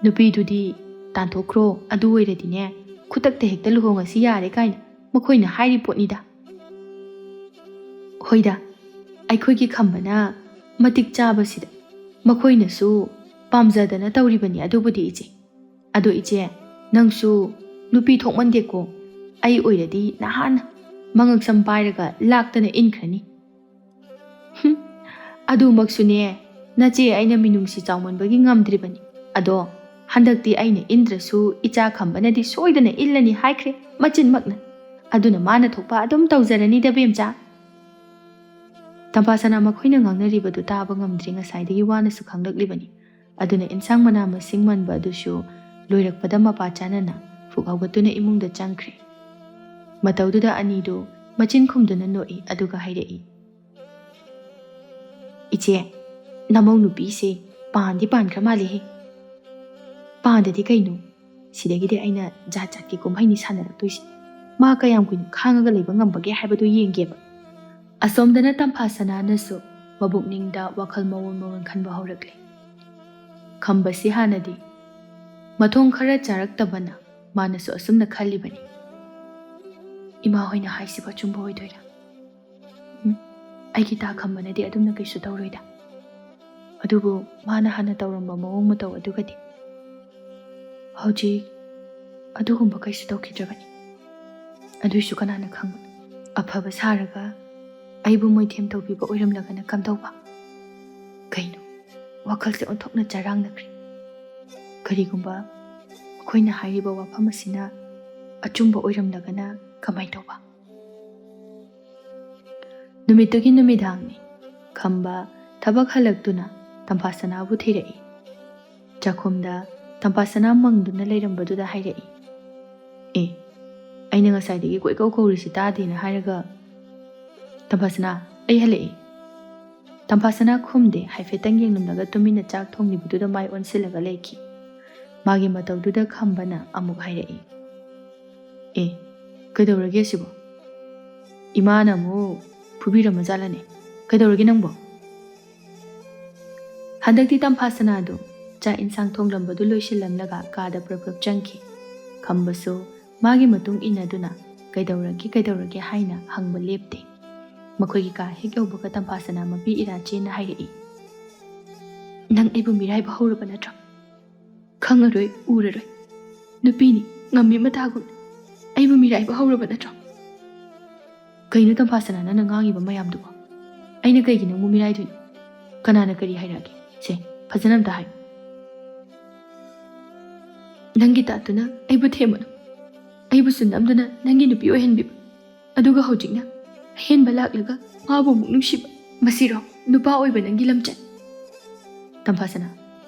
ꯅꯨꯄꯤꯗꯨꯗꯤ ꯇꯥꯟꯊꯣꯛꯈ꯭ꯔꯣ ꯑꯗꯨ ꯑꯣꯏꯔꯗꯤꯅꯦ ꯈꯨꯗꯛꯇ ꯍꯦꯛꯇ ꯂꯨꯍꯣꯡꯉꯁꯤ ꯌꯥꯔꯦ ꯀꯥꯏꯅ ꯃꯈꯣꯏꯅ ꯍꯥꯏꯔꯤ ꯄꯣꯠꯅꯤꯗ ꯍꯣꯏꯗ ꯑꯩꯈꯣꯏꯒꯤ ꯈꯝꯕꯅ ꯃꯇꯤꯛ ꯆꯥꯕꯁꯤꯗ ꯃꯈꯣꯏꯅꯁꯨ ꯄꯥꯝꯖꯗꯅ ꯇꯧꯔꯤꯕꯅꯤ ꯑꯗꯨꯕꯨꯗꯤ ꯏꯆꯦ ꯑꯗꯣ ꯏꯆꯦ ꯅꯪꯁꯨ ꯅꯨꯄꯤ ꯊꯣꯛꯃꯟꯗꯦꯀꯣ ꯑꯩ ꯑꯣꯏꯔꯗꯤ ꯅꯍꯥꯟꯅ ꯃꯉꯛꯁꯝ ꯄꯥꯏꯔꯒ ꯂꯥꯛꯇꯅ ꯏꯟꯈ꯭ꯔꯅꯤ ꯑꯗꯨꯃꯛꯁꯨꯅꯦ ꯅꯆꯦ ꯑꯩꯅ ꯃꯤꯅꯨꯡꯁꯤ ꯆꯥꯎꯃꯟꯕꯒꯤ ꯉꯝꯗ꯭ꯔꯤꯕꯅꯤ ꯑꯗꯣ ꯍꯟꯗꯛꯇꯤ ꯑꯩꯅ ꯏꯟꯗ꯭ꯔꯁꯨ ꯏꯆꯥ ꯈꯝꯕꯅꯗꯤ ꯁꯣꯏꯗꯅ ꯏꯜꯂꯅꯤ ꯍꯥꯏꯈ꯭ꯔꯦ ꯃꯆꯤꯟꯃꯛꯅ ꯑꯗꯨꯅ ꯃꯥꯅ ꯊꯣꯛꯄ ꯑꯗꯨꯝ ꯇꯧꯖꯔꯅꯤꯗ ꯕꯦꯝꯆꯥ ꯇꯝꯐꯥꯁꯅꯥ ꯃꯈꯣꯏꯅ ꯉꯥꯡꯅꯔꯤꯕꯗꯨ ꯇꯥꯕ ꯉꯝꯗ꯭ꯔꯤ ꯉꯁꯥꯏꯗꯒꯤ ꯋꯥꯅꯁꯨ ꯈꯪꯂꯛꯂꯤꯕꯅꯤ ꯑꯗꯨꯅ ꯏꯟꯁꯥꯡ ꯃꯅꯥ ꯃꯁꯤꯡ ꯃꯟꯕ ꯑꯗꯨꯁꯨ ꯂꯣꯏꯔꯛꯄꯗ ꯃꯄꯥ ꯆꯥꯅꯅ ꯐꯨꯛ ꯍꯧꯒꯠꯇꯨꯅ ꯏꯃꯨꯡꯗ ꯆꯪꯈ꯭ꯔꯦ ꯃꯇꯧꯗꯨꯗ ꯑꯅꯤꯗꯨ ꯃꯆꯤꯟ ꯈꯨꯝꯗꯨꯅ ꯅꯣꯛꯏ ꯑꯗꯨꯒ ꯍꯥꯏꯔꯛꯏ ꯏꯆꯦ ꯅꯃꯧ ꯅꯨꯄꯤꯁꯦ ꯄꯥꯟꯗꯤ ꯄꯥꯟꯈ꯭ꯔ ꯃꯥꯜꯂꯦꯍꯦ ꯄꯥꯟꯗꯗꯤ ꯀꯩꯅꯣ ꯁꯤꯗꯒꯤꯗꯤ ꯑꯩꯅ ꯖꯥꯠ ꯖꯥꯠꯀꯤ ꯀꯨꯝꯍꯩꯅꯤ ꯁꯥꯟꯅꯔꯛꯇꯣꯏꯁꯦ ꯃꯥ ꯀꯌꯥꯝ ꯀꯨꯏꯅ ꯈꯥꯡꯉꯒ ꯂꯩꯕ ꯉꯝꯕꯒꯦ ꯍꯥꯏꯕꯗꯨ ꯌꯦꯡꯒꯦꯕ ꯑꯁꯣꯝꯗꯅ ꯇꯝꯐꯥꯁꯅꯥꯅꯁꯨ ꯃꯕꯨꯛꯅꯤꯡꯗ ꯋꯥꯈꯜ ꯃꯑꯣꯟ ꯈꯟꯕ ꯍꯧꯔꯛꯂꯦ ꯈꯝꯕꯁꯤ ꯍꯥꯟꯅꯗꯤ ꯃꯊꯣꯡ ꯈꯔ ꯆꯥꯔꯛꯇꯕꯅ ꯃꯥꯅꯁꯨ ꯑꯁꯨꯝꯅ ꯈꯜꯂꯤꯕꯅꯤ ꯏꯃꯥ ꯍꯣꯏꯅ ꯍꯥꯏꯁꯤꯕ ꯑꯆꯨꯝꯕ ꯑꯣꯏꯗꯣꯏꯔꯥ ꯑꯩꯒꯤ ꯇꯥ ꯈꯝꯕꯅꯗꯤ ꯑꯗꯨꯝꯅ ꯀꯩꯁꯨ ꯇꯧꯔꯣꯏꯗ ꯑꯗꯨꯕꯨ ꯃꯥꯅ ꯍꯥꯟꯅ ꯇꯧꯔꯝꯕ ꯃꯑꯣꯡ ꯃꯇꯧ ꯑꯗꯨꯒꯗꯤ ꯍꯧꯖꯤꯛ ꯑꯗꯨꯒꯨꯝꯕ ꯀꯩꯁꯨ ꯇꯧꯈꯤꯗ꯭ꯔꯕꯅꯤ ꯑꯗꯨꯏꯁꯨ ꯀꯅꯥꯅ ꯈꯪꯕ ꯑꯐꯕ ꯁꯥꯔꯒ ꯑꯩꯕꯨ ꯃꯣꯏꯊꯦꯝ ꯇꯧꯕꯤꯕ ꯑꯣꯏꯔꯝꯂꯒꯅ ꯀꯝꯗꯧꯕ ꯀꯩꯅꯣ ꯋꯥꯈꯜꯁꯦ ꯑꯣꯟꯊꯣꯛꯅ ꯆꯔꯥꯡꯅꯈ꯭ꯔꯦ ꯀꯔꯤꯒꯨꯝꯕ ꯑꯩꯈꯣꯏꯅ ꯍꯥꯏꯔꯤꯕ ꯋꯥꯐꯝ ꯑꯁꯤꯅ ꯑꯆꯨꯝꯕ ꯑꯣꯏꯔꯝꯂꯒꯅ ꯀꯃꯥꯏ ꯇꯧꯕ ꯅꯨꯃꯤꯠꯇꯨꯒꯤ ꯅꯨꯃꯤꯗꯥꯡꯅꯤ ꯈꯝꯕ ꯊꯕꯛ ꯍꯜꯂꯛꯇꯨꯅ ꯇꯝꯐꯥꯁꯅꯥꯕꯨ ꯊꯤꯔꯛꯏ ꯆꯥꯛꯈꯨꯝꯗ ꯇꯝꯐꯥꯁꯅꯥ ꯃꯪꯗꯨꯅ ꯂꯩꯔꯝꯕꯗꯨꯗ ꯍꯥꯏꯔꯛꯏ ꯑꯩꯅ ꯉꯁꯥꯏꯗꯒꯤ ꯀꯣꯏꯀꯧ ꯀꯧꯔꯤꯁꯤ ꯇꯥꯗꯦꯅ ꯍꯥꯏꯔꯒ ꯇꯝꯐꯥꯁꯅꯥ ꯑꯩ ꯍꯜꯂꯛꯏ ꯇꯝꯐꯥꯁꯅꯥ ꯈꯨꯝꯗꯦ ꯍꯥꯏꯐꯦꯠꯇꯪ ꯌꯦꯡꯂꯝꯂꯒ ꯇꯨꯃꯤꯟꯅ ꯆꯥꯛ ꯊꯣꯡꯂꯤꯕꯗꯨꯗ ꯃꯥꯏ ꯑꯣꯟꯁꯤꯜꯂꯒ ꯂꯩꯈꯤ ꯃꯥꯒꯤ ꯃꯇꯧꯗꯨꯗ ꯈꯝꯕꯅ ꯑꯃꯨꯛ ꯍꯥꯏꯔꯛꯏ, "ꯑꯦ, ꯀꯩꯗꯧꯔꯒꯦ ꯁꯤꯕꯣ? ꯏꯃꯥꯅ ꯑꯃꯨꯛ ꯐꯨꯕꯤꯔꯝꯃꯖꯥꯠꯂꯅꯦ? ꯀꯩꯗꯧꯔꯒꯦ ꯅꯪꯕꯣ?" ꯍꯟꯗꯛꯇꯤ ꯇꯝꯐꯥꯁꯅꯥꯗꯨ ꯆꯥꯛ ꯏꯟꯁꯥꯡ ꯊꯣꯡꯂꯝꯕꯗꯨ ꯂꯣꯏꯁꯤꯜꯂꯝꯂꯒ ꯀꯥꯗ ꯄ꯭ꯔꯞ ꯆꯪꯈꯤ꯫ ꯈꯝꯕꯁꯨ ꯃꯥꯒꯤ ꯃꯇꯨꯡ ꯏꯟꯅꯗꯨꯅ ꯀꯩꯗꯧꯔꯒꯦ ꯍꯥꯏꯅ ꯍꯪꯕ ꯂꯦꯞꯇꯦ꯫ ꯃꯈꯣꯏꯒꯤ ꯀꯥ ꯍꯦꯛ ꯌꯧꯕꯒ ꯇꯝꯐꯥꯁꯅꯥ ꯃꯄꯤ ꯏꯔꯥꯆꯦꯅ ꯍꯥꯏꯔꯛꯏ, "ꯅꯪ ꯑꯩꯕꯨ ꯃꯤꯔꯥꯏꯕ ꯍꯧꯔꯕ ꯅꯠꯇ꯭ꯔꯣ? ꯈꯪꯉꯔꯣꯏ ꯎꯔꯔꯣꯏ, ꯅꯨꯄꯤꯅꯤ ꯉꯝꯃꯤ ꯃꯇꯥꯒꯨꯝꯅ ꯑꯩꯕꯨ ꯃꯤꯔꯥꯏꯕ ꯍꯧꯔꯕ ꯅꯠꯇ꯭ꯔꯣ?" "ꯀꯩꯅꯣ ꯇꯝꯐꯥꯁꯅꯥ ꯅꯪꯅ ꯉꯥꯡꯉꯤꯕ ꯃꯌꯥꯝꯗꯨꯕꯣ? ꯑꯩꯅ ꯀꯩꯒꯤ ꯅꯪꯕꯨ ꯃꯤꯔꯥꯏꯗꯣꯏꯅꯣ? ꯀꯅꯥꯅ ꯀꯔꯤ ꯍꯥꯏꯔꯛꯑꯒꯦ? ꯁꯦ ꯐꯖꯅ ꯑꯝꯇ ꯍꯥꯏꯌꯨ." "ꯅꯪꯒꯤ ꯇꯥꯠꯇꯨꯅ ꯑꯩꯕꯨ ꯊꯦꯝꯕꯅꯨ, ꯑꯩꯕꯨꯁꯨ ꯅꯝꯗꯨꯅ ꯅꯪꯒꯤ ꯅꯨꯄꯤ ꯑꯣꯏꯍꯟꯕꯤꯕ, ꯑꯗꯨꯒ ꯍꯧꯖꯤꯛꯅ ꯑꯍꯦꯟꯕ ꯂꯥꯛꯂꯒ ꯃꯥꯕꯨ ꯑꯃꯨꯛ ꯅꯨꯡꯁꯤꯕ, ꯃꯁꯤꯔꯣ ꯅꯨꯄꯥ ꯑꯣꯏꯕ ꯅꯪꯒꯤ ꯂꯝꯆꯠ?" "ꯇꯝꯐꯥꯁꯅꯥ,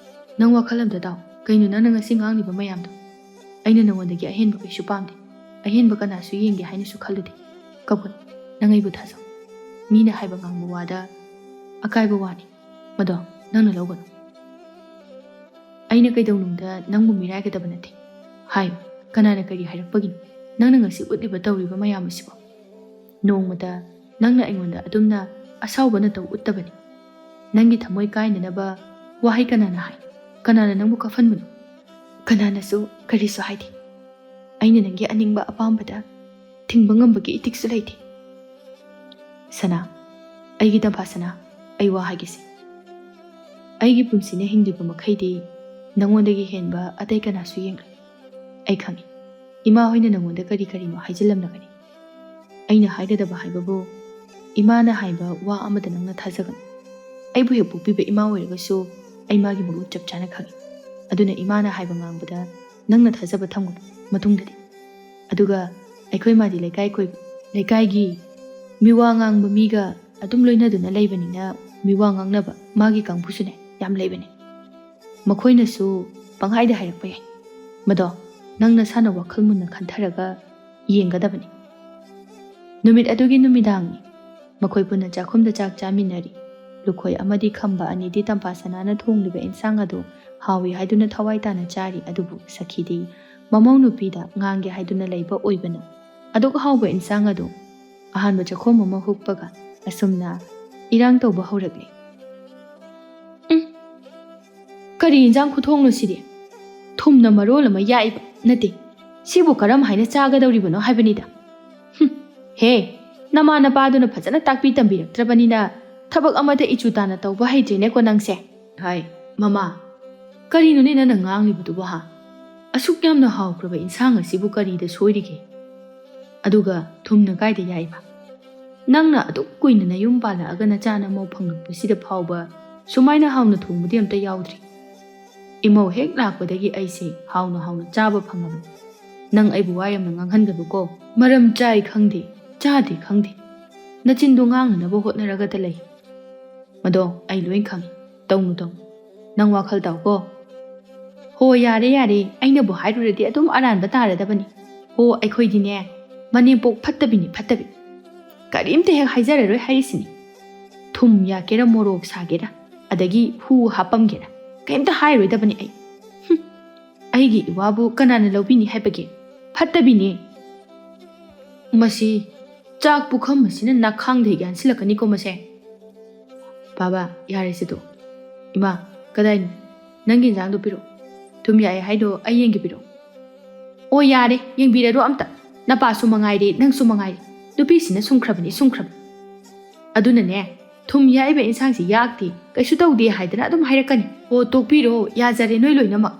ꯅꯪ ꯋꯥꯈꯜ ꯑꯝꯇ ꯇꯥꯎ. ꯀꯩꯅꯣ ꯅꯪꯅ ꯉꯁꯤ ꯉꯥꯡꯂꯤꯕ ꯃꯌꯥꯝꯗꯣ? ꯑꯩꯅ ꯅꯉꯣꯟꯗꯒꯤ ꯑꯍꯦꯟꯕ ꯀꯩꯁꯨ ꯄꯥꯝꯗꯦ, ꯑꯍꯦꯟꯕ ꯀꯅꯥꯁꯨ ꯌꯦꯡꯒꯦ ꯍꯥꯏꯅꯁꯨ ꯈꯜꯂꯨꯗꯦ꯫ ꯀꯧꯒꯅꯨ, ꯅꯪ ꯑꯩꯕꯨ ꯊꯥꯖꯧ. ꯃꯤꯅ ꯍꯥꯏꯕ ꯉꯥꯡꯕ ꯋꯥꯗ ꯑꯀꯥꯏꯕ ꯋꯥꯅꯤ, ꯃꯗꯣ ꯅꯪꯅ ꯂꯧꯒꯅꯨ. ꯑꯩꯅ ꯀꯩꯗꯧꯅꯨꯡꯗ ꯅꯪꯕꯨ ꯃꯤꯔꯥꯏꯒꯗꯕ ꯅꯠꯇꯦ. ꯍꯥꯏꯌꯨ, ꯀꯅꯥꯅ ꯀꯔꯤ ꯍꯥꯏꯔꯛꯄꯒꯤꯅꯣ ꯅꯪꯅ ꯉꯁꯤ ꯎꯠꯂꯤꯕ ꯇꯧꯔꯤꯕ ꯃꯌꯥꯝ ꯑꯁꯤꯕꯣ? ꯅꯣꯡꯃꯗ ꯅꯪꯅ ꯑꯩꯉꯣꯟꯗ ꯑꯗꯨꯝꯅ ꯑꯁꯥꯎꯕ ꯅꯇꯧ ꯎꯠꯇꯕꯅꯤ. ꯅꯪꯒꯤ ꯊꯃꯣꯏ ꯀꯥꯏꯅꯅꯕ ꯋꯥꯍꯩ ꯀꯅꯥꯅ ꯍꯥꯏ? ꯀꯅꯥꯅ ꯅꯪꯕꯨ ꯀꯞꯍꯟꯕꯅꯣ? ꯀꯅꯥꯅꯁꯨ ꯀꯔꯤꯁꯨ ꯍꯥꯏꯗꯦ. ꯑꯩꯅ ꯅꯪꯒꯤ ꯑꯅꯤꯡꯕ ꯑꯄꯥꯝꯕꯗ ꯊꯤꯡꯕ ꯉꯝꯕꯒꯤ ꯏꯊꯤꯛꯁꯨ ꯂꯩꯇꯦ." "ꯁꯅꯥ, ꯑꯩꯒꯤ ꯇꯝꯐꯥꯁꯅꯥ, ꯑꯩ ꯋꯥ ꯍꯥꯏꯒꯦꯁꯦ. ꯑꯩꯒꯤ ꯄꯨꯟꯁꯤꯅ ꯍꯤꯡꯂꯤꯕ ꯃꯈꯩꯗꯤ ꯅꯪꯉꯣꯟꯗꯒꯤ ꯍꯦꯟꯕ ꯑꯇꯩ ꯀꯅꯥꯁꯨ ꯌꯦꯡꯂꯣꯏ. ꯑꯩ ꯈꯪꯉꯤ, ꯏꯃꯥ ꯍꯣꯏꯅ ꯅꯪꯉꯣꯟꯗ ꯀꯔꯤꯅꯣ ꯍꯥꯏꯖꯤꯜꯂꯝꯂꯒꯅꯤ. ꯑꯩꯅ ꯍꯥꯏꯒꯗꯕ ꯍꯥꯏꯕꯕꯨ, ꯏꯃꯥꯅ ꯍꯥꯏꯕ ꯋꯥ ꯑꯃꯗ ꯅꯪꯅ ꯊꯥꯖꯒꯅꯨ. ꯑꯩꯕꯨ ꯍꯦꯛ ꯄꯣꯛꯄꯤꯕ ꯏꯃꯥ ꯑꯣꯏꯔꯒꯁꯨ ꯑꯩ ꯃꯥꯒꯤ ꯃꯒꯨꯟ ꯆꯞ ꯆꯥꯅ ꯈꯪꯉꯤ. ꯑꯗꯨꯅ ꯏꯃꯥꯅ ꯍꯥꯏꯕ ꯉꯥꯡꯕꯗ ꯅꯪꯅ ꯊꯥꯖꯕ ꯊꯝꯒꯅꯨ ꯃꯇꯨꯡꯗꯗꯤ. ꯑꯗꯨꯒ ꯑꯩꯈꯣꯏ ꯃꯥꯗꯤ ꯂꯩꯀꯥꯏꯒꯤ ꯃꯤꯋꯥ ꯉꯥꯡꯕ ꯃꯤꯒ ꯑꯗꯨꯝ ꯂꯣꯏꯅꯗꯨꯅ ꯂꯩꯕꯅꯤꯅ ꯃꯤꯋꯥ ꯉꯥꯡꯅꯕ ꯃꯥꯒꯤ ꯀꯥꯡꯕꯨꯁꯨꯅꯦ ꯌꯥꯝ ꯂꯩꯕꯅꯦ. ꯃꯈꯣꯏꯅꯁꯨ ꯄꯪꯍꯥꯏꯗ ꯍꯥꯏꯔꯛꯄ ꯌꯥꯏ. ꯃꯗꯣ ꯅꯪ ꯅꯁꯥꯅ ꯋꯥꯈꯜ ꯃꯨꯟꯅ ꯈꯟꯊꯔꯒ ꯌꯦꯡꯒꯗꯕꯅꯤ." ꯅꯨꯃꯤꯠ ꯑꯗꯨꯒꯤ ꯅꯨꯃꯤꯗꯥꯡꯅꯤ. ꯃꯈꯣꯏ ꯄꯨꯟꯅ ꯆꯥꯛꯈꯨꯝꯗ ꯆꯥꯛ ꯆꯥꯃꯤꯟꯅꯔꯤ. ꯂꯨꯈꯣꯏ ꯑꯃꯗꯤ ꯈꯝꯕ ꯑꯅꯤꯗꯤ ꯇꯝꯐꯥꯁꯅꯥꯅ ꯊꯣꯡꯂꯤꯕ ꯏꯟꯁꯥꯡ ꯑꯗꯨ ꯍꯥꯎꯏ ꯍꯥꯏꯗꯨꯅ ꯊꯋꯥꯏ ꯇꯥꯅ ꯆꯥꯔꯤ. ꯑꯗꯨꯕꯨ ꯁꯈꯤꯗꯤ ꯃꯃꯧ ꯅꯨꯄꯤꯗ ꯉꯥꯡꯒꯦ ꯍꯥꯏꯗꯨꯅ ꯂꯩꯕ ꯑꯣꯏꯕꯅ ꯑꯗꯨꯛ ꯍꯥꯎꯕ ꯏꯟꯁꯥꯡ ꯑꯗꯨ ꯑꯍꯥꯟꯕ ꯆꯥꯛꯈꯣꯝ ꯑꯃ ꯍꯨꯛꯄꯒ ꯑꯁꯨꯝꯅ ꯏꯔꯥꯡ ꯇꯧꯕ ꯍꯧꯔꯛꯂꯦ. "ꯀꯔꯤ ꯏꯟꯁꯥꯡ ꯈꯨꯊꯣꯡꯅꯣ ꯁꯤꯗꯤ? ꯊꯨꯝꯅ ꯃꯔꯣꯜ ꯑꯃ ꯌꯥꯛꯏꯕ ꯅꯠꯇꯦ. ꯁꯤꯕꯨ ꯀꯔꯝ ꯍꯥꯏꯅ ꯆꯥꯒꯗꯧꯔꯤꯕꯅꯣ ꯍꯥꯏꯕꯅꯤꯗ. ꯍꯦ, ꯅꯃꯥ ꯅꯄꯥꯗꯨꯅ ꯐꯖꯅ ꯇꯥꯛꯄꯤ ꯇꯝꯕꯤꯔꯛꯇ꯭ꯔꯕꯅꯤꯅ ꯊꯕꯛ ꯑꯃꯗ ꯏꯆꯨ ꯇꯥꯅ ꯇꯧꯕ ꯍꯩꯇ꯭ꯔꯦꯅꯦꯀꯣ ꯅꯪꯁꯦ." "ꯍꯥꯏ ꯃꯃꯥ, ꯀꯔꯤꯅꯣꯅꯦ ꯅꯪꯅ ꯉꯥꯡꯂꯤꯕꯗꯨꯕꯣ ꯍꯥ? ꯑꯁꯨꯛ ꯌꯥꯝꯅ ꯍꯥꯎꯈ꯭ꯔꯕ ꯏꯟꯁꯥꯡ ꯑꯁꯤꯕꯨ ꯀꯔꯤꯗ ꯁꯣꯏꯔꯤꯒꯦ? ꯑꯗꯨꯒ ꯊꯨꯝꯅ ꯀꯥꯏꯗ ꯌꯥꯏꯕ? ꯅꯪꯅ ꯑꯗꯨꯛ ꯀꯨꯏꯅ ꯅꯌꯨꯝ ꯄꯥꯜꯂꯛꯑꯒ ꯅꯆꯥꯅ ꯃꯧ ꯐꯪꯂꯛꯄꯁꯤꯗ ꯐꯥꯎꯕ ꯁꯨꯃꯥꯏꯅ ꯍꯥꯎꯅ ꯊꯣꯡꯕꯗꯤ ꯑꯝꯇ ꯌꯥꯎꯗ꯭ꯔꯤ. ꯏꯃꯧ ꯍꯦꯛ ꯂꯥꯛꯄꯗꯒꯤ ꯑꯩꯁꯦ ꯍꯥꯎꯅ ꯆꯥꯕ ꯐꯪꯉꯕꯅꯤ. ꯅꯪ ꯑꯩꯕꯨ ꯋꯥ ꯌꯥꯝꯅ ꯉꯥꯡꯍꯟꯒꯅꯨꯀோ. ꯃꯔꯝ ꯆꯥꯏ ꯈꯪꯗꯦ, ꯆꯥꯗꯦ ꯈꯪꯗꯦ. ꯅꯆꯤꯟꯗꯣ ꯉꯥꯡꯅꯅꯕ ꯍꯣꯠꯅꯔꯒꯇ ꯂꯩ. ꯃꯗꯣ ꯑꯩ ꯂꯣꯏ ꯈꯪꯉꯤ. ꯇꯧꯅꯨ. ꯅꯪ ꯋꯥꯈꯜ ꯇꯥꯎꯀꯣ." "ꯍꯣ ꯌꯥꯔꯦ, ꯑꯩꯅꯕꯨ ꯍꯥꯏꯔꯨꯔꯗꯤ ꯑꯗꯨꯝ ꯑꯔꯥꯟꯕ ꯇꯥꯔꯗꯕꯅꯤ. ꯍꯣ ꯑꯩꯈꯣꯏꯗꯤꯅꯦ ꯃꯅꯦꯝꯄꯣꯛ ꯐꯠꯇꯕꯤꯅꯤ, ꯐꯠꯇꯕꯤ. ꯀꯔꯤꯝꯇ ꯍꯦꯛ ꯍꯥꯏꯖꯔꯔꯣꯏ ꯍꯥꯏꯔꯤꯁꯤꯅꯤ. ꯊꯨꯝ ꯌꯥꯛꯀꯦꯔꯥ ꯃꯣꯔꯣꯛ ꯁꯥꯒꯦꯔꯥ ꯑꯗꯒꯤ ꯍꯨ ꯍꯥꯞꯄꯝꯒꯦꯔꯥ ꯀꯩꯝꯇ ꯍꯥꯏꯔꯣꯏꯗꯕꯅꯤ ꯑꯩ. ꯑꯩꯒꯤ ꯏꯋꯥꯕꯨ ꯀꯅꯥꯅ ꯂꯧꯕꯤꯅꯤ ꯍꯥꯏꯕꯒꯦ? ꯐꯠꯇꯕꯤꯅꯦ. ꯃꯁꯤ ꯆꯥꯛ ꯄꯨꯈꯝ ꯑꯁꯤꯅ ꯅꯥꯈꯥꯡꯗ ꯌꯥꯟꯁꯤꯜꯂꯛꯀꯅꯤꯀꯣ ꯃꯁꯦ." "ꯕꯥꯕꯥ ꯌꯥꯔꯦꯁꯤꯗꯣ." "ꯏꯃꯥ ꯀꯗꯥꯏꯅꯣ? ꯅꯪꯒꯤ ꯏꯟꯖꯥꯡꯗꯣ ꯄꯤꯔꯛꯑꯣ. ꯊꯨꯝ ꯌꯥꯛꯑꯦ ꯍꯥꯏꯗꯣ ꯑꯩ ꯌꯦꯡꯒꯦ ꯄꯤꯔꯛꯑꯣ." "ꯑꯣ ꯌꯥꯔꯦ, ꯌꯦꯡꯕꯤꯔꯔꯣ ꯑꯝꯇ. ꯅꯄꯥꯁꯨ ꯃꯉꯥꯏꯔꯦ, ꯅꯪꯁꯨ ꯃꯉꯥꯏꯔꯦ. ꯅꯨꯄꯤꯁꯤꯅ ꯁꯨꯝꯈ꯭ꯔꯕꯅꯤ. ꯑꯗꯨꯅꯅꯦ ꯊꯨꯝ ꯌꯥꯛꯏꯕ ꯏꯟꯁꯥꯡꯁꯤ ꯌꯥꯛꯇꯦ, ꯀꯩꯁꯨ ꯇꯧꯗꯦ ꯍꯥꯏꯗꯅ ꯑꯗꯨꯝ ꯍꯥꯏꯔꯛꯀꯅꯤ. ꯑꯣ ꯇꯣꯛꯄꯤꯔꯣ, ꯌꯥꯖꯔꯦ ꯅꯣꯏ ꯂꯣꯏꯅꯃꯛ."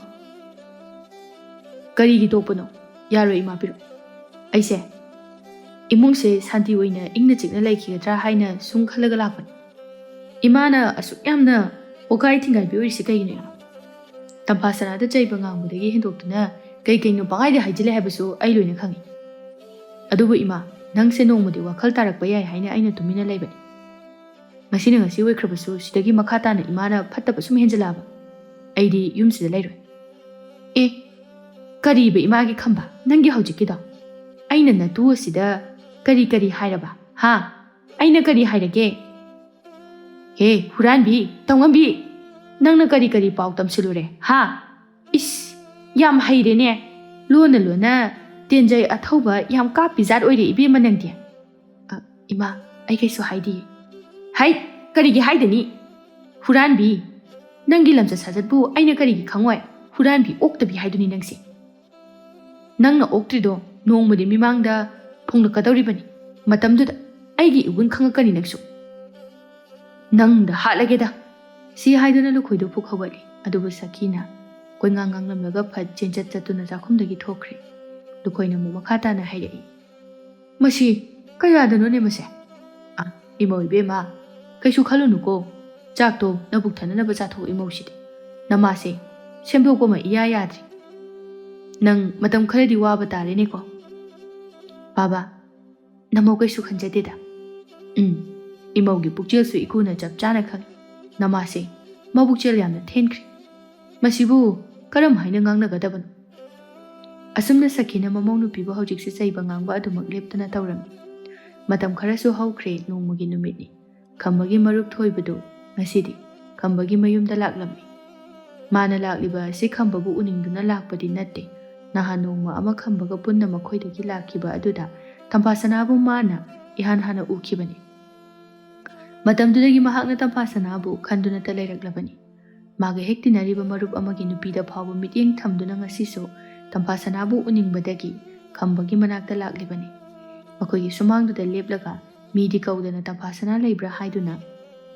"ꯀꯔꯤꯒꯤ ꯇꯣꯛꯄꯅꯣ? ꯌꯥꯔꯣꯏ ꯏꯃꯥ ꯄꯤꯔꯛꯑꯣ. ꯑꯩꯁꯦ ꯏꯃꯨꯡꯁꯦ ꯁꯥꯟꯇꯤ ꯑꯣꯏꯅ ꯏꯪꯅ ꯆꯤꯛꯅ ꯂꯩꯈꯤꯒꯗ꯭ꯔꯥ ꯍꯥꯏꯅ ꯁꯨꯝ ꯈꯜꯂꯒ ꯂꯥꯛꯄꯅꯤ. ꯏꯃꯥꯅ ꯑꯁꯨꯛ ꯌꯥꯝꯅ ꯑꯣꯒꯥꯏ ꯊꯤꯡꯒꯥꯏꯕꯤ ꯑꯣꯏꯔꯤꯁꯤ ꯀꯩꯒꯤꯅꯣ ꯏꯃꯥ? ꯇꯝꯐꯥꯁꯅꯥꯗ ꯆꯩꯕ ꯉꯥꯡꯕꯗꯒꯤ ꯍꯦꯟꯗꯣꯛꯇꯨꯅ ꯀꯩꯅꯣ ꯄꯪꯍꯥꯏꯗ ꯍꯥꯏꯖꯤꯜꯂꯦ ꯍꯥꯏꯕꯁꯨ ꯑꯩ ꯂꯣꯏꯅ ꯈꯪꯉꯤ. ꯑꯗꯨꯕꯨ ꯏꯃꯥ, ꯅꯪꯁꯦ ꯅꯣꯡꯃꯗꯤ ꯋꯥꯈꯜ ꯇꯥꯔꯛꯄ ꯌꯥꯏ ꯍꯥꯏꯅ ꯑꯩꯅ ꯇꯨꯃꯤꯟꯅ ꯂꯩꯕꯅꯤ. ꯉꯁꯤꯅ ꯉꯁꯤ ꯑꯣꯏꯈ꯭ꯔꯕꯁꯨ ꯁꯤꯗꯒꯤ ꯃꯈꯥ ꯇꯥꯅ ꯏꯃꯥꯅ ꯐꯠꯇꯕ ꯁꯨꯝ ꯍꯦꯟꯖꯜꯂꯛꯑꯕ ꯑꯩꯗꯤ ꯌꯨꯝꯁꯤꯗ ꯂꯩꯔꯣꯏ." "ꯑꯦ, ꯀꯔꯤꯕ ꯏꯃꯥꯒꯤ ꯈꯝꯕ ꯅꯪꯒꯤ ꯍꯧꯖꯤꯛꯀꯤꯗꯣ? ꯑꯩꯅ ꯅꯇꯨ ꯑꯁꯤꯗ ꯀꯔꯤ ꯍꯥꯏꯔꯕ? ꯍꯥ? ꯑꯩꯅꯀꯔꯤ ꯍꯥꯏꯔꯒꯦ? ꯍꯦ ꯍꯨꯔꯥꯟꯕꯤ, ꯇꯧꯉꯝꯕꯤ, ꯅꯪꯅ ꯀꯔꯤ ꯄꯥꯎ ꯇꯝꯁꯤꯜꯂꯨꯔꯦ? ꯍꯥ? ꯏꯁ, ꯌꯥꯝ ꯍꯩꯔꯦꯅꯦ ꯂꯣꯟꯅ ꯂꯣꯟꯅ ꯇꯦꯟꯖꯩ ꯑꯊꯧꯕ ꯌꯥꯝ ꯀꯥꯞꯄꯤ ꯖꯥꯠ ꯑꯣꯏꯔꯦ ꯏꯕꯦꯝꯃ ꯅꯪꯗꯤ ꯏꯃꯥ ꯑꯩ ꯀꯩꯁꯨ ꯍꯥꯏꯗꯤꯌꯦ ꯍꯩ ꯀꯔꯤꯒꯤ ꯍꯥꯏꯗꯅꯤ ꯍꯨꯔꯥꯟꯕꯤ ꯅꯪꯒꯤ ꯂꯝꯆꯠ ꯁꯥꯖꯠꯄꯨ ꯑꯩꯅ ꯀꯔꯤꯒꯤ ꯈꯪꯉꯣꯏ ꯍꯨꯔꯥꯟꯕꯤ ꯑꯣꯛꯇꯕꯤ ꯍꯥꯏꯗꯨꯅꯤ ꯅꯪꯁꯦ ꯅꯪꯅ ꯑꯣꯛꯇ꯭ꯔꯤꯗꯣ ꯅꯣꯡꯃꯗꯤ ꯃꯤꯃꯥꯡꯗ ꯐꯣꯡꯂꯛꯀꯗꯧꯔꯤꯕꯅꯤ ꯃꯇꯝꯗꯨꯗ ꯑꯩꯒꯤ ꯏꯕꯨꯟ ꯈꯪꯉꯛꯀꯅꯤ ꯅꯪꯁꯨ ꯅꯪꯗ ꯍꯥꯠꯂꯒꯦꯗ ꯁꯤ ꯍꯥꯏꯗꯨꯅ ꯂꯨꯈꯣꯏꯗꯨ ꯄꯨꯛ ꯍꯧꯒꯠꯂꯤ ꯑꯗꯨꯕꯨ ꯁꯈꯤꯅ ꯀꯣꯏꯉꯥꯡ ꯉꯥꯡꯂꯝꯂꯒ ꯐꯠ ꯆꯦꯟꯆꯠ ꯆꯠꯇꯨꯅ ꯆꯥꯛꯈꯨꯝꯗꯒꯤ ꯊꯣꯛꯈ꯭ꯔꯦ ꯂꯨꯈꯣꯏꯅ ꯑꯃꯨꯛ ꯃꯈꯥ ꯇꯥꯅ ꯍꯥꯏꯔꯛꯏ ꯃꯁꯤ ꯀꯌꯥꯗꯅꯣꯅꯦ ꯃꯁꯦ ꯏꯃꯧ ꯏꯕꯦꯝꯃ ꯀꯩꯁꯨ ꯈꯜꯂꯨꯅꯨꯀꯣ ꯆꯥꯛꯇꯣ ꯅꯕꯨꯛ ꯊꯟꯅꯅꯕ ꯆꯥꯊꯣꯛ ꯏꯃꯧꯁꯤꯗꯤ ꯅꯃꯥꯁꯦ ꯁꯦꯝꯗꯣꯛꯄ ꯑꯃ ꯏꯌꯥ ꯌꯥꯗ꯭ꯔꯤ ꯅꯪ ꯃꯇꯝ ꯈꯔꯗꯤ ꯋꯥꯕ ꯇꯥꯔꯦꯅꯦꯀꯣ ꯕꯥꯕꯥ ꯅꯃꯧ ꯀꯩꯁꯨ ꯈꯟꯖꯗꯦꯗ ꯏꯃꯧꯒꯤ ꯄꯨꯛꯆꯦꯜꯁꯨ ꯏꯀꯨꯅ ꯆꯞ ꯆꯥꯅ ꯈꯪꯏ ꯅꯃꯥꯁꯦ ꯃꯕꯨꯛꯆꯦꯜ ꯌꯥꯝꯅ ꯊꯦꯟꯈ꯭ꯔꯦ ꯃꯁꯤꯕꯨ ꯀꯔꯝ ꯍꯥꯏꯅ ꯉꯥꯡꯅꯒꯗꯕꯅꯣ ꯑꯁꯨꯝꯅ ꯁꯈꯤꯅ ꯃꯃꯧ ꯅꯨꯄꯤꯕꯨ ꯍꯧꯖꯤꯛꯁꯦ ꯆꯩꯕ ꯉꯥꯡꯕ ꯑꯗꯨꯃꯛ ꯂꯦꯞꯇꯅ ꯇꯧꯔꯝꯃꯤ ꯃꯇꯝ ꯈꯔꯁꯨ ꯍꯧꯈ꯭ꯔꯦ ꯅꯣꯡꯃꯒꯤ ꯅꯨꯃꯤꯠꯅꯤ ꯈꯝꯕꯒꯤ ꯃꯔꯨꯞ ꯊꯣꯏꯕꯗꯨ ꯉꯁꯤꯗꯤ ꯈꯝꯕꯒꯤ ꯃꯌꯨꯝꯗ ꯂꯥꯛꯂꯝꯃꯤ ꯃꯥꯅ ꯂꯥꯛꯂꯤꯕ ꯑꯁꯤ ꯈꯝꯕꯕꯨ ꯎꯅꯤꯡꯗꯨꯅ ꯂꯥꯛꯄꯗꯤ ꯅꯠꯇꯦ ꯅꯍꯥꯟ ꯅꯣꯡꯃ ꯑꯃ ꯈꯝꯕꯒ ꯄꯨꯟꯅ ꯃꯈꯣꯏꯗꯒꯤ ꯂꯥꯛꯈꯤꯕ ꯑꯗꯨꯗ ꯇꯝꯐꯥꯁꯅꯥꯕꯨ ꯃꯥꯅ ꯏꯍꯥꯟ ꯍꯥꯟꯅ ꯎꯈꯤꯕꯅꯤ ꯃꯇꯝꯗꯨꯗꯒꯤ ꯃꯍꯥꯛꯅ ꯇꯝꯐꯥꯁꯅꯥꯕꯨ ꯈꯟꯗꯨꯅꯇ ꯂꯩꯔꯛꯂꯕꯅꯤ ꯃꯥꯒ ꯍꯦꯛ ꯇꯤꯟꯅꯔꯤꯕ ꯃꯔꯨꯞ ꯑꯃꯒꯤ ꯅꯨꯄꯤꯗ ꯐꯥꯎꯕ ꯃꯤꯠꯌꯦꯡ ꯊꯝꯗꯨꯅ ꯉꯁꯤꯁꯨ ꯇꯝꯐꯥꯁꯅꯥꯕꯨ ꯎꯅꯤꯡꯕꯗꯒꯤ ꯈꯝꯕꯒꯤ ꯃꯅꯥꯛꯇ ꯂꯥꯛꯂꯤꯕꯅꯤ ꯃꯈꯣꯏꯒꯤ ꯁꯨꯃꯥꯡꯗꯨꯗ ꯂꯦꯞꯂꯒ ꯃꯤꯗꯤ ꯀꯧꯗꯅ ꯇꯝꯐꯥꯁꯅꯥ ꯂꯩꯕ꯭ꯔꯥ ꯍꯥꯏꯗꯨꯅ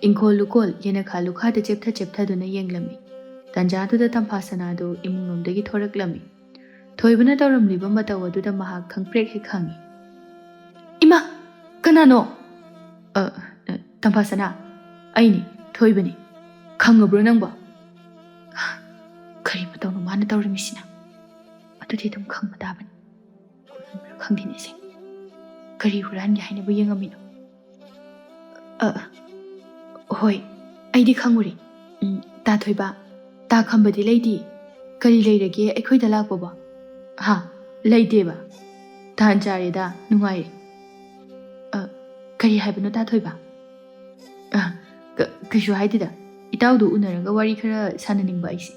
ꯏꯪꯈꯣꯜ ꯂꯨꯀꯣꯜ ꯌꯦꯅꯈꯥ ꯂꯨꯈꯥꯗ ꯆꯦꯞꯊꯗꯨꯅ ꯌꯦꯡꯂꯝꯃꯤ ꯇꯟꯖꯥꯗꯨꯗ ꯇꯝꯐꯥꯁꯅꯥꯗꯨ ꯏꯃꯨꯡꯂꯣꯝꯗꯒꯤ ꯊꯣꯔꯛꯂꯝꯃꯤ ꯊꯣꯏꯕꯅ ꯇꯧꯔꯝꯂꯤꯕ ꯃꯇꯧ ꯑꯗꯨꯗ ꯃꯍꯥꯛ ꯈꯪꯄ꯭ꯔꯦꯛ ꯍꯦꯛꯈꯪꯏ ꯏꯃꯥ ꯀꯅꯥꯅꯣ ꯇꯝꯐꯥꯁꯅꯥ ꯑꯩꯅꯤ ꯊꯣꯏꯕꯅꯤ ꯈꯪꯉꯕ꯭ꯔꯣ ꯅꯪꯕꯣ ꯀꯔꯤ ꯃꯇꯧꯅꯣ ꯃꯥꯅ ꯇꯧꯔꯝꯃꯤꯁꯤꯅ ꯑꯗꯨꯗꯤ ꯑꯗꯨꯝ ꯈꯪꯕ ꯇꯥꯕꯅꯤ ꯍꯨꯔꯥꯟꯕ꯭ꯔꯥ ꯈꯪꯗꯦꯅꯦꯁꯦ ꯀꯔꯤ ꯍꯨꯔꯥꯟꯒꯦ ꯍꯥꯏꯅꯕꯨ ꯌꯦꯡꯉꯝꯃꯤꯅꯣ ꯍꯣꯏ ꯑꯩꯗꯤ ꯈꯪꯉꯨꯔꯦ ꯇꯥ ꯊꯣꯏꯕ ꯇꯥ ꯈꯝꯕꯗꯤ ꯂꯩꯇꯦ ꯀꯔꯤ ꯂꯩꯔꯒꯦ ꯑꯩꯈꯣꯏꯗ ꯂꯥꯛꯄꯕꯣ ꯂꯩꯇꯦꯕ ꯇꯥꯟ ꯆꯥꯔꯦꯗ ꯅꯨꯡꯉꯥꯏꯔꯦ ꯀꯔꯤ ꯍꯥꯏꯕꯅꯣ ꯇꯥ ꯊꯣꯏꯕ ꯀꯩꯁꯨ ꯍꯥꯏꯗꯦꯗ ꯏꯇꯥꯎꯗꯨ ꯎꯅꯔꯒ ꯋꯥꯔꯤ ꯈꯔ ꯁꯥꯟꯅꯅꯤꯡꯕ ꯑꯩꯁꯦ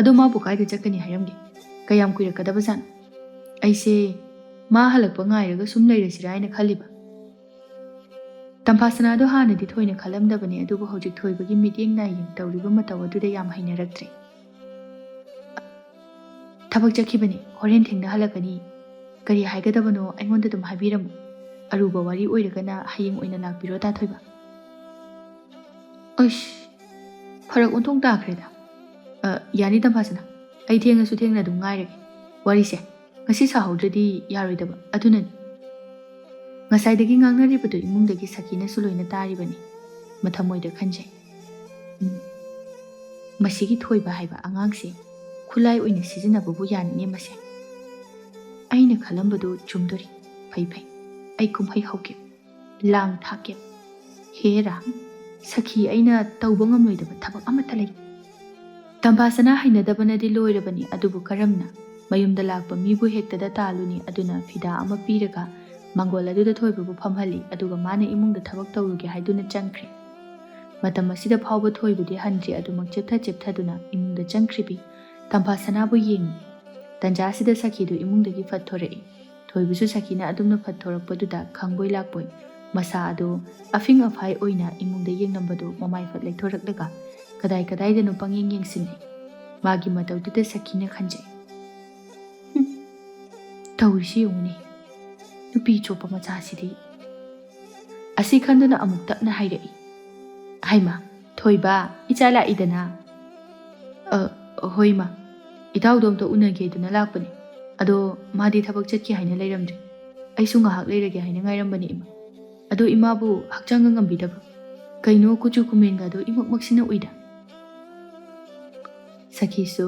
ꯑꯗꯣ ꯃꯥꯕꯨ ꯀꯥꯏꯗ ꯆꯠꯀꯅꯤ ꯍꯥꯏꯔꯝꯒꯦ ꯀꯌꯥꯝ ꯀꯨꯏꯔꯛꯀꯗꯕꯖꯥꯠꯅꯣ ꯑꯩꯁꯦ ꯃꯥ ꯍꯜꯂꯛꯄ ꯉꯥꯏꯔꯒ ꯁꯨꯝ ꯂꯩꯔꯁꯤꯔꯥ ꯍꯥꯏꯅ ꯈꯜꯂꯤꯕ ꯇꯝꯐꯥꯁꯅꯥꯗꯣ ꯍꯥꯟꯅꯗꯤ ꯊꯣꯏꯅ ꯈꯜꯂꯝꯗꯕꯅꯤ ꯑꯗꯨꯕꯨ ꯍꯧꯖꯤꯛ ꯊꯣꯏꯕꯒꯤ ꯃꯤꯠꯌꯦꯡ ꯅꯥꯌꯦꯡ ꯇꯧꯔꯤꯕ ꯃꯇꯧ ꯑꯗꯨꯗ ꯌꯥꯝ ꯍꯩꯅꯔꯛꯇ꯭ꯔꯦ ꯊꯕꯛ ꯆꯠꯈꯤꯕꯅꯤ ꯍꯣꯔꯦꯟ ꯊꯦꯡꯅ ꯍꯜꯂꯛꯀꯅꯤ ꯀꯔꯤ ꯍꯥꯏꯒꯗꯕꯅꯣ ꯑꯩꯉꯣꯟꯗ ꯑꯗꯨꯝ ꯍꯥꯏꯕꯤꯔꯝꯃꯨ ꯑꯔꯨꯕ ꯋꯥꯔꯤ ꯑꯣꯏꯔꯒꯅ ꯍꯌꯦꯡ ꯑꯣꯏꯅ ꯂꯥꯛꯄꯤꯔꯣ ꯇꯥ ꯊꯣꯏꯕ ꯐꯔꯛ ꯑꯣꯟꯊꯣꯡ ꯇꯥꯈ꯭ꯔꯦꯗ ꯌꯥꯅꯤ ꯇꯝꯐꯥꯁꯅꯥ ꯑꯩ ꯊꯦꯡꯉꯁꯨ ꯊꯦꯡꯅ ꯑꯗꯨꯝ ꯉꯥꯏꯔꯒꯦ ꯋꯥꯔꯤꯁꯦ ꯉꯁꯤ ꯁꯥꯍꯧꯗ꯭ꯔꯗꯤ ꯌꯥꯔꯣꯏꯗꯕ ꯑꯗꯨꯅꯅꯤ ꯉꯁꯥꯏꯗꯒꯤ ꯉꯥꯡꯅꯔꯤꯕꯗꯨ ꯏꯃꯨꯡꯗꯒꯤ ꯁꯈꯤꯅꯁꯨ ꯂꯣꯏꯅ ꯇꯥꯔꯤꯕꯅꯤ ꯃꯊꯃꯣꯏꯗ ꯈꯟꯖꯩ ꯃꯁꯤꯒꯤ ꯊꯣꯏꯕ ꯍꯥꯏꯕ ꯑꯉꯥꯡꯁꯦ ꯈꯨꯠꯂꯥꯏ ꯑꯣꯏꯅ ꯁꯤꯖꯤꯟꯅꯕꯕꯨ ꯌꯥꯅꯤꯅꯦ ꯃꯁꯦ ꯑꯩꯅ ꯈꯜꯂꯝꯕꯗꯨ ꯆꯨꯝꯗꯣꯔꯤ ꯐꯩ ꯑꯩ ꯀꯨꯝꯍꯩ ꯍꯧꯒꯦ ꯂꯥꯡ ꯊꯥꯛꯀꯦ ꯍꯦꯔꯥ ꯁꯈꯤ ꯑꯩꯅ ꯇꯧꯕ ꯉꯝꯂꯣꯏꯗꯕ ꯊꯕꯛ ꯑꯃꯠꯇ ꯂꯩ ꯇꯝꯐꯥꯁꯅꯥ ꯍꯩꯅꯗꯕꯅꯗꯤ ꯂꯣꯏꯔꯕꯅꯤ ꯑꯗꯨꯕꯨ ꯀꯔꯝꯅ ꯃꯌꯨꯝꯗ ꯂꯥꯛꯄ ꯃꯤꯕꯨ ꯍꯦꯛꯇꯗ ꯇꯥꯜꯂꯨꯅꯤ ꯑꯗꯨꯅ ꯐꯤꯗꯥ ꯑꯃ ꯄꯤꯔꯒ ꯃꯥꯡꯒꯣꯜ ꯑꯗꯨꯗ ꯊꯣꯏꯕꯕꯨ ꯐꯝꯍꯜꯂꯤ ꯑꯗꯨꯒ ꯃꯥꯅ ꯏꯃꯨꯡꯗ ꯊꯕꯛ ꯇꯧꯔꯨꯒꯦ ꯍꯥꯏꯗꯨꯅ ꯆꯪꯈ꯭ꯔꯦ ꯃꯇꯝ ꯑꯁꯤꯗ ꯐꯥꯎꯕ ꯊꯣꯏꯕꯗꯤ ꯍꯟꯗ꯭ꯔꯤ ꯑꯗꯨꯃꯛ ꯆꯦꯞꯊꯗꯨꯅ ꯏꯃꯨꯡꯗ ꯆꯪꯈ꯭ꯔꯤꯕꯤ ꯇꯝꯐꯥꯁꯅꯥꯕꯨ ꯌꯦꯡꯉꯤ ꯇꯟꯖꯥꯁꯤꯗ ꯁꯈꯤꯗꯨ ꯏꯃꯨꯡꯗꯒꯤ ꯐꯠ ꯊꯣꯔꯛꯏ ꯊꯣꯏꯕꯁꯨ ꯁꯈꯤꯅ ꯑꯗꯨꯝꯅ ꯐꯠ ꯊꯣꯔꯛꯄꯗꯨꯗ ꯈꯪꯕꯣꯏ ꯂꯥꯛꯄꯣꯏ ꯃꯁꯥ ꯑꯗꯨ ꯑꯐꯤꯡ ꯑꯐꯥꯏ ꯑꯣꯏꯅ ꯏꯃꯨꯡꯗ ꯌꯦꯡꯂꯝꯕꯗꯨ ꯃꯃꯥꯏ ꯐꯠ ꯂꯩꯊꯣꯔꯛꯂꯒ ꯀꯗꯥꯏꯗꯅꯣ ꯄꯪꯌꯦꯡ ꯌꯦꯡꯁꯤꯟꯅꯩ ꯃꯥꯒꯤ ꯃꯇꯧꯗꯨꯗ ꯁꯈꯤꯅ ꯈꯟꯖꯩ ꯇꯧꯔꯤꯁꯤ ꯌꯦꯡꯉꯨꯅꯦ ꯅꯨꯄꯤ ꯆꯣꯞꯄ ꯃꯆꯥꯁꯤꯗꯤ ꯑꯁꯤ ꯈꯟꯗꯨꯅ ꯑꯃꯨꯛ ꯇꯞꯅ ꯍꯥꯏꯔꯛꯏ ꯍꯩꯃꯥ ꯊꯣꯏꯕ ꯏꯆꯥ ꯂꯥꯛꯏꯗꯅ ꯍꯣꯏ ꯃꯥ ꯏꯇꯥꯎꯗꯣ ꯑꯝꯇ ꯎꯅꯒꯦꯗꯨꯅ ꯂꯥꯛꯄꯅꯤ ꯑꯗꯣ ꯃꯥꯗꯤ ꯊꯕꯛ ꯆꯠꯈꯤ ꯍꯥꯏꯅ ꯂꯩꯔꯝꯗ꯭ꯔꯤ ꯑꯩꯁꯨ ꯉꯥꯏꯍꯥꯛ ꯂꯩꯔꯒꯦ ꯍꯥꯏꯅ ꯉꯥꯏꯔꯝꯕꯅꯤ ꯏꯃꯥ ꯑꯗꯣ ꯏꯃꯥꯕꯨ ꯍꯛꯆꯥꯡꯒ ꯉꯝꯕꯤꯗꯕ꯭ꯔꯣ ꯀꯩꯅꯣ ꯀꯨꯆꯨ ꯀꯨꯃꯦꯟꯒꯗꯣ ꯏꯃꯛꯃꯛꯁꯤꯅ ꯎꯏꯗ ꯁꯈꯤꯁꯨ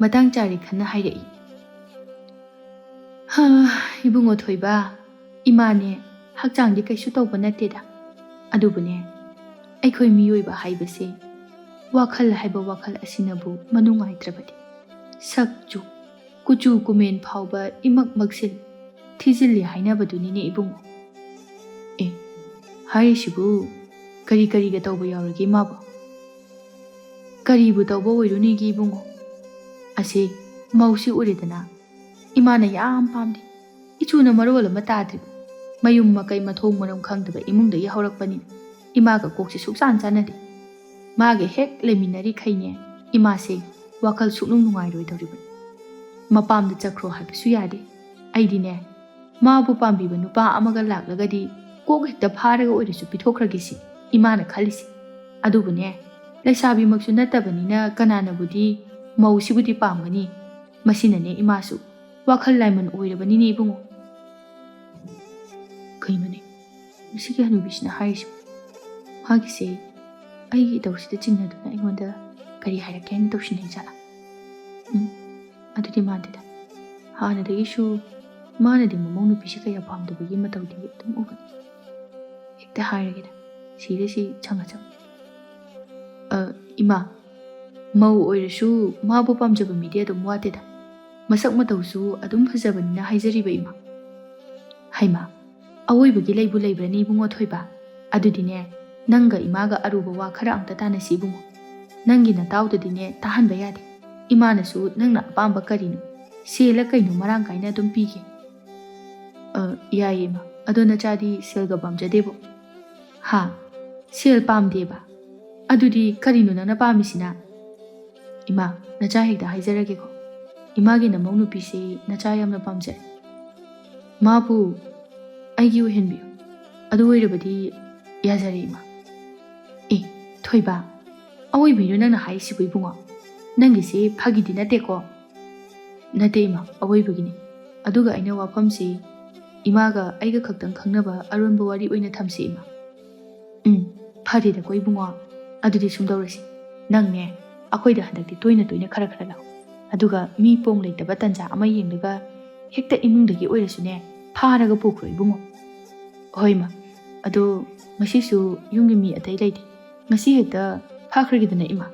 ꯃꯇꯥꯡ ꯆꯥꯔꯤ ꯈꯟꯅ ꯍꯥꯏꯔꯛꯏ ꯏꯕꯨꯡꯉꯣ ꯊꯣꯏꯕ ꯏꯃꯥꯅꯦ ꯍꯛꯆꯥꯡꯗꯤ ꯀꯩꯁꯨ ꯇꯧꯕ ꯅꯠꯇꯦꯗ ꯑꯗꯨꯕꯨꯅꯦ ꯑꯩꯈꯣꯏ ꯃꯤꯑꯣꯏꯕ ꯍꯥꯏꯕꯁꯦ ꯋꯥꯈꯜ ꯍꯥꯏꯕ ꯋꯥꯈꯜ ꯑꯁꯤꯅꯕꯨ ꯃꯅꯨꯡꯉꯥꯏꯇ꯭ꯔꯕꯗꯤ ꯁꯛꯆꯨ ꯀꯨꯆꯨ ꯀꯨꯃꯦꯟ ꯐꯥꯎꯕ ꯏꯃꯛꯃꯛꯁꯤꯜ ꯊꯤꯖꯤꯜꯂꯤ ꯍꯥꯏꯅꯕꯗꯨꯅꯤꯅꯦ ꯏꯕꯨꯡꯉꯣ ꯍꯥꯏꯔꯤꯁꯤꯕꯨ ꯀꯔꯤꯒ ꯇꯧꯕ ꯌꯥꯎꯔꯒꯦ ꯏꯃꯥꯕꯣ ꯀꯔꯤꯕꯨ ꯇꯧꯕ ꯑꯣꯏꯔꯨꯅꯤꯒꯦ ꯏꯕꯨꯡꯉꯣ ꯑꯁꯤ ꯃꯧꯁꯤ ꯎꯔꯦꯗꯅ ꯏꯃꯥꯅ ꯌꯥꯝ ꯄꯥꯝꯗꯦ ꯏꯆꯨꯅ ꯃꯔꯣꯜ ꯑꯃ ꯇꯥꯗ꯭ꯔꯤꯕ ꯃꯌꯨꯝ ꯃꯀꯩ ꯃꯊꯣꯡ ꯃꯔꯝ ꯈꯪꯗꯕ ꯏꯃꯨꯡꯗꯒꯤ ꯍꯧꯔꯛꯄꯅꯤꯅ ꯏꯃꯥꯒ ꯀꯣꯛꯁꯤ ꯁꯨꯛꯆꯥꯟ ꯆꯥꯟꯅꯗꯦ ꯃꯥꯒ ꯍꯦꯛ ꯂꯩꯃꯤꯟꯅꯔꯤꯈꯩꯅꯦ ꯏꯃꯥꯁꯦ ꯋꯥꯈꯜ ꯁꯨꯛꯅꯨꯡ ꯅꯨꯡꯉꯥꯏꯔꯣꯏꯗꯧꯔꯤꯕꯅꯤ ꯃꯄꯥꯝꯗ ꯆꯠꯈ꯭ꯔꯣ ꯍꯥꯏꯕꯁꯨ ꯌꯥꯗꯦ ꯑꯩꯗꯤꯅꯦ ꯃꯥꯕꯨ ꯄꯥꯝꯕꯤꯕ ꯅꯨꯄꯥ ꯑꯃꯒ ꯂꯥꯛꯂꯒꯗꯤ ꯀꯣꯛ ꯍꯦꯛꯇ ꯐꯥꯔꯒ ꯑꯣꯏꯔꯁꯨ ꯄꯤꯊꯣꯛꯈ꯭ꯔꯒꯦ ꯁꯤ ꯏꯃꯥꯅ ꯈꯜꯂꯤꯁꯤ ꯑꯗꯨꯕꯨꯅꯦ ꯂꯩꯁꯥꯕꯤꯃꯛꯁꯨ ꯅꯠꯇꯕꯅꯤꯅ ꯀꯅꯥꯅꯕꯨꯗꯤ ꯃꯧꯁꯤꯕꯨꯗꯤ ꯄꯥꯝꯒꯅꯤ ꯃꯁꯤꯅꯅꯦ ꯏꯃꯥꯁꯨ ꯋꯥꯈꯜ ꯂꯥꯏꯃꯟ ꯑꯣꯏꯔꯕꯅꯤꯅꯦ ꯏꯕꯨꯡꯉꯣ ꯀꯩꯅꯣꯅꯦ ꯃꯁꯤꯒꯤ ꯍꯅꯨꯕꯤꯁꯤꯅ ꯍꯥꯏꯔꯤꯁꯤ ꯃꯥꯒꯤꯁꯦ ꯑꯩꯒꯤ ꯏꯇꯧꯁꯤꯗ ꯆꯤꯡꯅꯗꯨꯅ ꯑꯩꯉꯣꯟꯗ ꯀꯔꯤ ꯍꯥꯏꯔꯛꯀꯦ ꯍꯥꯏꯅ ꯇꯧꯁꯤꯟꯅꯩꯖꯥꯠꯂꯥ ꯑꯗꯨꯗꯤ ꯃꯥꯟꯗꯦꯗ ꯍꯥꯟꯅꯗꯒꯤꯁꯨ ꯃꯥꯅꯗꯤ ꯃꯃꯧ ꯅꯨꯄꯤꯁꯤ ꯀꯌꯥ ꯄꯥꯝꯗꯕꯒꯤ ꯃꯇꯧꯗꯤ ꯑꯗꯨꯝ ꯎꯕꯅꯤ ꯍꯦꯛꯇ ꯍꯥꯏꯔꯒꯦꯗ ꯁꯤꯗ ꯆꯪꯉ ꯏꯃꯥ ꯃꯧ ꯑꯣꯏꯔꯁꯨ ꯃꯥꯕꯨ ꯄꯥꯝꯖꯕ ꯃꯤꯗꯤ ꯑꯗꯨꯝ ꯋꯥꯠꯇꯦꯗ ꯃꯁꯛ ꯃꯇꯧꯁꯨ ꯑꯗꯨꯝ ꯐꯖꯕꯅꯤꯅ ꯍꯥꯏꯖꯔꯤꯕ ꯏꯃꯥ ꯍꯩꯃꯥ ꯑꯋꯣꯏꯕꯒꯤ ꯂꯩꯕꯨ ꯂꯩꯕ꯭ꯔꯅꯤ ꯏꯕꯨꯡꯉꯣ ꯊꯣꯏꯕ ꯑꯗꯨꯗꯤꯅꯦ ꯅꯪꯒ ꯏꯃꯥꯒ ꯑꯔꯨꯕ ꯋꯥ ꯈꯔ ꯑꯝꯇ ꯇꯥꯟꯅꯁꯤ ꯏꯕꯨꯡꯉꯣ ꯅꯪꯒꯤ ꯅꯇꯥꯎꯗꯗꯤꯅꯦ ꯇꯥꯍꯟꯕ ꯌꯥꯗꯦ ꯏꯃꯥꯅꯁꯨ ꯅꯪꯅ ꯑꯄꯥꯝꯕ ꯀꯔꯤꯅꯣ ꯁꯦꯜꯂ ꯀꯩꯅꯣ ꯃꯔꯥꯡ ꯀꯥꯏꯅ ꯑꯗꯨꯝ ꯄꯤꯒꯦ ꯌꯥꯏꯌꯦ ꯏꯃꯥ ꯑꯗꯣ ꯅꯆꯥꯗꯤ ꯁꯦꯜꯒ ꯄꯥꯝꯖꯗꯦꯕꯣ ꯍꯥ ꯁꯦꯜ ꯄꯥꯝꯗꯦꯕ ꯑꯗꯨꯗꯤ ꯀꯔꯤꯅꯣ ꯅꯪꯅ ꯄꯥꯝꯃꯤꯁꯤꯅ ꯏꯃꯥ ꯅꯆꯥ ꯍꯦꯛꯇ ꯍꯥꯏꯖꯔꯒꯦꯀꯣ ꯏꯃꯥꯒꯤ ꯅꯃꯧ ꯅꯨꯄꯤꯁꯦ ꯅꯆꯥ ꯌꯥꯝꯅ ꯄꯥꯝꯖꯩ ꯃꯥꯕꯨ ꯑꯩꯒꯤ ꯑꯣꯏꯍꯟꯕꯤꯌꯨ ꯑꯗꯨ ꯑꯣꯏꯔꯕꯗꯤ ꯌꯥꯖꯔꯦ ꯏꯃꯥ ꯊꯣꯏꯕ ꯑꯋꯣꯏꯕꯩꯅꯣ ꯅꯪꯅ ꯍꯥꯏꯔꯤꯁꯤꯕꯨ ꯏꯕꯨꯡꯉꯣ ꯅꯪꯒꯤꯁꯤ ꯐꯥꯒꯤꯗꯤ ꯅꯠꯇꯦꯀꯣ ꯅꯠꯇꯦ ꯏꯃꯥ ꯑꯋꯣꯏꯕꯒꯤꯅꯤ ꯑꯗꯨꯒ ꯑꯩꯅ ꯋꯥꯐꯝꯁꯤ ꯏꯃꯥꯒ ꯑꯩꯒ ꯈꯛꯇꯪ ꯈꯪꯅꯕ ꯑꯔꯣꯟꯕ ꯋꯥꯔꯤ ꯑꯣꯏꯅ ꯊꯝꯁꯤ ꯏꯃꯥ ꯐꯔꯦꯗꯀꯣ ꯏꯕꯨꯡꯉꯣ ꯑꯗꯨꯗꯤ ꯁꯨꯝꯗꯧꯔꯁꯤ ꯅꯪꯅꯦ ꯑꯩꯈꯣꯏꯗ ꯍꯟꯗꯛꯇꯤ ꯇꯣꯏꯅ ꯈꯔ ꯂꯥꯛꯑꯣ ꯑꯗꯨꯒ ꯃꯤ ꯄꯣꯡ ꯂꯩꯇꯕ ꯇꯟꯖꯥ ꯑꯃ ꯌꯦꯡꯂꯒ ꯍꯦꯛꯇ ꯏꯃꯨꯡꯗꯒꯤ ꯑꯣꯏꯔꯁꯨꯅꯦ ꯐꯥꯔꯒ ꯄꯨꯈ꯭ꯔꯣ ꯏꯕꯨꯡꯉꯣ ꯍꯣꯏ ꯏꯃꯥ ꯑꯗꯣ ꯉꯁꯤꯁꯨ ꯌꯨꯝꯒꯤ ꯃꯤ ꯑꯇꯩ ꯂꯩꯇꯦ ꯉꯁꯤ ꯍꯦꯛꯇ ꯐꯥꯈ꯭ꯔꯒꯦꯗꯅ ꯏꯃꯥ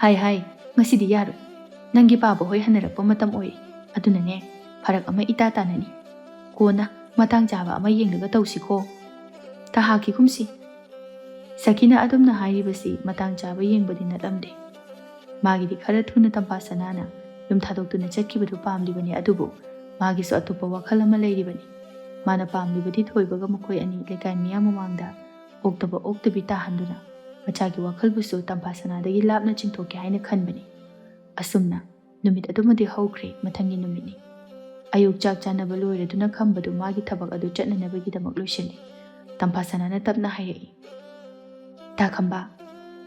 ꯍꯥꯏ ꯉꯁꯤꯗꯤ ꯌꯥꯔꯣꯏ ꯅꯪꯒꯤ ꯄꯥꯕ ꯍꯣꯏ ꯍꯟꯅꯔꯛꯄ ꯃꯇꯝ ꯑꯣꯏꯔꯤ ꯑꯗꯨꯅꯅꯦ ꯐꯔꯛ ꯑꯃ ꯏꯇꯥ ꯇꯥꯅꯅꯤ ꯀꯣꯟꯅ ꯃꯇꯥꯡ ꯆꯥꯕ ꯑꯃ ꯌꯦꯡꯂꯒ ꯇꯧꯁꯤꯀꯣ ꯇꯍꯥꯛꯀꯤꯒꯨꯝꯁꯤ ꯁꯈꯤꯅ ꯑꯗꯨꯝꯅ ꯍꯥꯏꯔꯤꯕꯁꯤ ꯃꯇꯥꯡ ꯆꯥꯕ ꯌꯦꯡꯕꯗꯤ ꯅꯠꯂꯝꯗꯦ ꯃꯥꯒꯤꯗꯤ ꯈꯔ ꯊꯨꯅ ꯇꯝꯄꯥ ꯁꯅꯥꯅ ꯌꯨꯝ ꯊꯥꯗꯣꯛꯇꯨꯅ ꯆꯠꯈꯤꯕꯗꯨ ꯄꯥꯝꯂꯤꯕꯅꯤ ꯑꯗꯨꯕꯨ ꯃꯥꯒꯤꯁꯨ ꯑꯇꯣꯞꯄ ꯋꯥꯈꯜ ꯑꯃ ꯂꯩꯔꯤꯕꯅꯤ ꯃꯥꯅ ꯄꯥꯝꯂꯤꯕꯗꯤ ꯊꯣꯏꯕꯒ ꯃꯈꯣꯏ ꯑꯅꯤ ꯂꯩꯀꯥꯏ ꯃꯤꯌꯥꯝ ꯃꯃꯥꯡꯗ ꯑꯣꯛꯇꯕ ꯑꯣꯛꯇꯕꯤ ꯇꯥꯍꯟꯗꯨꯅ ꯃꯆꯥꯒꯤ ꯋꯥꯈꯜꯕꯨꯁꯨ ꯇꯝꯄꯥ ꯁꯅꯥꯗꯒꯤ ꯂꯥꯞꯅ ꯆꯤꯡꯊꯣꯛꯀꯦ ꯍꯥꯏꯅ ꯈꯟꯕꯅꯤ ꯑꯁꯨꯝꯅ ꯅꯨꯃꯤꯠ ꯑꯗꯨꯃꯗꯤ ꯍꯧꯈ꯭ꯔꯦ ꯃꯊꯪꯒꯤ ꯅꯨꯃꯤꯠꯅꯤ ꯑꯌꯨꯛ ꯆꯥꯛ ꯆꯥꯅꯕ ꯂꯣꯏꯔꯗꯨꯅ ꯈꯝꯕꯗꯨ ꯃꯥꯒꯤ ꯊꯕꯛ ꯑꯗꯨ ꯆꯠꯅꯅꯕꯒꯤꯗꯃꯛ ꯂꯣꯏꯁꯤꯜꯂꯤ ꯇꯝꯄꯥ ꯁꯅꯥꯅ ꯇꯞꯅ ꯍꯥꯏꯔꯛꯏ ꯇꯥ ꯈꯝꯕ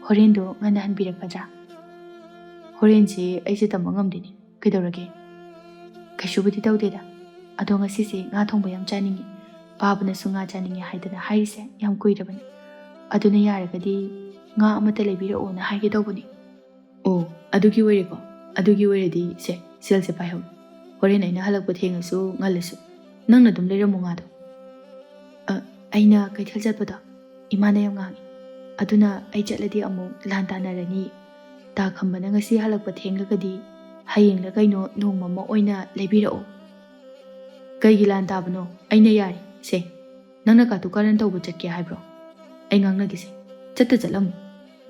ꯍꯣꯔꯦꯟꯗꯣ ꯉꯟꯅ ꯍꯟꯕꯤꯔꯛꯀꯗ꯭ꯔꯥ ꯍꯣꯔꯦꯟꯁꯦ ꯑꯩꯁꯦ ꯇꯝꯕ ꯉꯝꯗꯦꯅꯦ ꯀꯩꯗꯧꯔꯒꯦ ꯀꯩꯁꯨꯕꯨꯗꯤ ꯇꯧꯗꯦꯗ ꯑꯗꯣ ꯉꯁꯤꯁꯦ ꯉꯥ ꯊꯣꯡꯕ ꯌꯥꯝ ꯆꯥꯅꯤꯡꯉꯤ ꯄꯥꯕꯅꯁꯨ ꯉꯥ ꯆꯥꯅꯤꯡꯉꯤ ꯍꯥꯏꯗꯅ ꯍꯥꯏꯔꯤꯁꯦ ꯌꯥꯝ ꯀꯨꯏꯔꯕꯅꯤ ꯑꯗꯨꯅ ꯌꯥꯔꯒꯗꯤ ꯉꯥ ꯑꯃꯠꯇ ꯂꯩꯕꯤꯔꯛꯑꯣꯅ ꯍꯥꯏꯒꯦ ꯇꯧꯕꯅꯤ ꯑꯣ ꯑꯗꯨꯒꯤ ꯑꯣꯏꯔꯦꯀꯣ ꯑꯗꯨꯒꯤ ꯑꯣꯏꯔꯗꯤ ꯁꯦꯜꯁꯦ ꯄꯥꯏꯍꯧ ꯍꯣꯔꯦꯟ ꯑꯩꯅ ꯍꯜꯂꯛꯄ ꯊꯦꯡꯉꯁꯨ ꯉꯜꯂꯁꯨ ꯅꯪꯅ ꯑꯗꯨꯝ ꯂꯩꯔꯝꯃꯣ ꯉꯥꯗꯣ ꯑꯩꯅ ꯀꯩꯊꯦꯜ ꯆꯠꯄꯗꯣ ꯏꯃꯥꯅ ꯌꯥꯝ ꯉꯥꯡꯉꯤ ꯑꯗꯨꯅ ꯑꯩ ꯆꯠꯂꯗꯤ ꯑꯃꯨꯛ ꯂꯥꯟ ꯇꯥꯅꯔꯅꯤ ꯇꯥ ꯈꯝꯕꯅ ꯉꯁꯤ ꯍꯜꯂꯛꯄ ꯊꯦꯡꯂꯒꯗꯤ ꯍꯌꯦꯡꯂ ꯀꯩꯅꯣ ꯅꯣꯡꯃ ꯑꯃ ꯑꯣꯏꯅ ꯂꯩꯕꯤꯔꯛꯑꯣ ꯀꯩꯒꯤ ꯂꯥꯟ ꯇꯥꯕꯅꯣ ꯑꯩꯅ ꯌꯥꯔꯤ ꯅꯪꯅ ꯀꯥꯇꯨ ꯀꯥꯔꯟ ꯇꯧꯕ ꯆꯠꯀꯦ ꯍꯥꯏꯕ꯭ꯔꯣ ꯑꯩ ꯉꯥꯡꯅꯒꯦꯁꯦ ꯆꯠꯂꯝꯃꯨ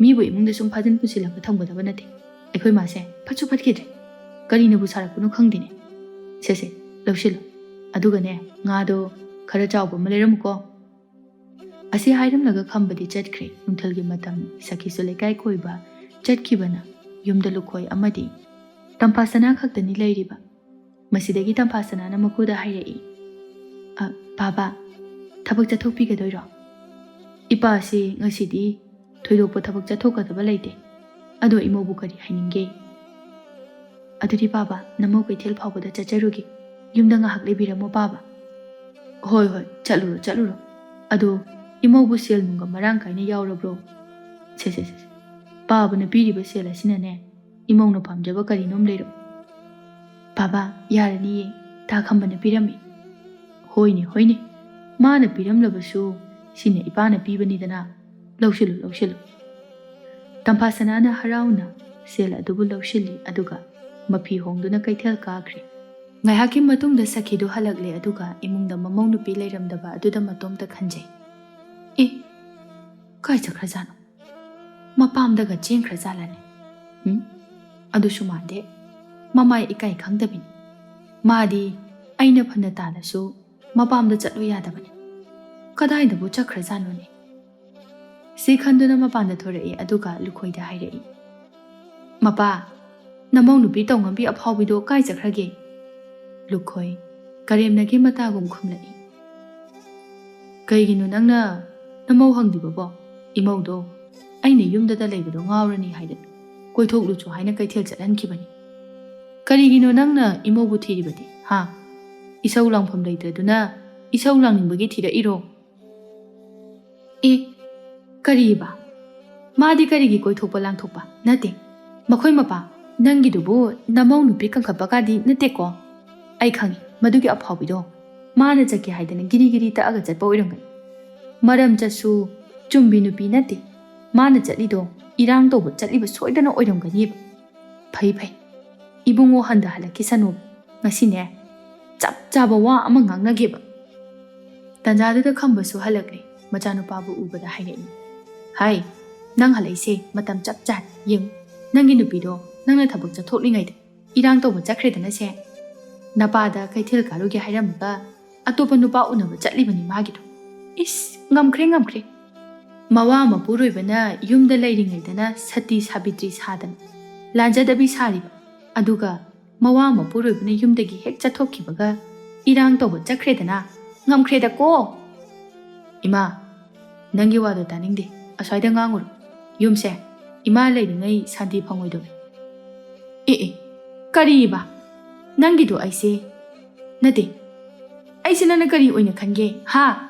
ꯃꯤꯕꯨ ꯏꯃꯨꯡꯗ ꯁꯨꯝ ꯐꯥꯖꯤꯟ ꯄꯨꯁꯤꯜꯂꯒ ꯊꯝꯒꯗꯕ ꯅꯠꯇꯦ ꯑꯩꯈꯣꯏ ꯃꯥꯁꯦ ꯐꯠꯁꯨ ꯐꯠꯈꯤꯗ꯭ꯔꯦ ꯀꯔꯤꯅꯕꯨ ꯁꯥꯔꯛꯄꯅꯣ ꯈꯪꯗꯦꯅꯦ ꯂꯧꯁꯤꯜꯂꯨ ꯑꯗꯨꯒꯅꯦ ꯉꯥꯗꯣ ꯈꯔ ꯆꯥꯎꯕ ꯑꯃ ꯂꯩꯔꯝꯃꯨꯀꯣ ꯑꯁꯤ ꯍꯥꯏꯔꯝꯂꯒ ꯈꯝꯕꯗꯤ ꯆꯠꯈ꯭ꯔꯦ ꯅꯨꯡꯊꯤꯜꯒꯤ ꯃꯇꯝ ꯁꯈꯤꯁꯨ ꯂꯩꯀꯥꯏ ꯀꯣꯏꯕ ꯆꯠꯈꯤꯕꯅ ꯌꯨꯝꯗ ꯂꯨꯈꯣꯏ ꯑꯃꯗꯤ ꯇꯝꯄꯥ ꯁꯅꯥ ꯈꯛꯇꯅꯤ ꯂꯩꯔꯤꯕ ꯃꯁꯤꯗꯒꯤ ꯇꯝꯄꯥ ꯁꯅꯥꯅ ꯃꯈꯨꯗ ꯍꯥꯏꯔꯛꯏ ꯕꯥꯕꯥ ꯊꯕꯛ ꯆꯠꯊꯣꯛꯄꯤꯒꯗꯣꯏꯔꯣ ꯏꯄꯥꯁꯤ ꯉꯁꯤꯗꯤ ꯊꯣꯏꯗꯣꯛꯄ ꯊꯕꯛ ꯆꯠꯊꯣꯛꯀꯗꯕ ꯂꯩꯇꯦ ꯑꯗꯣ ꯏꯃꯧꯕꯨ ꯀꯔꯤ ꯍꯥꯏꯅꯤꯡꯒꯦ ꯑꯗꯨꯗꯤ ꯕꯥꯕꯥ ꯅꯃꯧ ꯀꯩꯊꯦꯜ ꯐꯥꯎꯕꯗ ꯆꯠꯆꯔꯨꯒꯦ ꯌꯨꯝꯗ ꯉꯥꯏꯍꯥꯛ ꯂꯩꯕꯤꯔꯝꯃꯣ ꯕꯥꯕꯥ ꯍꯣꯏ ꯆꯠꯂꯨꯔꯣ ꯑꯗꯣ ꯏꯃꯧꯕꯨ ꯁꯦꯜ ꯅꯨꯡꯒ ꯃꯔꯥꯡ ꯀꯥꯏꯅ ꯌꯥꯎꯔꯕ꯭ꯔꯣ ꯄꯥꯕꯅ ꯄꯤꯔꯤꯕ ꯁꯦꯜ ꯑꯁꯤꯅꯅꯦ ꯏꯃꯧꯅ ꯄꯥꯝꯖꯕ ꯀꯔꯤꯅꯣꯝ ꯂꯩꯔꯣ ꯕꯥꯕꯥ ꯌꯥꯔꯅꯤꯌꯦ ꯇꯥ ꯈꯝꯕꯅ ꯄꯤꯔꯝꯃꯤ ꯍꯣꯏꯅꯦ ꯃꯥꯅ ꯄꯤꯔꯝꯂꯕꯁꯨ ꯁꯤꯅ ꯏꯄꯥꯅ ꯄꯤꯕꯅꯤꯗꯅ ꯂꯧꯁꯤꯜꯂꯨ ꯇꯝꯐꯥ ꯁꯅꯥꯅ ꯍꯔꯥꯎꯅ ꯁꯦꯜ ꯑꯗꯨꯕꯨ ꯂꯧꯁꯤꯜꯂꯤ ꯑꯗꯨꯒ ꯃꯐꯤ ꯍꯣꯡꯗꯨꯅ ꯀꯩꯊꯦꯜ ꯀꯥꯈ꯭ꯔꯦ ꯉꯥꯏꯍꯥꯛꯀꯤ ꯃꯇꯨꯡꯗ ꯁꯈꯤꯗꯨ ꯍꯜꯂꯛꯂꯦ ꯑꯗꯨꯒ ꯏꯃꯨꯡꯗ ꯃꯃꯧ ꯅꯨꯄꯤ ꯂꯩꯔꯝꯗꯕ ꯑꯗꯨꯗ ꯃꯇꯣꯝꯇ ꯈꯟꯖꯩ ꯀꯥꯏ ꯆꯠꯈ꯭ꯔꯖꯥꯠꯅꯣ ꯃꯄꯥꯝꯗꯒ ꯆꯦꯟꯈ꯭ꯔꯖꯥꯠꯂꯅꯦ ꯑꯗꯨꯁꯨ ꯃꯥꯟꯗꯦ ꯃꯃꯥꯏ ꯏꯀꯥꯏ ꯈꯪꯗꯕꯤꯅꯤ꯫ ꯃꯥꯗꯤ ꯑꯩꯅ ꯐꯅ ꯇꯥꯜꯂꯁꯨ ꯃꯄꯥꯝꯗ ꯆꯠꯂꯨ ꯌꯥꯗꯕꯅꯤ꯫ ꯀꯗꯥꯏꯗꯕꯨ ꯆꯠꯈ꯭ꯔꯖꯥꯠꯅꯣꯅꯦ? ꯁꯤ ꯈꯟꯗꯨꯅ ꯃꯄꯥꯟꯗ ꯊꯣꯔꯛꯏ ꯑꯗꯨꯒ ꯂꯨꯈꯣꯏꯗ ꯍꯥꯏꯔꯛꯏ, ꯃꯄꯥ, ꯅꯃꯧ ꯅꯨꯄꯤ ꯇꯧꯉꯝꯕꯤ ꯑꯐꯥꯎꯕꯤꯗꯣ ꯀꯥꯏ ꯆꯠꯈ꯭ꯔꯒꯦ? ꯂꯨꯈꯣꯏ ꯀꯔꯦꯝꯅꯒꯤ ꯃꯇꯥꯒꯨꯝ ꯈꯨꯝꯂꯛꯏ, ꯀꯩꯒꯤꯅꯣ ꯅꯪꯅ ꯅꯃꯧ ꯍꯪꯗꯤꯕꯕꯣ? ꯏꯃꯧꯗꯣ ꯑꯩꯅ ꯌꯨꯝꯗꯗ ꯂꯩꯕꯗꯣ ꯉꯥꯎꯔꯅꯤ ꯍꯥꯏꯗꯅ ꯀꯣꯏꯊꯣꯛꯂꯨꯆꯣ ꯍꯥꯏꯅ ꯀꯩꯊꯦꯜ ꯆꯠꯍꯟꯈꯤꯕꯅꯤ꯫ ꯀꯔꯤꯒꯤꯅꯣ ꯅꯪꯅ ꯏꯃꯧꯕꯨ ꯊꯤꯔꯤꯕꯗꯤ? ꯍꯥ? ꯏꯁꯧ ꯂꯥꯡꯐꯝ ꯂꯩꯇ꯭ꯔꯗꯨꯅ ꯏꯁꯧ ꯂꯥꯡꯅꯤꯡꯕꯒꯤ ꯊꯤꯔꯛꯏꯔꯣ? ꯑꯦ, ꯀꯔꯤꯕ? ꯃꯥꯗꯤ ꯀꯔꯤꯒꯤ ꯀꯣꯏꯊꯣꯛꯄ ꯂꯥꯡꯊꯣꯛꯄ ꯅꯠꯇꯦ? ꯃꯈꯣꯏ ꯃꯄꯥ, ꯅꯪꯒꯤꯗꯨꯕꯨ ꯅꯃꯧ ꯅꯨꯄꯤ ꯀꯪꯈꯠꯄꯒꯗꯤ ꯅꯠꯇꯦꯀꯣ? ꯑꯩ ꯈꯪꯉꯤ, ꯃꯗꯨꯒꯤ ꯑꯐꯥꯎꯕꯤꯗꯣ ꯃꯥꯅ ꯆꯠꯀꯦ ꯍꯥꯏꯗꯅ ꯒꯤꯔꯤ ꯒꯤꯔꯤ ꯇꯛꯑꯒ ꯆꯠꯄ ꯑꯣꯏꯔꯝꯒꯅꯤ꯫ ꯃꯔꯝ ꯆꯠꯁꯨ ꯆꯨꯝꯕꯤ ꯅꯨꯄꯤ ꯅꯠꯇꯦ꯫ ꯃꯥꯅ ꯆꯠꯂꯤꯗꯣ ꯏꯔꯥꯡ ꯇꯧꯕ ꯆꯠꯂꯤꯕ ꯁꯣꯏꯗꯅ ꯑꯣꯏꯔꯝꯒꯅꯤꯕ꯫ ꯐꯩ ꯐꯩ, ꯏꯕꯨꯡꯉꯣ ꯍꯟꯊꯍꯜꯂꯛꯈꯤꯁꯅꯨ꯫ ꯉꯁꯤꯅꯦ ꯆꯞ ꯆꯥꯕ ꯋꯥ ꯑꯃ ꯉꯥꯡꯅꯒꯦꯕ꯫ ꯇꯟꯖꯥꯗꯨꯗ ꯈꯝꯕꯁꯨ ꯍꯜꯂꯛꯂꯦ꯫ ꯃꯆꯥꯅꯨꯄꯥꯕꯨ ꯎꯕꯗ ꯍꯥꯏꯔꯛꯏ, ꯍꯥꯏ, ꯅꯪ ꯍꯜꯂꯛꯏꯁꯦ ꯃꯇꯝ ꯆꯞ ꯆꯥꯏ꯫ ꯌꯦꯡꯉꯨ, ꯅꯪꯒꯤ ꯅꯨꯄꯤꯗꯣ ꯅꯪꯅ ꯊꯕꯛ ꯆꯠꯊꯣꯛꯂꯤꯉꯩꯗ ꯏꯔꯥꯡ ꯇꯧꯕ ꯆꯠꯈ꯭ꯔꯦꯗꯅꯁꯦ꯫ ꯅꯄꯥꯗ ꯀꯩꯊꯦꯜ ꯀꯥꯔꯨꯒꯦ ꯍꯥꯏꯔꯝꯃꯒ ꯑꯇꯣꯞꯄ ꯅꯨꯄꯥ ꯎꯅꯕ ꯆꯠꯂꯤꯕꯅꯤ ꯃꯥꯒꯤꯗꯣ꯫ ꯏꯁ, ꯉꯝꯈ꯭ꯔꯦ ꯉꯝꯈ꯭ꯔꯦ꯫ ꯃꯋꯥ ꯃꯄꯨꯔꯣꯏꯕꯅ ꯌꯨꯝꯗ ꯂꯩꯔꯤꯉꯩꯗꯅ ꯁꯇꯤ ꯁꯥꯕꯤꯇ꯭ꯔꯤ ꯁꯥꯗꯅ ꯂꯥꯟꯖꯗꯕꯤ ꯁꯥꯔꯤꯕ, ꯑꯗꯨꯒ ꯃꯋꯥ ꯃꯄꯨꯔꯣꯏꯕꯅ ꯌꯨꯝꯗꯒꯤ ꯍꯦꯛ ꯆꯠꯊꯣꯛꯈꯤꯕꯒ ꯏꯔꯥꯡ ꯇꯧꯕ ꯆꯠꯈ꯭ꯔꯦꯗꯅ꯫ ꯉꯝꯈ꯭ꯔꯦꯗꯀꯣ! ꯏꯃꯥ, ꯅꯪꯒꯤ ꯋꯥꯗꯣ ꯇꯥꯅꯤꯡꯗꯦ, ꯑꯁ꯭ꯋꯥꯏꯗ ꯉꯥꯡꯉꯨꯔꯣ꯫ ꯌꯨꯝꯁꯦ ꯏꯃꯥ ꯂꯩꯔꯤꯉꯩ ꯁꯥꯟꯇꯤ ꯐꯪꯉꯣꯏꯗꯧꯅꯤ꯫ ꯑꯦ, ꯀꯔꯤꯕ? ꯅꯪꯒꯤꯗꯣ ꯑꯩꯁꯦ ꯅꯠꯇꯦ, ꯑꯩꯁꯦ ꯅꯪꯅ ꯀꯔꯤ ꯑꯣꯏꯅ ꯈꯟꯒꯦ? ꯍꯥ?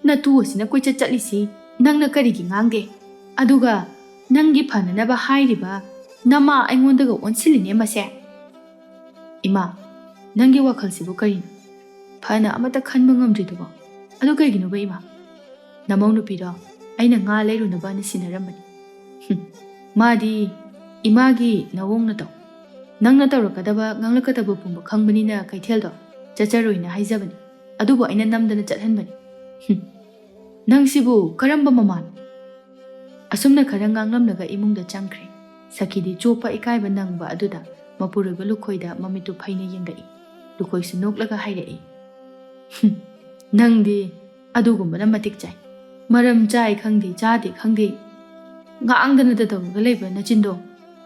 ꯅꯇꯨ ꯑꯁꯤꯅ ꯀꯣꯏꯆꯠ ꯆꯠꯂꯤꯁꯤ ꯅꯪꯅ ꯀꯔꯤꯒꯤ ꯉꯥꯡꯗꯦ? ꯑꯗꯨꯒ ꯅꯪꯒꯤ ꯐꯅꯅꯕ ꯍꯥꯏꯔꯤꯕ ꯅꯃꯥ ꯑꯩꯉꯣꯟꯗꯒ ꯑꯣꯟꯁꯤꯜꯂꯤꯅꯦ ꯃꯁꯦ꯫ ꯏꯃꯥ, ꯅꯪꯒꯤ ꯋꯥꯈꯜꯁꯤꯕꯨ ꯀꯔꯤꯅꯣ? ꯐꯅ ꯑꯃꯠꯇ ꯈꯟꯕ ꯉꯝꯗ꯭ꯔꯤꯗꯨꯕꯣ? ꯑꯗꯨ ꯀꯩꯒꯤꯅꯣꯕ ꯏꯃꯥ? ꯅꯃꯧ ꯅꯨꯄꯤꯗꯣ ꯑꯩꯅ ꯉꯥ ꯂꯩꯔꯨꯅꯕꯅ ꯁꯤꯟꯅꯔꯝꯕꯅꯤ꯫ ꯃꯥꯗꯤ ꯏꯃꯥꯒꯤ ꯅꯋꯣꯡ ꯅꯇꯧ, ꯅꯪꯅ ꯇꯧꯔꯛꯀꯗꯕ ꯉꯥꯡꯂꯛꯀꯗꯕ ꯄꯨꯝꯕ ꯈꯪꯕꯅꯤꯅ ꯀꯩꯊꯦꯜꯗꯣ ꯆꯠꯆꯔꯣꯏꯅ ꯍꯥꯏꯖꯕꯅꯤ, ꯑꯗꯨꯕꯨ ꯑꯩꯅ ꯅꯝꯗꯅ ꯆꯠꯍꯟꯕꯅꯤ꯫ ꯅꯪꯁꯤꯕꯨ ꯀꯔꯝꯕ ꯃꯃꯥꯅꯣ? ꯑꯁꯨꯝꯅ ꯈꯔ ꯉꯥꯡꯂꯝꯂꯒ ꯏꯃꯨꯡꯗ ꯆꯪꯈ꯭ꯔꯦ꯫ ꯁꯈꯤꯗꯤ ꯆꯣꯞꯄ ꯏꯀꯥꯏꯕ ꯅꯪꯕ ꯑꯗꯨꯗ ꯃꯄꯨꯔꯣꯏꯕ ꯂꯨꯈꯣꯏꯗ ꯃꯃꯤꯠꯇꯨ ꯐꯩꯅ ꯌꯦꯡꯂꯛꯏ꯫ ꯂꯨꯈꯣꯏꯁꯨ ꯅꯣꯛꯂꯒ ꯍꯥꯏꯔꯛꯏ, ꯅꯪꯗꯤ ꯑꯗꯨꯒꯨꯝꯕꯅ ꯃꯇꯤꯛ ꯆꯥꯏ꯫ ꯃꯔꯝ ꯆꯥꯏ ꯈꯪꯗꯦ ꯆꯥꯗꯦ ꯈꯪꯗꯦ ꯉꯥꯡꯗꯅꯗ ꯇꯧꯔꯒ ꯂꯩꯕ ꯅꯆꯤꯟꯗꯣ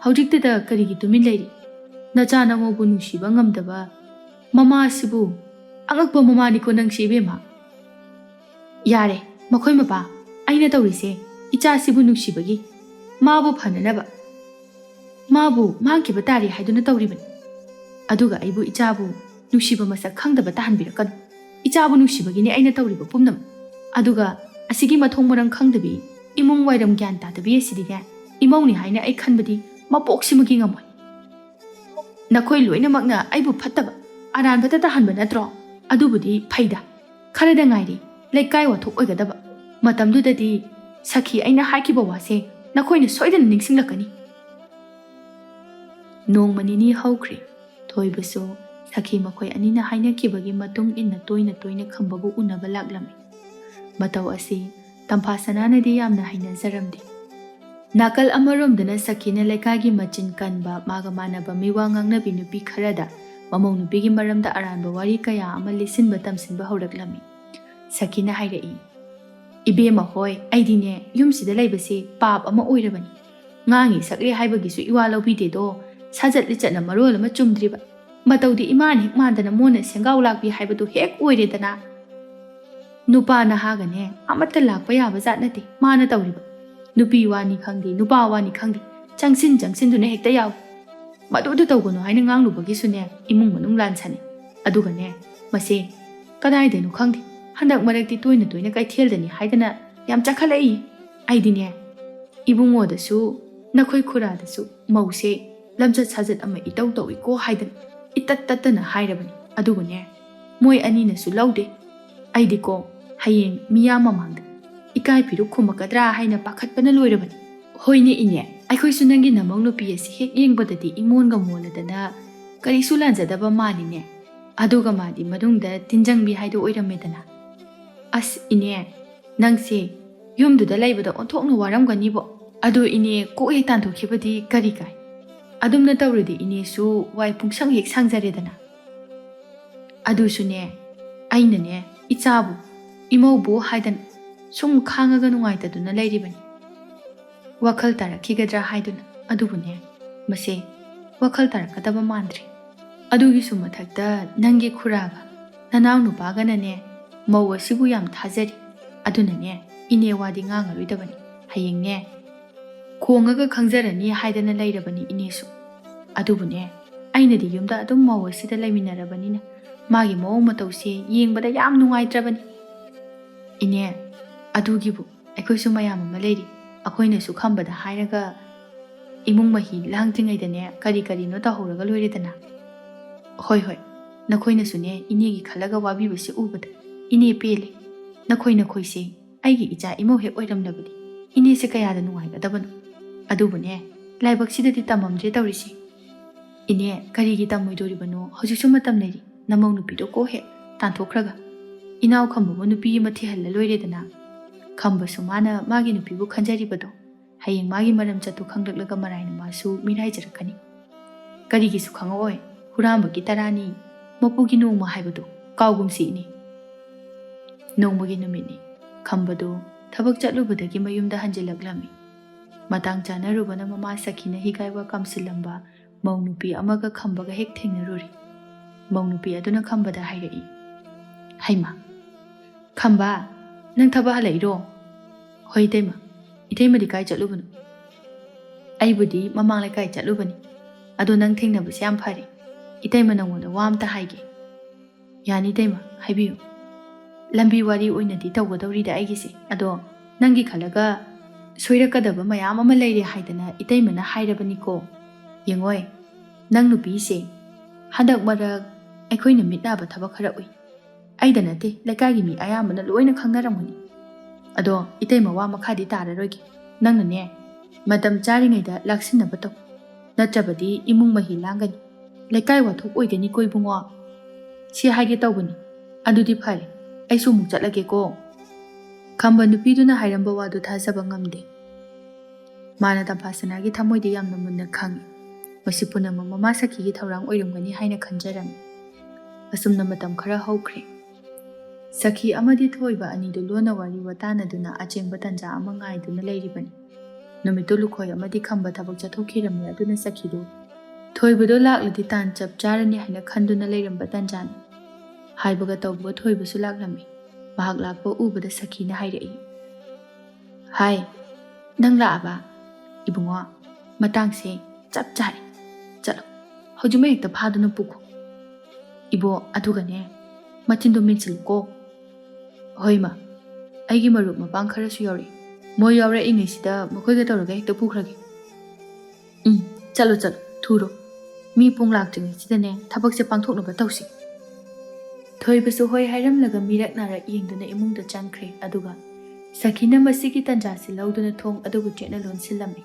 ꯍꯧꯖꯤꯛꯇꯗ ꯀꯔꯤꯒꯤ ꯇꯨꯃꯤꯟ ꯂꯩꯔꯤ? ꯅꯆꯥ ꯅꯃꯧꯕꯨ ꯅꯨꯡꯁꯤꯕ ꯉꯝꯗꯕ ꯃꯃꯥꯁꯤꯕꯨ ꯑꯉꯛꯄ ꯃꯃꯥꯅꯤꯀꯣ ꯅꯪꯁꯤ ꯏꯕꯦꯝꯃ꯫ ꯌꯥꯔꯦ, ꯃꯈꯣꯏ ꯃꯄꯥ, ꯑꯩꯅ ꯇꯧꯔꯤꯁꯦ ꯏꯆꯥꯁꯤꯕꯨ ꯅꯨꯡꯁꯤꯕꯒꯤ, ꯃꯥꯕꯨ ꯐꯅꯅꯕ, ꯃꯥꯕꯨ ꯃꯥꯡꯈꯤꯕ ꯇꯥꯔꯦ ꯍꯥꯏꯗꯨꯅ ꯇꯧꯔꯤꯕꯅꯤ꯫ ꯑꯗꯨꯒ ꯑꯩꯕꯨ ꯏꯆꯥꯕꯨ ꯅꯨꯡꯁꯤꯕ ꯃꯁꯛ ꯈꯪꯗꯕ ꯇꯥꯍꯟꯕꯤꯔꯛꯀꯅꯨ꯫ ꯏꯆꯥꯕꯨ ꯅꯨꯡꯁꯤꯕꯒꯤꯅꯦ ꯑꯩꯅ ꯇꯧꯔꯤꯕ ꯄꯨꯝꯅꯃꯛ꯫ ꯑꯗꯨꯒ ꯑꯁꯤꯒꯤ ꯃꯊꯣꯡ ꯃꯔꯝ ꯈꯪꯗꯕꯤ ꯏꯃꯨꯡ ꯋꯥꯏꯔꯝ ꯒ꯭ꯌꯥꯟ ꯇꯥꯗꯕꯤ ꯑꯁꯤꯗꯤꯅꯦ ꯏꯃꯧꯅꯤ ꯍꯥꯏꯅ ꯑꯩ ꯈꯟꯕꯗꯤ ꯃꯄꯣꯛꯁꯤꯃꯒꯤ ꯉꯝꯃꯣꯏ꯫ ꯅꯈꯣꯏ ꯂꯣꯏꯅꯃꯛꯅ ꯑꯩꯕꯨ ꯐꯠꯇꯕ ꯑꯔꯥꯟꯕꯇ ꯇꯥꯍꯟꯕ ꯅꯠꯇ꯭ꯔꯣ? ꯑꯗꯨꯕꯨꯗꯤ ꯐꯩꯗ, ꯈꯔꯗ ꯉꯥꯏꯔꯤ ꯂꯩꯀꯥꯏ ꯋꯥꯊꯣꯛ ꯑꯣꯏꯒꯗꯕ꯫ ꯃꯇꯝꯗꯨꯗꯗꯤ ꯁꯈꯤ ꯑꯩꯅ ꯍꯥꯏꯈꯤꯕ ꯋꯥꯁꯦ ꯅꯈꯣꯏꯅ ꯁꯣꯏꯗꯅ ꯅꯤꯡꯁꯤꯡꯂꯛꯀꯅꯤ꯫ ꯅꯣꯡꯃ ꯅꯤꯅꯤ ꯍꯧꯈ꯭ꯔꯦ꯫ ꯊꯣꯏꯕꯁꯨ ꯁꯈꯤ ꯃꯈꯣꯏ ꯑꯅꯤꯅ ꯍꯥꯏꯅꯈꯤꯕꯒꯤ ꯃꯇꯨꯡ ꯏꯟꯅ ꯇꯣꯏꯅ ꯇꯣꯏꯅ ꯈꯝꯕꯕꯨ ꯎꯅꯕ ꯂꯥꯛꯂꯝꯃꯤ꯫ ꯃꯇꯧ ꯑꯁꯤ ꯇꯝꯐꯥ ꯁꯅꯥꯅꯗꯤ ꯌꯥꯝꯅ ꯍꯩꯅꯖꯔꯝꯗꯦ꯫ ꯅꯥꯀꯜ ꯑꯃꯔꯣꯝꯗꯅ ꯁꯈꯤꯅ ꯂꯩꯀꯥꯏꯒꯤ ꯃꯆꯤꯟ ꯀꯟꯕ ꯃꯥꯒ ꯃꯥꯟꯅꯕ ꯃꯤꯋꯥ ꯉꯥꯡꯅꯕꯤ ꯅꯨꯄꯤ ꯈꯔꯗ ꯃꯃꯧ ꯅꯨꯄꯤꯒꯤ ꯃꯔꯝꯗ ꯑꯔꯥꯟꯕ ꯋꯥꯔꯤ ꯀꯌꯥ ꯑꯃ ꯂꯤꯁꯤꯟꯕ ꯇꯝꯁꯤꯟꯕ ꯍꯧꯔꯛꯂꯝꯃꯤ꯫ ꯁꯈꯤꯅ ꯍꯥꯏꯔꯛꯏ, ꯏꯕꯦꯝꯃ ꯍꯣꯏ, ꯑꯩꯗꯤꯅꯦ ꯌꯨꯝꯁꯤꯗ ꯂꯩꯕꯁꯤ ꯄꯥꯞ ꯑꯃ ꯑꯣꯏꯔꯕꯅꯤ꯫ ꯉꯥꯡꯉꯤ ꯁꯛꯂꯦ ꯍꯥꯏꯕꯒꯤꯁꯨ ꯏꯋꯥ ꯂꯧꯕꯤꯗꯦꯗꯣ, ꯁꯥꯖꯠ ꯂꯤꯆꯠꯅ ꯃꯔꯣꯜ ꯑꯃ ꯆꯨꯝꯗ꯭ꯔꯤꯕ, ꯃꯇꯧꯗꯤ ꯏꯃꯥꯅ ꯍꯦꯛ ꯃꯥꯟꯗꯅ ꯃꯣꯟꯅ ꯁꯦꯡꯒꯥꯎ ꯂꯥꯛꯄꯤ ꯍꯥꯏꯕꯗꯨ ꯍꯦꯛ ꯑꯣꯏꯔꯦꯗꯅ꯫ ꯅꯨꯄꯥ ꯅꯍꯥꯒꯅꯦ ꯑꯃꯠꯇ ꯂꯥꯛꯄ ꯌꯥꯕ ꯖꯥꯠ ꯅꯠꯇꯦ ꯃꯥꯅ ꯇꯧꯔꯤꯕ꯫ ꯅꯨꯄꯤ ꯋꯥꯅꯤ ꯈꯪꯗꯦ ꯅꯨꯄꯥ ꯋꯥꯅꯤ ꯈꯪꯗꯦ ꯆꯪꯁꯤꯟꯗꯨꯅ ꯍꯦꯛꯇ ꯌꯥꯎꯏ꯫ ꯃꯗꯨꯗ ꯇꯧꯒꯅꯨ ꯍꯥꯏꯅ ꯉꯥꯡꯂꯨꯕꯒꯤꯁꯨꯅꯦ ꯏꯃꯨꯡ ꯃꯅꯨꯡ ꯂꯥꯟꯁꯟꯅꯩ꯫ ꯑꯗꯨꯒꯅꯦ ꯃꯁꯦ ꯀꯗꯥꯏꯗꯅꯣ ꯈꯪꯗꯦ ꯍꯟꯗꯛ ꯃꯔꯛꯇꯤ ꯇꯣꯏꯅ ꯇꯣꯏꯅ ꯀꯩꯊꯦꯜꯗꯅꯤ ꯍꯥꯏꯗꯅ ꯌꯥꯝ ꯆꯈꯠꯂꯛꯏ꯫ ꯑꯩꯗꯤꯅꯦ ꯏꯕꯨꯡꯉꯣꯗꯁꯨ ꯅꯈꯣꯏ ꯈꯨꯔꯥꯗꯁꯨ ꯃꯧꯁꯦ ꯂꯝꯆꯠ ꯁꯥꯖꯠ ꯑꯃ ꯏꯇꯧ ꯇꯧꯏꯀꯣ ꯍꯥꯏꯗꯅ ꯏꯇꯠ ꯇꯠꯇꯅ ꯍꯥꯏꯔꯕꯅꯤ꯫ ꯑꯗꯨꯒꯅꯦ ꯃꯣꯏ ꯑꯅꯤꯅꯁꯨ ꯂꯧꯗꯦ꯫ ꯑꯩꯗꯤꯀꯣ ꯍꯌꯦꯡ ꯃꯤꯌꯥꯝ ꯃꯃꯥꯡꯗ ꯏꯀꯥꯏ ꯐꯤꯔꯨꯛ ꯈꯨꯝꯃꯛꯀꯗ꯭ꯔꯥ ꯍꯥꯏꯅ ꯄꯥꯈꯠꯄꯅ ꯂꯣꯏꯔꯕꯅꯤ꯫ ꯍꯣꯏꯅꯦ ꯏꯅꯦ, ꯑꯩꯈꯣꯏꯁꯨ ꯅꯪꯒꯤ ꯅꯃꯧ ꯅꯨꯄꯤ ꯑꯁꯤ ꯍꯦꯛ ꯌꯦꯡꯕꯗꯗꯤ ꯏꯃꯣꯟꯒ ꯃꯣꯜꯂꯗꯅ ꯀꯔꯤꯁꯨ ꯂꯥꯟꯖꯗꯕ ꯃꯥꯜꯂꯤꯅꯦ꯫ ꯑꯗꯨꯒ ꯃꯥꯗꯤ ꯃꯅꯨꯡꯗ ꯇꯤꯟꯖꯪꯕꯤ ꯍꯥꯏꯗꯣ ꯑꯣꯏꯔꯝꯃꯦꯗꯅ꯫ ꯑꯁ ꯏꯅꯦ, ꯅꯪꯁꯦ ꯌꯨꯝꯗꯨꯗ ꯂꯩꯕꯗ ꯑꯣꯟꯊꯣꯛꯅ ꯋꯥꯔꯝꯒꯅꯤꯕꯣ꯫ ꯑꯗꯣ ꯏꯅꯦ ꯀꯣꯛ ꯍꯦꯛ ꯇꯥꯟꯊꯣꯛꯈꯤꯕꯗꯤ ꯀꯔꯤ ꯀꯥꯏ? ꯑꯗꯨꯝꯅ ꯇꯧꯔꯗꯤ ꯏꯅꯦꯁꯨ ꯋꯥꯏ ꯄꯨꯡꯁꯪ ꯍꯦꯛ ꯁꯪꯖꯔꯦꯗꯅ. ꯑꯗꯨꯁꯨꯅꯦ ꯑꯩꯅꯅꯦ ꯏꯆꯥꯕꯨ ꯏꯃꯧꯕꯨ ꯍꯥꯏꯗꯅ ꯁꯨꯝ ꯈꯥꯡꯉꯒ ꯅꯨꯡꯉꯥꯏꯇꯗꯨꯅ ꯂꯩꯔꯤꯕꯅꯤ. ꯋꯥꯈꯜ ꯇꯥꯔꯛꯈꯤꯒꯗ꯭ꯔꯥ ꯍꯥꯏꯗꯨꯅ ꯑꯗꯨꯕꯨꯅꯦ ꯃꯁꯦ ꯋꯥꯈꯜ ꯇꯥꯔꯛꯀꯗꯕ ꯃꯥꯟꯗ꯭ꯔꯤ. ꯑꯗꯨꯒꯤꯁꯨ ꯃꯊꯛꯇ ꯅꯪꯒꯤ ꯈꯨꯔꯥꯒ ꯅꯅꯥꯎ ꯅꯨꯄꯥꯒꯅꯅꯦ ꯃꯧ ꯑꯁꯤꯕꯨ ꯌꯥꯝ ꯊꯥꯖꯔꯤ. ꯑꯗꯨꯅꯅꯦ ꯏꯅꯦ ꯋꯥꯗꯤ ꯉꯥꯡꯉꯔꯣꯏꯗꯕꯅꯤ. ꯍꯌꯦꯡꯅꯦ ꯈꯣꯡꯉꯒ ꯈꯪꯖꯔꯅꯤ ꯍꯥꯏꯗꯅ ꯂꯩꯔꯕꯅꯤ ꯏꯅꯦꯁꯨ. ꯑꯗꯨꯕꯨꯅꯦ ꯑꯩꯅꯗꯤ ꯌꯨꯝꯗ ꯑꯗꯨꯝ ꯃꯧ ꯑꯁꯤꯗ ꯂꯩꯃꯤꯟꯅꯔꯕꯅꯤꯅ ꯃꯥꯒꯤ ꯃꯑꯣꯡ ꯃꯇꯧꯁꯦ ꯌꯦꯡꯕꯗ ꯌꯥꯝ ꯅꯨꯡꯉꯥꯏꯇ꯭ꯔꯕꯅꯤ. ꯏꯅꯦ ꯑꯗꯨꯒꯤꯕꯨ ꯑꯩꯈꯣꯏꯁꯨ ꯃꯌꯥꯝ ꯑꯃ ꯂꯩꯔꯤ. ꯑꯩꯈꯣꯏꯅꯁꯨ ꯈꯝꯕꯗ ꯍꯥꯏꯔꯒ 이몽 마히 랑징이더네 까리까리노 다호라가 로이레다나. 호이호이 나코이나수네 이니기 칼라가 와비버시 우버다 이니 빼레 나코이나 코이세 아이기 이자 이모헤 오이람나버디 이니세 까야다 누아이가다버노. 아두보네 라이박시다디 따맘제 따우리시. 이네 까리기 따모이도리버노 허죽수 마땀 내리 나몽 누피도 꼬헤 단토크라가 이나오 컴보보 누피 마티 할라 로이레다나. 컴버수 마나 마기 누피부 칸자리버도 hayeng magi maram chatu khanglaklaga maraina masu mirai jarakani. Karigisu khangoi huramba ki tarani mapugi nongma haibadu kaugumsi ni. Nongmagi numini khambadu thabak chatlubadagi mayumda hanjilaklami. Matang chanarubana mama sakina higaiwa kamsilamba maunupi amaga khambaga hek thengnaruri. Maunupi aduna khambada hairai. Haima khamba nang thaba halairo. Hoi tema 이태이마디 까이 ꯆꯠꯂꯨꯕꯅꯣ? ꯑꯩꯕꯨꯗꯤ ꯃꯃꯥꯡ ꯂꯩꯀꯥꯏ ꯆꯠꯂꯨꯕꯅꯤ. ꯑꯗꯣ ꯅꯪ ꯊꯦꯡꯅꯕꯁꯦ ꯌꯥꯝ ꯐꯔꯦ. 이태이마 ꯅꯉꯣꯟꯗ ꯋꯥ ꯑꯝꯇ ꯍꯥꯏꯒꯦ. ꯌꯥꯅꯤ 이태이마 ꯍꯥꯏꯕꯤꯌꯨ. ꯂꯝꯕꯤ ꯋꯥꯔꯤ ꯑꯣꯏꯅꯗꯤ ꯇꯧꯒꯗꯧꯔꯤꯗ ꯑꯩꯒꯤꯁꯦ. ꯑꯗꯣ ꯅꯪꯒꯤ ꯈꯜꯂꯒ ꯁꯣꯏꯔꯛꯀꯗꯕ ꯃꯌꯥꯝ ꯑꯃ ꯂꯩꯔꯦ ꯍꯥꯏꯗꯅ 이태이마ꯅ ꯍꯥꯏꯔꯕꯅꯤꯀꯣ. ꯌꯦꯡꯉꯣꯏ ꯅꯪ ꯅꯨꯄꯤꯁꯦ ꯍꯟꯗꯛ ꯃꯔꯛ ꯑꯩꯈꯣꯏꯅ ꯃꯤꯠꯅꯕ ꯊꯕꯛ ꯈꯔ ꯎꯏ. ꯑꯩꯗ ꯅꯠꯇꯦ ꯂꯩꯀꯥꯏꯒꯤ ꯃꯤ ꯑꯌꯥꯝꯕꯅ ꯂꯣꯏꯅ ꯈꯪꯅꯔꯝꯒꯅꯤ. ꯑꯗꯣ 이태이마 와 ꯃꯈꯥꯗꯤ ꯇꯥꯔꯔꯣꯏꯒꯦ. ꯅꯪꯅꯅꯦ ꯃꯇꯝ ꯆꯥꯔꯤꯉꯩꯗ ꯂꯥꯛꯁꯤꯟꯅꯕ ꯇꯧ. ꯅꯠꯇ꯭ꯔꯕꯗꯤ ꯏꯃꯨꯡ ꯃꯍꯤ ꯂꯥꯡꯒꯅꯤ. ꯂꯩꯀꯥꯏ ꯋꯥꯊꯣꯛ ꯑꯣꯏꯒꯅꯤꯀꯣ ꯏꯕꯨꯡꯉꯣ. ꯁꯤ ꯍꯥꯏꯒꯦ ꯇꯧꯕꯅꯤ. ꯑꯗꯨꯗꯤ ꯐꯔꯦ. ꯑꯩꯁꯨ ꯑꯃꯨꯛ ꯆꯠꯂꯒꯦꯀꯣ. ꯈꯝꯕ ꯅꯨꯄꯤꯗꯨꯅ ꯍꯥꯏꯔꯝꯕ ꯋꯥꯗꯨ ꯊꯥꯖꯕ ꯉꯝꯗꯦ. ꯃꯥꯅ ꯇꯝꯐꯥꯁꯅꯥꯒꯤ ꯊꯃꯣꯏꯗ ꯌꯥꯝꯅ ꯃꯨꯟꯅ ꯈꯪꯏ. ꯃꯁꯤ ꯄꯨꯝꯅꯃꯛ ꯃꯃꯥ ꯁꯈꯤꯒꯤ ꯊꯧꯔꯥꯡ ꯑꯣꯏꯔꯝꯒꯅꯤ ꯍꯥꯏꯅ ꯈꯟꯖꯔꯝꯃꯤ. ꯑꯁꯨꯝꯅ ꯃꯇꯝ ꯈꯔ ꯍꯧꯈ꯭ꯔꯦ. ꯁꯈꯤ ꯑꯃꯗꯤ ꯊꯣꯏꯕ ꯑꯅꯤꯗꯨ ꯂꯣꯟꯅ ꯋꯥꯔꯤ ꯋꯥꯇꯥꯅꯗꯨꯅ ꯑꯆꯦꯡꯕ ꯇꯟꯖꯥ ꯑꯃ ꯉꯥꯏꯗꯨꯅ ꯂꯩꯔꯤꯕꯅꯤ. ꯅꯨꯃꯤꯠꯇꯨ ꯂꯨꯈꯣꯏ ꯑꯃꯗꯤ ꯈꯝꯕ ꯊꯕꯛ ꯆꯠꯊꯣꯛꯈꯤꯔꯝꯃꯤ. ꯑꯗꯨꯅ ꯁꯈꯤꯗꯨ ꯊꯣꯏꯕꯗꯣ ꯂꯥꯛꯂꯗꯤ ꯇꯥꯟ ꯆꯞ ꯆꯥꯔꯅꯤ ꯍꯥꯏꯅ ꯈꯟꯗꯨꯅ ꯂꯩꯔꯝꯕ ꯇꯟꯖꯥꯅꯤ. ꯍꯥꯏꯕꯒ ꯇꯧꯕꯒ ꯊꯣꯏꯕꯁꯨ ꯂꯥꯛꯂꯝꯃꯤ. ꯃꯍꯥꯛ ꯂꯥꯛꯄ ꯎꯕꯗ ꯁꯈꯤꯅ ꯍꯥꯏꯔꯛꯏ. ꯍꯥꯏ ꯅꯪ ꯂꯥꯛꯑꯕ? 이봉아 마땅세 짭짤해. ꯆꯠꯂꯣ ꯍꯧꯖꯤꯛꯃꯛ ꯍꯦꯛꯇ ꯐꯥꯗꯨꯅ ꯄꯨꯈꯣ. 이보 ꯑꯗꯨꯒꯅꯦ ꯃꯆꯤꯟꯗꯣ ꯃꯦꯟꯁꯤꯜꯂꯨꯀꯣ. ꯍꯣꯏ ꯃꯥ ꯑꯩꯒꯤ ꯃꯔꯨꯞ ꯃꯄꯥꯡ ꯈꯔꯁꯨ ꯌꯥꯎꯔꯛꯏ. ꯃꯣꯏ ꯌꯥꯎꯔꯛꯏꯉꯩꯁꯤꯗ ꯃꯈꯣꯏꯒ ꯇꯧꯔꯒ ꯍꯦꯛꯇ ꯄꯨꯈ꯭ꯔꯒꯦ. ꯆꯠꯂꯣ ꯆꯠꯂꯣ ꯊꯨꯔꯣ. ꯃꯤ ꯄꯨꯡ ꯂꯥꯛꯇ꯭ꯔꯤꯉꯩꯁꯤꯗꯅꯦ ꯊꯕꯛꯁꯦ ꯄꯥꯡꯊꯣꯛꯅꯕ ꯇꯧꯁꯤ. ꯊꯣꯏꯕꯁꯨ ꯍꯣꯏ ꯍꯥꯏꯔꯝꯂꯒ ꯃꯤꯔꯛ ꯅꯥꯔꯛ ꯌꯦꯡꯗꯨꯅ ꯏꯃꯨꯡꯗ ꯆꯪꯈ꯭ꯔꯦ. ꯑꯗꯨꯒ ꯁꯈꯤꯅ ꯃꯁꯤꯒꯤ ꯇꯟꯖꯥꯁꯤ ꯂꯧꯗꯨꯅ ꯊꯣꯡ ꯑꯗꯨꯕꯨ ꯆꯦꯠꯅ ꯂꯣꯟꯁꯤꯜꯂꯝꯃꯤ.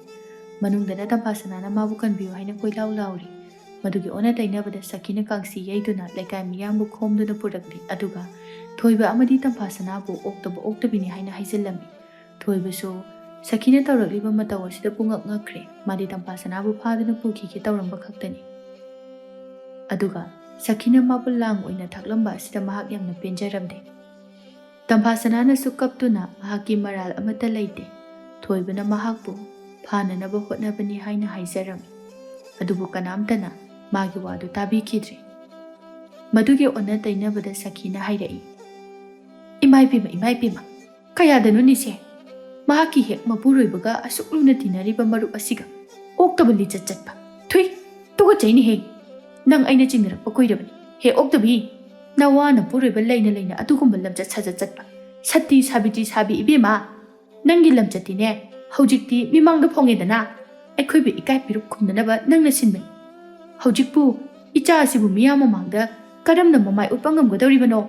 ꯃꯅꯨꯡꯗꯅ ꯇꯝꯐꯥꯁꯅꯥꯅ ꯃꯥꯕꯨ ꯀꯟꯕꯤꯌꯨ ꯍꯥꯏꯅ ꯀꯣꯏꯂꯥꯎ ꯂꯥꯎꯔꯤ. ꯃꯗꯨꯒꯤ ꯑꯣꯟꯅ ꯇꯩꯅꯕꯗ ꯁꯈꯤꯅ ꯀꯥꯡꯁꯤ ꯌꯩꯗꯨꯅ ꯂꯩꯀꯥꯏ ꯃꯤꯌꯥꯝꯕꯨ ꯈꯣꯝꯗꯨꯅ ꯄꯨꯔꯛꯂꯤ. ꯑꯗꯨꯒ ꯊꯣꯏꯕ ꯑꯃꯗꯤ ꯇꯝꯐꯥꯁꯅꯥꯕꯨ ꯑꯣꯛꯇꯕ ꯑꯣꯛꯇꯕꯤꯅꯤ ꯍꯥꯏꯅ ꯍꯥꯏꯖꯤꯜꯂꯝꯃꯤ. ꯊꯣꯏꯕꯁꯨ ꯁꯈꯤꯅ ꯇꯧꯔꯛꯂꯤꯕ ꯃꯇꯧ ꯑꯁꯤꯗ ꯄꯨꯡꯉꯛ ꯉꯛꯈ꯭ꯔꯦ. ꯃꯥꯗꯤ ꯇꯝꯐꯥꯁꯅꯥꯕꯨ ꯐꯥꯗꯨꯅ ꯄꯨꯈꯤꯒꯦ ꯇꯧꯔꯝꯕ ꯈꯛꯇꯅꯤ. ꯑꯗꯨꯒ ꯁꯈꯤꯅ ꯃꯥꯕꯨ ꯂꯥꯡ ꯑꯣꯏꯅ ꯊꯥꯛꯂꯝꯕ ꯑꯁꯤꯗ ꯃꯍꯥꯛ ꯌꯥꯝꯅ ꯄꯦꯟꯖꯔꯝꯗꯦ. ꯇꯝꯐꯥꯁꯅꯥꯅꯁꯨ ꯀꯞꯇꯨꯅ ꯃꯍꯥꯛꯀꯤ ꯃꯔꯥꯜ ꯑꯃꯠꯇ ꯂꯩꯇꯦ. ꯊꯣꯏꯕꯅ ꯃꯍꯥꯛꯄꯨ ꯐꯥꯅꯅꯕ ꯍꯣꯠꯅꯕꯅꯤ ꯍꯥꯏꯅ ꯍꯥꯏꯖꯔꯝꯃꯤ. ꯑꯗꯨꯕꯨ ꯀꯅꯥꯝꯇꯅ ꯃꯥꯒꯤ ꯋꯥꯗꯨ ꯇꯥꯕꯤꯈꯤꯗ꯭ꯔꯦ. ꯃꯗꯨꯒꯤ ꯑꯣꯟꯅ ꯇꯩꯅꯕꯗ ꯁꯈꯤꯅ ꯍꯥꯏꯔꯛꯏ. ꯏꯃꯥꯏꯄꯦꯝꯃ ꯀꯌꯥꯗꯅꯣꯅꯤꯁꯦ? ꯃꯍꯥꯛꯀꯤ ꯍꯦꯛ ꯃꯄꯨꯔꯣꯏꯕꯒ ꯑꯁꯨꯛ ꯂꯨꯅ ꯇꯤꯟꯅꯔꯤꯕ ꯃꯔꯨꯞ ꯑꯁꯤꯒ ꯑꯣꯛꯇꯕ ꯂꯤꯆꯠ ꯆꯠꯄ. ꯊꯨꯏ ꯇꯨꯀꯠꯆꯩꯅꯤ ꯍꯦ. ꯅꯪ ꯑꯩꯅ ꯆꯤꯡꯅꯔꯛꯄ ꯀꯨꯏꯔꯕꯅꯤ. ꯍꯦ ꯑꯣꯛꯇꯕꯤ ꯅꯋꯥꯅ ꯄꯨꯔꯣꯏꯕ ꯂꯩꯅ ꯂꯩꯅ ꯑꯗꯨꯒꯨꯝꯕ ꯂꯝꯆꯠ ꯁꯥꯖꯠ ꯆꯠꯄ ꯁꯠꯇꯤ ꯁꯥꯕꯤꯇꯤ ꯁꯥꯕꯤ ꯏꯕꯦꯝꯃ. ꯅꯪꯒꯤ ꯂꯝꯆꯠꯇꯤꯅꯦ ꯍꯧꯖꯤꯛꯇꯤ ꯃꯤꯃꯥꯡꯗ ꯐꯣꯡꯉꯦꯗꯅ. ꯑꯩꯈꯣꯏꯕꯨ ꯏꯀꯥꯏ ꯄꯤꯔꯨꯛ ꯈꯨꯝꯅꯅꯕ ꯅꯪꯅ ꯁꯤꯟꯕꯅꯤ. ꯍꯧꯖꯤꯛꯄꯨ ꯏꯆꯥ ꯑꯁꯤꯕꯨ ꯃꯤꯌꯥꯝ ꯃꯃꯥꯡꯗ ꯀꯔꯝꯅ ꯃꯃꯥꯏ ꯎꯠꯄ ꯉꯝꯒꯗꯧꯔꯤꯕꯅꯣ?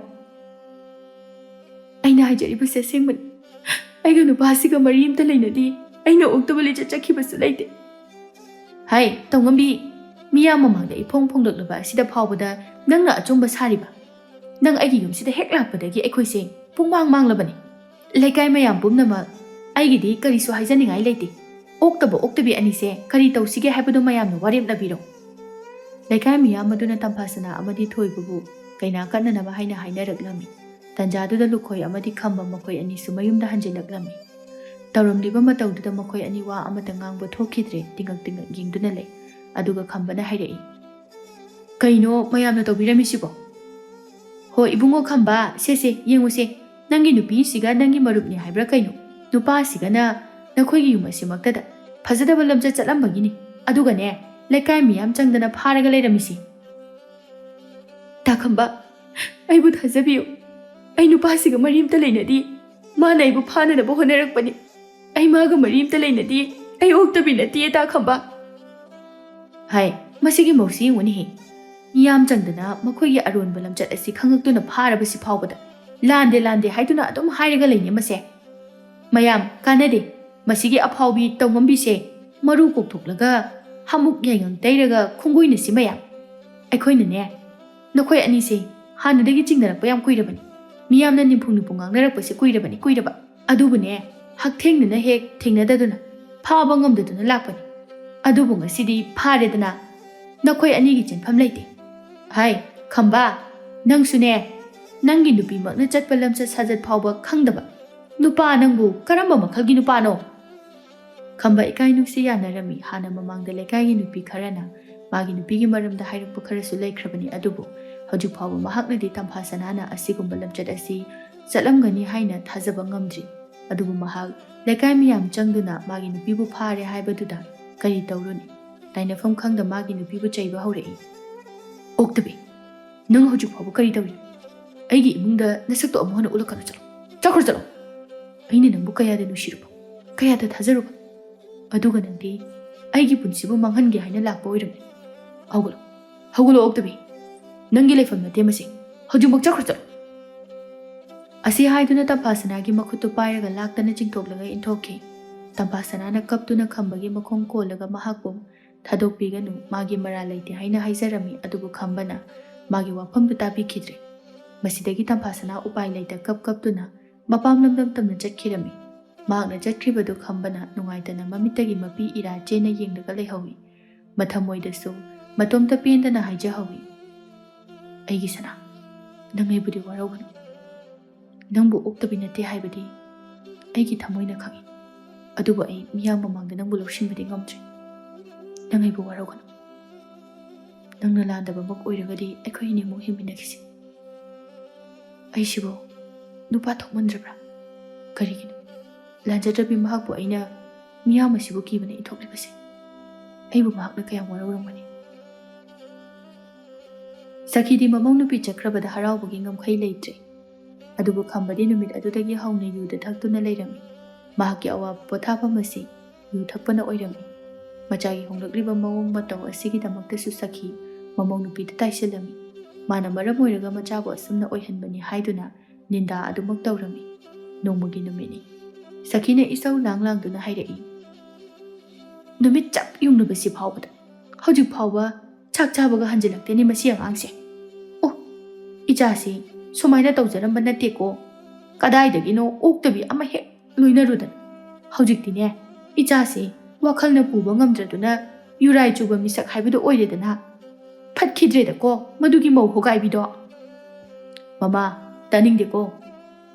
ꯑꯩꯅ ꯍꯥꯏꯖꯔꯤꯕꯁꯦ ꯑꯁꯦꯡꯕꯅꯤ. ꯑꯩꯒ ꯅꯨꯄꯥꯁꯤꯒ ꯃꯔꯤ ꯑꯃꯇ ꯂꯩꯅꯗꯦ. ꯑꯩꯅ ꯑꯣꯛꯇꯕ ꯂꯤꯆꯠ ꯆꯠꯈꯤꯕꯁꯨ ꯂꯩꯇꯦ. ꯍꯥꯏ ꯇꯧꯉꯝꯕꯤ ꯃꯤꯌꯥꯝ ꯃꯃꯥꯡꯗ ꯏꯐꯣꯡ ꯐꯣꯡꯗꯣꯛꯂꯕ ꯑꯁꯤꯗ ꯐꯥꯎꯕꯗ ꯅꯪꯅ ꯑꯆꯨꯝꯕ ꯁꯥꯔꯤꯕ. ꯅꯪ ꯑꯩꯒꯤ ꯌꯨꯝꯁꯤꯗ ꯍꯦꯛ ꯂꯥꯛꯄꯗꯒꯤ ꯑꯩꯈꯣꯏꯁꯦ ꯄꯨꯡꯃꯥꯡ ꯃꯥꯡꯂꯕꯅꯤ. ꯂꯩꯀꯥꯏ ꯃꯌꯥꯝ ꯄꯨꯝꯅꯃꯛ ꯑꯩꯒꯤꯗꯤ ꯀꯔꯤꯁꯨ ꯍꯥꯏꯖꯅꯤꯡꯉꯥꯏ ꯂꯩꯇꯦ. ꯑꯣꯛꯇꯕ ꯑꯣꯛꯇꯕꯤ ꯑꯅꯤꯁꯦ ꯀꯔꯤ ꯇꯧꯁꯤꯒꯦ ꯍꯥꯏꯕꯗꯨ ꯃꯌꯥꯝꯅ ꯋꯥꯔꯦꯞꯅꯕꯤꯔꯣ꯫ ꯂꯩꯀꯥꯏ ꯃꯤꯌꯥꯝ ꯑꯗꯨꯅ ꯇꯝꯐꯥꯁꯅꯥ ꯑꯃꯗꯤ ꯊꯣꯏꯕꯕꯨ ꯀꯩꯅꯥ ꯀꯠꯅꯅꯕ ꯍꯥꯏꯅ ꯍꯥꯏꯅꯔꯛꯂꯝꯃꯤ꯫ ꯇꯟꯖꯥꯗꯨꯗ ꯂꯨꯈꯣꯏ ꯑꯃꯗꯤ ꯈꯝꯕ ꯃꯈꯣꯏ ꯑꯅꯤꯁꯨ ꯃꯌꯨꯝꯗ ꯍꯟꯖꯤꯜꯂꯛꯂꯝꯃꯤ꯫ ꯇꯧꯔꯝꯂꯤꯕ ꯃꯇꯧꯗꯨꯗ ꯃꯈꯣꯏ ꯑꯅꯤ ꯋꯥ ꯑꯃꯇ ꯉꯥꯡꯕ ꯊꯣꯛꯈꯤꯗ꯭ꯔꯦ, ꯇꯤꯡꯉꯛ ꯇꯤꯡꯉꯛ ꯌꯦꯡꯗꯨꯅ ꯂꯩ꯫ ꯑꯗꯨꯒ ꯈꯝꯕꯅ ꯍꯥꯏꯔꯛꯏ, ꯀꯩꯅꯣ ꯃꯌꯥꯝꯅ ꯇꯧꯕꯤꯔꯝꯃꯤꯁꯤꯕꯣ? ꯍꯣ ꯏꯕꯨꯡꯉꯣ ꯈꯝꯕ, ꯁꯦꯁꯦ ꯌꯦꯡꯉꯨꯁꯦ, ꯅꯪꯒꯤ ꯅꯨꯄꯤꯁꯤꯒ ꯅꯪꯒꯤ ꯃꯔꯨꯞꯅꯤ ꯍꯥꯏꯕ꯭ꯔꯥ ꯀꯩꯅꯣ? ꯅꯨꯄꯥꯁꯤꯒꯅ ꯅꯈꯣꯏꯒꯤ ꯌꯨꯝ ꯑꯁꯤꯃꯛꯇꯗ ꯐꯖꯗꯕ ꯂꯝꯆꯠ ꯆꯠꯂꯝꯕꯒꯤꯅꯤ, ꯑꯗꯨꯒꯅꯦ ꯂꯩꯀꯥꯏ ꯃꯤꯌꯥꯝ ꯆꯪꯗꯅ ꯐꯥꯔꯒ ꯂꯩꯔꯝꯃꯤꯁꯤ꯫ ꯇꯥꯈꯝꯕ, ꯑꯩꯕꯨ ꯊꯥꯖꯕꯤꯌꯨ, ꯑꯩ ꯅꯨꯄꯥꯁꯤꯒ ꯃꯔꯤ ꯑꯃꯇ ꯂꯩꯅꯗꯤ, ꯃꯥꯅ ꯑꯩꯕꯨ ꯐꯥꯅꯅꯕ ꯍꯣꯠꯅꯔꯛꯄꯅꯤ꯫ ꯑꯩ ꯃꯥꯒ ꯃꯔꯤ ꯑꯃꯇ ꯂꯩꯅꯗꯤ, ꯑꯩ ꯑꯣꯛꯇꯕꯤ ꯅꯠꯇꯦ ꯇꯥꯈꯝꯕ꯫ ꯍꯥꯏ, ꯃꯁꯤꯒꯤ ꯃꯧꯁꯤ ꯌꯦꯡꯉꯨꯅꯦꯍꯦ, ꯃꯤꯌꯥꯝ ꯆꯪꯗꯅ ꯃꯈꯣꯏꯒꯤ ꯑꯔꯣꯟꯕ ꯂꯝꯆꯠ ꯑꯁꯤ ꯈꯪꯉꯛꯇꯨꯅ ꯐꯥꯔꯕꯁꯤ ꯐꯥꯎꯕꯗ ꯂꯥꯟꯗꯦ ꯂꯥꯟꯗꯦ ꯍꯥꯏꯗꯨꯅ ꯑꯗꯨꯝ ꯍꯥꯏꯔꯒ ꯂꯩꯅꯦ ꯃꯁꯦ꯫ ꯃꯌꯥꯝ ꯀꯥꯟꯅꯗꯦ, ꯃꯁꯤꯒꯤ ꯑꯐꯥꯎꯕꯤ ꯇꯧꯉꯝꯕꯤꯁꯦ ꯃꯔꯨ ꯀꯣꯛꯊꯣꯛꯂꯒ ꯍꯥꯃꯨꯛ ꯌꯥꯏꯉꯪ ꯇꯩꯔꯒ ꯈꯣꯡꯒꯣꯏꯅꯁꯤ ꯃꯌꯥꯝ꯫ ꯑꯩꯈꯣꯏꯅꯅꯦ ꯅꯈꯣꯏ ꯑꯅꯤꯁꯦ ꯍꯥꯟꯅꯗꯒꯤ ꯆꯤꯡꯅꯔꯛꯄ ꯌꯥꯝ ꯀꯨꯏꯔꯕꯅꯤ, ꯃꯤꯌꯥꯝꯅ ꯅꯤꯝꯐꯨ ꯅꯤꯝꯐꯨ ꯉꯥꯡꯅꯔꯛꯄꯁꯦ ꯀꯨꯏꯔꯕ꯫ ꯑꯗꯨꯕꯨꯅꯦ ꯍꯛꯊꯦꯡꯅꯅ ꯍꯦꯛ ꯊꯦꯡꯅꯗꯗꯨꯅ ꯐꯥꯕ ꯉꯝꯗꯗꯨꯅ ꯂꯥꯛꯄꯅꯤ꯫ ꯑꯗꯨꯕꯨ ꯉꯁꯤꯗꯤ ꯐꯥꯔꯦꯗꯅ, ꯅꯈꯣꯏ ꯑꯅꯤꯒꯤ ꯆꯦꯟꯐꯝ ꯂꯩꯇꯦ꯫ ꯍꯥꯏ ꯈꯝꯕ, ꯅꯪꯁꯨꯅꯦ ꯅꯪꯒꯤ ꯅꯨꯄꯤꯃꯛꯅ ꯆꯠꯄ ꯂꯝꯆꯠ ꯁꯥꯖꯠ ꯐꯥꯎꯕ ꯈꯪꯗꯕ ꯅꯨꯄꯥ ꯅꯪꯕꯨ ꯀꯔꯝꯕ ꯃꯈꯜꯒꯤ ꯅꯨꯄꯥꯅꯣ? ꯈꯝꯕ ꯏꯀꯥꯏ ꯅꯨꯡꯁꯤ ꯌꯥꯅꯔꯝꯃꯤ꯫ ꯍꯥꯟꯅ ꯃꯃꯥꯡꯗ ꯂꯩꯀꯥꯏꯒꯤ ꯅꯨꯄꯤ ꯈꯔꯅ ꯃꯥꯒꯤ ꯅꯨꯄꯤꯒꯤ ꯃꯔꯝꯗ ꯍꯥꯏꯔꯛꯄ ꯈꯔꯁꯨ ꯂꯩꯈ꯭ꯔꯕꯅꯤ, ꯑꯗꯨꯕꯨ ꯍꯧꯖꯤꯛ ꯐꯥꯎꯕ ꯃꯍꯥꯛꯅꯗꯤ ꯇꯝꯐꯥꯁꯅꯥꯅ ꯑꯁꯤꯒꯨꯝꯕ ꯂꯝꯆꯠ ꯑꯁꯤ ꯆꯠꯂꯝꯒꯅꯤ ꯍꯥꯏꯅ ꯊꯥꯖꯕ ꯉꯝꯗ꯭ꯔꯤ꯫ ꯑꯗꯨꯕꯨ ꯃꯍꯥꯛ ꯂꯩꯀꯥꯏ ꯃꯤꯌꯥꯝ ꯆꯪꯗꯨꯅ ꯃꯥꯒꯤ ꯅꯨꯄꯤꯕꯨ ꯐꯥꯔꯦ ꯍꯥꯏꯕꯗꯨꯗ ꯀꯔꯤ ꯇꯧꯔꯨꯅꯤ? ꯇꯥꯏꯅꯐꯝ ꯈꯪꯗ ꯃꯥꯒꯤ ꯅꯨꯄꯤꯕꯨ ꯆꯩꯕ ꯍꯧꯔꯛꯏ꯫ ꯑꯣꯛꯇꯕꯤ, ꯅꯪ ꯍꯧꯖꯤꯛ ꯐꯥꯎꯕ ꯀꯔꯤ ꯇꯧꯔꯤ? ꯑꯩꯒꯤ ꯏꯃꯨꯡꯗ ꯅꯁꯛꯇꯣ ꯑꯃꯨꯛ ꯍꯟꯅ ꯎꯠꯂꯛꯀꯅꯨ, ꯆꯠꯈ꯭ꯔꯣ꯫ ꯑꯩꯅ ꯅꯪꯕꯨ ꯀꯌꯥꯗ ꯅꯨꯡꯁꯤꯔꯨꯕ, ꯀꯌꯥꯗ ꯊꯥꯖꯔꯨꯕ, ꯑꯗꯨꯒ ꯅꯪꯗꯤ ꯑꯩꯒꯤ ꯄꯨꯟꯁꯤꯕꯨ ꯃꯥꯡꯍꯟꯒꯦ ꯍꯥꯏꯅ ꯂꯥꯛꯄ ꯑꯣꯏꯔꯝꯃꯤ꯫ ꯍꯧꯒꯠꯂꯣ ꯑꯣꯛꯇꯕꯤ, ꯅꯪꯒꯤ ꯂꯩꯐꯝ ꯅꯠꯇꯦ ꯃꯁꯤ, ꯍꯧꯖꯤꯛꯃꯛ ꯆꯠꯈ꯭ꯔꯣ꯫ ꯑꯁꯤ ꯍꯥꯏꯗꯨꯅ ꯇꯝꯐꯥꯁꯅꯥꯒꯤ ꯃꯈꯨꯠꯇꯨ ꯄꯥꯏꯔꯒ ꯂꯥꯛꯇꯅ ꯆꯤꯡꯊꯣꯛꯂꯒ ꯏꯟꯊꯣꯛꯈꯤ꯫ ꯇꯝꯐꯥꯁꯅꯥꯅ ꯀꯞꯇꯨꯅ ꯈꯝꯕꯒꯤ ꯃꯈꯣꯡ ꯀꯣꯜꯂꯒ ꯃꯍꯥꯛꯄꯨ ꯊꯥꯗꯣꯛꯄꯤꯒꯅꯨ, ꯃꯥꯒꯤ ꯃꯔꯥꯜ ꯂꯩꯇꯦ ꯍꯥꯏꯅ ꯍꯥꯏꯖꯔꯝꯃꯤ꯫ ꯑꯗꯨꯕꯨ ꯈꯝꯕꯅ ꯃꯥꯒꯤ ꯋꯥꯐꯝꯗꯨ ꯇꯥꯕꯤꯈꯤꯗ꯭ꯔꯦ꯫ ꯃꯁꯤꯗꯒꯤ ꯇꯝꯐꯥꯁꯅꯥ ꯎꯄꯥꯏ ꯂꯩꯇ ꯀꯞꯇꯨꯅ ꯃꯄꯥꯝ ꯂꯝꯗꯝ ꯇꯝꯅ ꯆꯠꯈꯤꯔꯝꯃꯤ꯫ ꯃꯍꯥꯛꯅ ꯆꯠꯈ꯭ꯔꯤꯕꯗꯨ ꯈꯝꯕꯅ ꯅꯨꯡꯉꯥꯏꯇꯅ ꯃꯃꯤꯠꯇꯒꯤ ꯃꯄꯤ ꯏꯔꯥ ꯆꯦꯟꯅ ꯌꯦꯡꯂꯒ ꯂꯩꯍꯧꯏ꯫ ꯃꯊꯃꯣꯏꯗꯁꯨ ꯃꯇꯣꯝꯇ ꯄꯦꯟꯗꯅ ꯍꯥꯏꯖꯍꯧꯏ, ꯑꯩꯒꯤ ꯁꯅꯥ, ꯅꯪ ꯑꯩꯕꯨꯗꯤ ꯋꯥꯔꯧꯒꯅꯨ, ꯅꯪꯕꯨ ꯑꯣꯛꯇꯕꯤ ꯅꯠꯇꯦ ꯍꯥꯏꯕꯗꯤ ꯑꯩꯒꯤ ꯊꯃꯣꯏꯅ ꯈꯪꯏ, ꯑꯗꯨꯕꯨ ꯑꯩ ꯃꯤꯌꯥꯝ ꯃꯃꯥꯡꯗ ꯅꯪꯕꯨ ꯂꯧꯁꯤꯟꯕꯗꯤ ꯉꯝꯗ꯭ꯔꯤ꯫ ꯅꯪ ꯑꯩꯕꯨ ꯋꯥꯔꯧꯒꯅꯨ, ꯅꯪꯅ ꯂꯥꯟꯗꯕꯃꯛ ꯑꯣꯏꯔꯒꯗꯤ ꯑꯩꯈꯣꯏ ꯑꯅꯤꯃꯛ ꯍꯤꯡꯃꯤꯟꯅꯈꯤꯁꯤ꯫ ꯑꯩꯁꯤꯕꯨ ꯅꯨꯄꯥ ꯊꯣꯛꯃꯟꯗ꯭ꯔꯕ꯭ꯔꯥ? ꯀꯔꯤꯒꯤꯅꯣ ꯂꯥꯟꯖꯗ꯭ꯔꯕꯤ ꯃꯍꯥꯛꯄꯨ ꯑꯩꯅ ꯃꯤꯌꯥꯝ ꯑꯁꯤꯕꯨ ꯀꯤꯕꯅ ꯏꯟꯊꯣꯛꯂꯤꯕꯁꯦ? ꯑꯩꯕꯨ ꯃꯍꯥꯛꯅ ꯀꯌꯥꯝ ꯋꯥꯔꯧꯔꯝꯒꯅꯤ? ꯁꯈꯤꯗꯤ ꯃꯃꯧ ꯅꯨꯄꯤ ꯆꯠꯈ꯭ꯔꯕꯗ ꯍꯔꯥꯎꯕꯒꯤ ꯉꯝꯈꯩ ꯂꯩꯇ꯭ꯔꯦ꯫ ꯑꯗꯨꯕꯨ ꯈꯝꯕꯗꯤ ꯅꯨꯃꯤꯠ ꯑꯗꯨꯗꯒꯤ ꯍꯧꯅ ꯌꯨꯗ ꯊꯛꯇꯨꯅ ꯂꯩꯔꯝꯃꯤ꯫ ꯃꯍꯥꯛꯀꯤ ꯑꯋꯥꯕ ꯄꯣꯊꯥꯐꯝ ꯑꯁꯤ ꯌꯨ ꯊꯛꯄꯅ ꯑꯣꯏꯔꯝꯃꯤ꯫ ꯃꯆꯥꯒꯤ ꯍꯣꯡꯂꯛꯂꯤꯕ ꯃꯑꯣꯡ ꯃꯇꯧ ꯑꯁꯤꯒꯤꯗꯃꯛꯇꯁꯨ ꯁꯈꯤ ꯃꯃꯧ ꯅꯨꯄꯤꯗ ꯇꯥꯏꯁꯤꯜꯂꯝꯃꯤ꯫ ꯃꯥꯅ ꯃꯔꯝ ꯑꯣꯏꯔꯒ ꯃꯆꯥꯕꯨ ꯑꯁꯨꯝꯅ ꯑꯣꯏꯍꯟꯕꯅꯤ ꯍꯥꯏꯗꯨꯅ ꯅꯤꯟꯗꯥ ꯑꯗꯨꯃꯛ ꯇꯧꯔꯝꯃꯤ꯫ ꯅꯣꯡꯃꯒꯤ ꯅꯨꯃꯤꯠꯅꯤ꯫ ꯁꯈꯤꯅ ꯏꯁꯧ ꯂꯥꯡꯗꯨꯅ ꯍꯥꯏꯔꯛꯏ, ꯅꯨꯃꯤꯠ ꯆꯞ ꯌꯨꯡꯂꯕꯁꯤ ꯐꯥꯎꯕꯗ ꯍꯧꯖꯤꯛ ꯐꯥꯎꯕ ꯆꯥꯛ ꯆꯥꯕꯒ ꯍꯟꯖꯤꯜꯂꯛꯇꯦꯅꯦ ꯃꯁꯤ ꯑꯉꯥꯡꯁꯦ꯫ ꯑꯣ, ꯏꯆꯥꯁꯤ ꯁꯨꯃꯥꯏꯅ ꯇꯧꯖꯔꯝꯕ ꯅꯠꯇꯦꯀꯣ, ꯀꯗꯥꯏꯗꯒꯤꯅꯣ ꯑꯣꯛꯇꯕꯤ ꯑꯃ ꯍꯦꯛ ꯂꯣꯏꯅꯔꯨꯗꯅ ꯍꯧꯖꯤꯛꯇꯤꯅꯦ ꯏꯆꯥꯁꯤ ꯋꯥꯈꯜꯅ ꯄꯨꯕ ꯉꯝꯗ꯭ꯔꯗꯨꯅ ꯌꯨꯔꯥꯏ ꯆꯨꯕ ꯃꯤꯁꯛ ꯍꯥꯏꯕꯗꯨ ꯑꯣꯏꯔꯦꯗꯅ꯫ ꯐꯠꯈꯤꯗ꯭ꯔꯦꯗꯀꯣ ꯃꯗꯨꯒꯤ ꯃꯧ ꯍꯣꯒꯥꯏꯕꯤꯗꯣ꯫ ꯃꯃꯥ, ꯇꯥꯅꯤꯡꯗꯦꯀꯣ,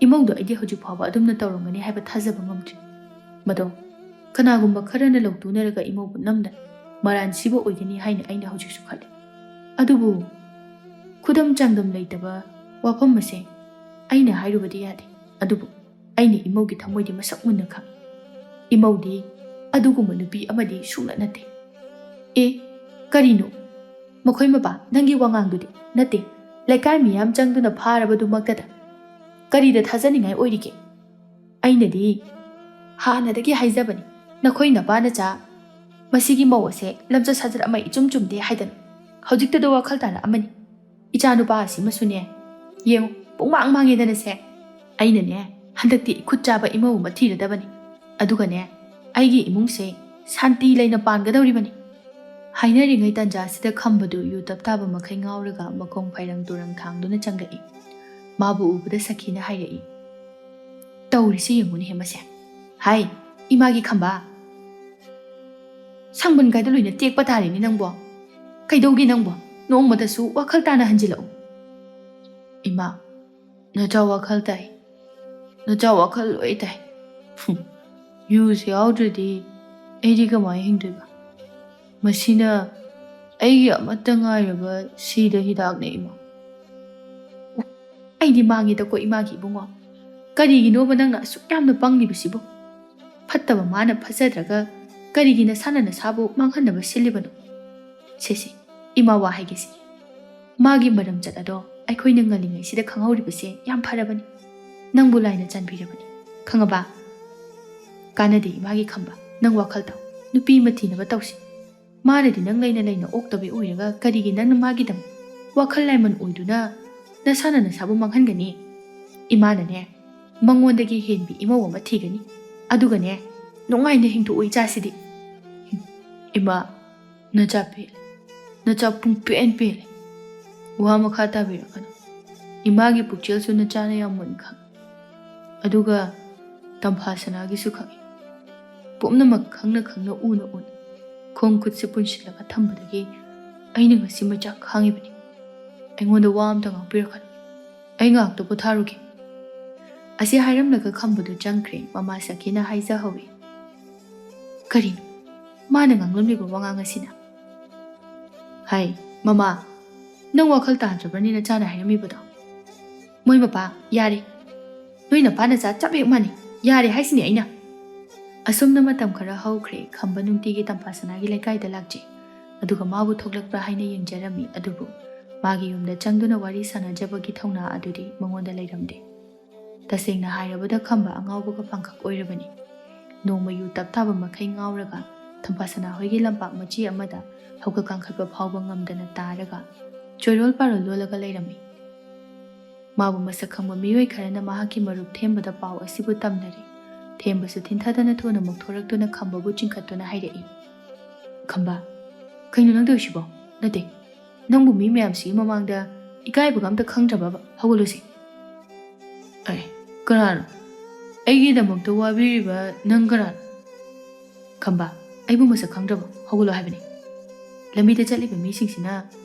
ꯏꯃꯧꯗꯣ ꯑꯩꯗꯤ ꯍꯧꯖꯤꯛ ꯐꯥꯎꯕ ꯑꯗꯨꯝꯅ ꯇꯧꯔꯝꯒꯅꯤ ꯍꯥꯏꯕ ꯊꯥꯖꯕ ꯉꯝꯗ꯭ꯔꯤ꯫ ꯃꯗꯣ ꯀꯅꯥꯒꯨꯝꯕ ꯈꯔꯅ ꯂꯧꯇꯨꯅꯔꯒ ꯏꯃꯧꯕꯨ ꯅꯝꯗꯅ ꯃꯔꯥꯟ ꯁꯤꯕ ꯑꯣꯏꯒꯅꯤ ꯍꯥꯏꯅ ꯑꯩꯅ ꯍꯧꯖꯤꯛꯁꯨ ꯈꯜꯂꯤ꯫ ꯑꯗꯨꯕꯨ ꯈꯨꯗꯝ ꯆꯥꯡꯗꯝ ꯂꯩꯇꯕ ꯋꯥꯐꯝ ꯑꯁꯦ ꯑꯩꯅ ꯍꯥꯏꯔꯨꯕꯗꯤ ꯌꯥꯗꯦ꯫ ꯑꯗꯨꯕꯨ ꯑꯩꯅ ꯏꯃꯧꯒꯤ ꯊꯃꯣꯏꯗꯤ ꯃꯁꯛ ꯃꯨꯟꯅ ꯈꯪꯏ꯫ ꯏꯃꯧꯗꯤ ꯑꯗꯨꯒꯨꯝꯕ ꯅꯨꯄꯤ ꯑꯃꯗꯤ ꯁꯨꯡꯅ ꯅꯠꯇꯦ꯫ ꯑꯦ, ꯀꯔꯤꯅꯣ ꯃꯈꯣꯏ ꯃꯄꯥ, ꯅꯪꯒꯤ ꯋꯥꯉꯥꯡꯗꯨꯗꯤ ꯅꯠꯇꯦ, ꯂꯩꯀꯥꯏ ꯃꯤꯌꯥꯝ ꯆꯪꯗꯨꯅ ꯐꯥꯔꯕꯗꯨꯃꯛꯇꯗ ꯀꯔꯤꯗ ꯊꯥꯖꯅꯤꯡꯉꯥꯏ ꯑꯣꯏꯔꯤꯒꯦ? ꯑꯩꯅꯗꯤ ꯍꯥꯟꯅꯗꯒꯤ ꯍꯥꯏꯖꯕꯅꯤ, ꯅꯈꯣꯏ ꯅꯄꯥꯅꯆꯥ ꯃꯁꯤꯒꯤ ꯃꯧ ꯑꯁꯦ ꯂꯝꯆꯠ ꯁꯥꯖꯠ ꯑꯃ ꯏꯆꯨꯝ ꯆꯨꯝꯗꯦ ꯍꯥꯏꯗꯅ ꯍꯧꯖꯤꯛꯇꯗ ꯋꯥꯈꯜ ꯇꯥꯔꯛꯑꯃꯅꯤ꯫ ꯏꯆꯥ ꯅꯨꯄꯥ ꯑꯁꯤꯃꯁꯨꯅꯦ, ꯌꯦꯡꯉꯨ ꯄꯨꯡꯃꯥꯡ ꯃꯥꯡꯉꯦꯗꯅꯁꯦ꯫ ꯑꯩꯅꯅꯦ ꯍꯟꯗꯛꯇꯤ ꯈꯨꯠ ꯆꯥꯕ ꯏꯃꯧ ꯑꯃ ꯊꯤꯔꯗꯕꯅꯤ, ꯑꯗꯨꯒꯅꯦ ꯑꯩꯒꯤ ꯏꯃꯨꯡꯁꯦ ꯁꯥꯟꯇꯤ ꯂꯩꯅ ꯄꯥꯟꯒꯗꯧꯔꯤꯕꯅꯤ꯫ ꯍꯥꯏꯅꯔꯤꯉꯩ ꯇꯟꯖꯥꯁꯤꯗ ꯈꯝꯕꯗꯨ ꯌꯨ ꯇꯞ ꯇꯥꯕ ꯃꯈꯩ ꯉꯥꯎꯔꯒ ꯃꯈꯣꯡ ꯐꯩꯔꯪ ꯇꯨꯔꯪ ꯊꯥꯡꯗꯨꯅ ꯆꯪꯂꯛꯏ꯫ ꯃꯥꯕꯨ ꯎꯕꯗ ꯁꯈꯤꯅ ꯍꯥꯏꯔꯛꯏ, ꯇꯧꯔꯤꯁꯤ ꯌꯦꯡꯉꯨꯅꯦꯍꯦ ꯃꯁꯦ꯫ ꯍꯥꯏ ꯏꯃꯥꯒꯤ ꯈꯝꯕ, ꯁꯪꯕꯟ ꯀꯥꯏꯗ ꯂꯣꯏꯅ ꯇꯦꯛꯄ ꯇꯥꯔꯦꯅꯦ ꯅꯪꯕꯣ ꯀꯩꯗꯧꯒꯦ ꯅꯪꯕꯣ ꯅꯣꯡꯃꯗꯁꯨ ꯋꯥꯈꯜ ꯇꯥꯅ ꯍꯟꯖꯤꯜꯂꯛꯎ ꯏꯃꯥ ꯅꯆꯥ ꯋꯥꯈꯜ ꯇꯥꯏ ꯅꯆꯥ ꯋꯥꯈꯜ ꯂꯣꯏ ꯇꯥꯏ ꯌꯨꯁꯦ ꯌꯥꯎꯗ꯭ꯔꯗꯤ ꯑꯩꯗꯤ ꯀꯃꯥꯏꯅ ꯍꯤꯡꯗꯣꯏꯕ ꯃꯁꯤꯅ ꯑꯩꯒꯤ ꯑꯃꯠꯇ ꯉꯥꯏꯔꯕ ꯁꯤꯗ ꯍꯤꯗꯥꯛꯅꯦ ꯏꯃꯥ ꯑꯩꯗꯤ ꯃꯥꯡꯉꯦꯗꯀꯣ ꯏꯃꯥꯒꯤ ꯏꯕꯨꯡꯉꯣ ꯀꯔꯤꯒꯤꯅꯣꯕ ꯅꯪꯅ ꯑꯁꯨꯛ ꯌꯥꯝꯅ ꯄꯪꯂꯤꯕꯁꯤꯕꯨ ꯐꯠꯇꯕ ꯃꯥꯅ ꯐꯖꯗ꯭ꯔꯒ ꯀꯔꯤꯒꯤ ꯅꯁꯥꯅ ꯅꯁꯥꯕꯨ ꯃꯥꯡꯍꯟꯅꯕ ꯁꯤꯜꯂꯤꯕꯅꯣ ꯁꯤꯁꯤ ꯏꯃꯥ ꯋꯥ ꯍꯥꯏꯒꯦꯁꯤ ꯃꯥꯒꯤ ꯃꯔꯝꯆꯠ ꯑꯗꯣ ꯑꯩꯈꯣꯏꯅ ꯉꯜꯂꯤꯉꯩꯁꯤꯗ ꯈꯪꯍꯧꯔꯤꯕꯁꯦ ꯌꯥꯝ ꯐꯔꯕꯅꯤ ꯅꯪꯕꯨ ꯂꯥꯏꯅ ꯆꯥꯟꯕꯤꯔꯕꯅꯤ ꯈꯪꯉꯕ ꯀꯥꯟꯅꯗꯦ ꯏꯃꯥꯒꯤ ꯈꯝꯕ ꯅꯪ ꯋꯥꯈꯜ ꯇꯥꯎ ꯅꯨꯄꯤ ꯑꯃ ꯊꯤꯅꯕ ꯇꯧꯁꯤ ꯃꯥꯅꯗꯤ ꯅꯪ ꯂꯩꯅ ꯂꯩꯅ ꯑꯣꯛꯇꯕꯤ ꯑꯣꯏꯔꯒ ꯀꯔꯤꯒꯤ ꯅꯪꯅ ꯃꯥꯒꯤꯗꯃꯛ ꯋꯥꯈꯜ ꯂꯥꯏꯃꯟ ꯑꯣꯏꯗꯨꯅ ꯅꯁꯥꯅ ꯅꯁꯥꯕꯨ ꯃꯥꯡꯍꯟꯒꯅꯤ ꯏꯃꯥꯅꯅꯦ ꯃꯉꯣꯟꯗꯒꯤ ꯍꯦꯟꯕꯤ ꯏꯃꯧ ꯑꯃ ꯊꯤꯒꯅꯤ ꯑꯗꯨꯒꯅꯦ ꯅꯨꯡꯉꯥꯏꯅ ꯍꯤꯡꯊꯣꯛꯑꯣ ꯏꯆꯥꯁꯤꯗꯤ ꯏꯃꯥ ꯅꯆꯥ ꯄꯦꯜꯂꯦ ꯅꯆꯥ ꯄꯨꯡꯄꯦꯟ ꯄꯦꯜꯂꯦ ꯋꯥ ꯃꯈꯥ ꯇꯥꯕꯤꯔꯛꯀꯅꯨ ꯏꯃꯥꯒꯤ ꯄꯨꯛꯆꯦꯜꯁꯨ ꯅꯆꯥꯅ ꯌꯥꯝ ꯃꯨꯟꯅ ꯈꯪꯉꯤ ꯑꯗꯨꯒ ꯇꯝꯐꯥ ꯁꯅꯥꯒꯤꯁꯨ ꯈꯪꯉꯤ ꯄꯨꯝꯅꯃꯛ ꯈꯪꯅ ꯈꯪꯅ ꯎꯅ ꯎꯅ ꯈꯣꯡ ꯈꯨꯠꯁꯦ ꯄꯨꯟꯁꯤꯜꯂꯒ ꯊꯝꯕꯗꯒꯤ ꯑꯩꯅ ꯉꯁꯤ ꯃꯆꯥ ꯈꯥꯡꯉꯤꯕꯅꯤ ꯑꯩꯉꯣꯟꯗ ꯋꯥ ꯑꯝꯇ ꯉꯥꯡꯕꯤꯔꯛꯀꯅꯨ ꯑꯩ ꯉꯥꯛꯇ ꯄꯣꯊꯥꯔꯨꯒꯦ ꯑꯁꯤ ꯍꯥꯏꯔꯝꯂꯒ ꯈꯝꯕꯗꯨ ꯆꯪꯈ꯭ꯔꯦ ꯃꯃꯥ ꯁꯈꯤꯅ ꯍꯥꯏꯖꯍꯧꯏ ꯀꯔꯤꯅꯣ ꯃꯥꯅ ꯉꯥꯡꯂꯝꯂꯤꯕ ꯋꯥꯉꯥꯡ ꯑꯁꯤꯅ ꯍꯥꯏ ꯃꯃꯥ ꯅꯪ ꯋꯥꯈꯜ ꯇꯥꯗ꯭ꯔꯕꯅꯤ ꯅꯆꯥꯅ ꯍꯥꯏꯔꯝꯃꯤꯕꯗꯣ ꯃꯣꯏ ꯃꯄꯥ ꯌꯥꯔꯦ ꯅꯣꯏ ꯅꯄꯥ ꯅꯆꯥ ꯆꯞ ꯍꯦꯛ ꯃꯥꯟꯅꯩ ꯌꯥꯔꯦ ꯍꯥꯏꯁꯤꯅꯤ ꯑꯩꯅ ꯑꯁꯨꯝꯅ ꯃꯇꯝ ꯈꯔ ꯍꯧꯈ꯭ꯔꯦ ꯈꯝꯕ ꯅꯨꯡꯇꯤꯒꯤ ꯇꯝꯐꯥ ꯁꯅꯥꯒꯤ ꯂꯩꯀꯥꯏꯗ ꯂꯥꯛꯆꯩ ꯑꯗꯨꯒ ꯃꯥꯕꯨ ꯊꯣꯛꯂꯛꯄ꯭ꯔꯥ ꯍꯥꯏꯅ ꯌꯦꯡꯖꯔꯝꯃꯤ ꯑꯗꯨꯕꯨ ꯃꯥꯒꯤ ꯌꯨꯝꯗ ꯆꯪꯗꯨꯅ ꯋꯥꯔꯤ ꯁꯥꯟꯅꯖꯕꯒꯤ ꯊꯧꯅꯥ ꯑꯗꯨꯗꯤ ꯃꯉꯣꯟꯗ ꯂꯩꯔꯝꯗꯦ ꯇꯁꯦꯡꯅ ꯍꯥꯏꯔꯕꯗ ꯈꯝꯕ ꯑꯉꯥꯎꯕꯒ ꯄꯥꯡꯈꯛ ꯑꯣꯏꯔꯕꯅꯤ ꯅꯣꯡꯃ ꯌꯨ ꯇꯞ ꯇꯥꯕ ꯃꯈꯩ ꯉꯥꯎꯔꯒ ꯇꯝꯐꯥ ꯁꯅꯥ ꯍꯣꯏꯒꯤ ꯂꯝꯄꯥꯛ ꯃꯆꯤ ꯑꯃꯗ ꯍꯧꯒꯠ ꯀꯥꯡꯈꯠꯄ ꯐꯥꯎꯕ ꯉꯝꯗꯅ ꯇꯥꯔꯒ ꯆꯣꯏꯔꯣꯜ ꯄꯥꯔꯣꯜ ꯂꯣꯜꯂꯒ ꯂꯩꯔꯝꯃꯤ ꯃꯥꯕꯨ ꯃꯁꯛ ꯈꯪꯕ ꯃꯤꯑꯣꯏ ꯈꯔꯅ ꯃꯍꯥꯛꯀꯤ ꯃꯔꯨꯞ ꯊꯦꯝꯕꯗ ꯄꯥꯎ ꯑꯁꯤꯕꯨ ꯇꯝꯅꯔꯦ ꯊꯦꯝꯕꯁꯨ ꯊꯤꯟꯊꯗꯅ ꯊꯨꯅ ꯃꯨꯛꯊꯣꯔꯛꯇꯨꯅ ꯈꯝꯕꯕꯨ ꯆꯤꯡꯈꯠꯇꯨꯅ ꯍꯥꯏꯔꯛꯏ ꯈꯝꯕ ꯀꯩꯅꯣ ꯅꯪ ꯇꯧꯏꯁꯤꯕꯣ ꯅꯠꯇꯦ ꯅꯪꯕꯨ ꯃꯤ ꯃꯌꯥꯝꯁꯤꯒꯤ ꯃꯃꯥꯡꯗ ꯏꯀꯥꯏꯕꯒ ꯑꯝꯇ ꯈꯪꯗ꯭ꯔꯕꯕ ꯍꯧꯒꯠꯂꯨꯁꯤ ꯑꯦ ꯀꯅꯥꯅꯣ ꯑꯩꯒꯤꯗꯃꯛꯇ ꯋꯥꯕꯤꯔꯤꯕ ꯅꯪ ꯀꯅꯥꯅꯣ ꯈꯝꯕ ꯑꯩꯕꯨ ꯃꯁꯛ ꯈꯪꯗ꯭ꯔꯕꯣ ꯍꯧꯒꯠꯂꯣ ꯍꯥꯏꯕꯅꯤ ꯂꯝꯕꯤꯗ ꯆꯠꯂꯤꯕ ꯃꯤꯁꯤꯡꯁꯤꯅ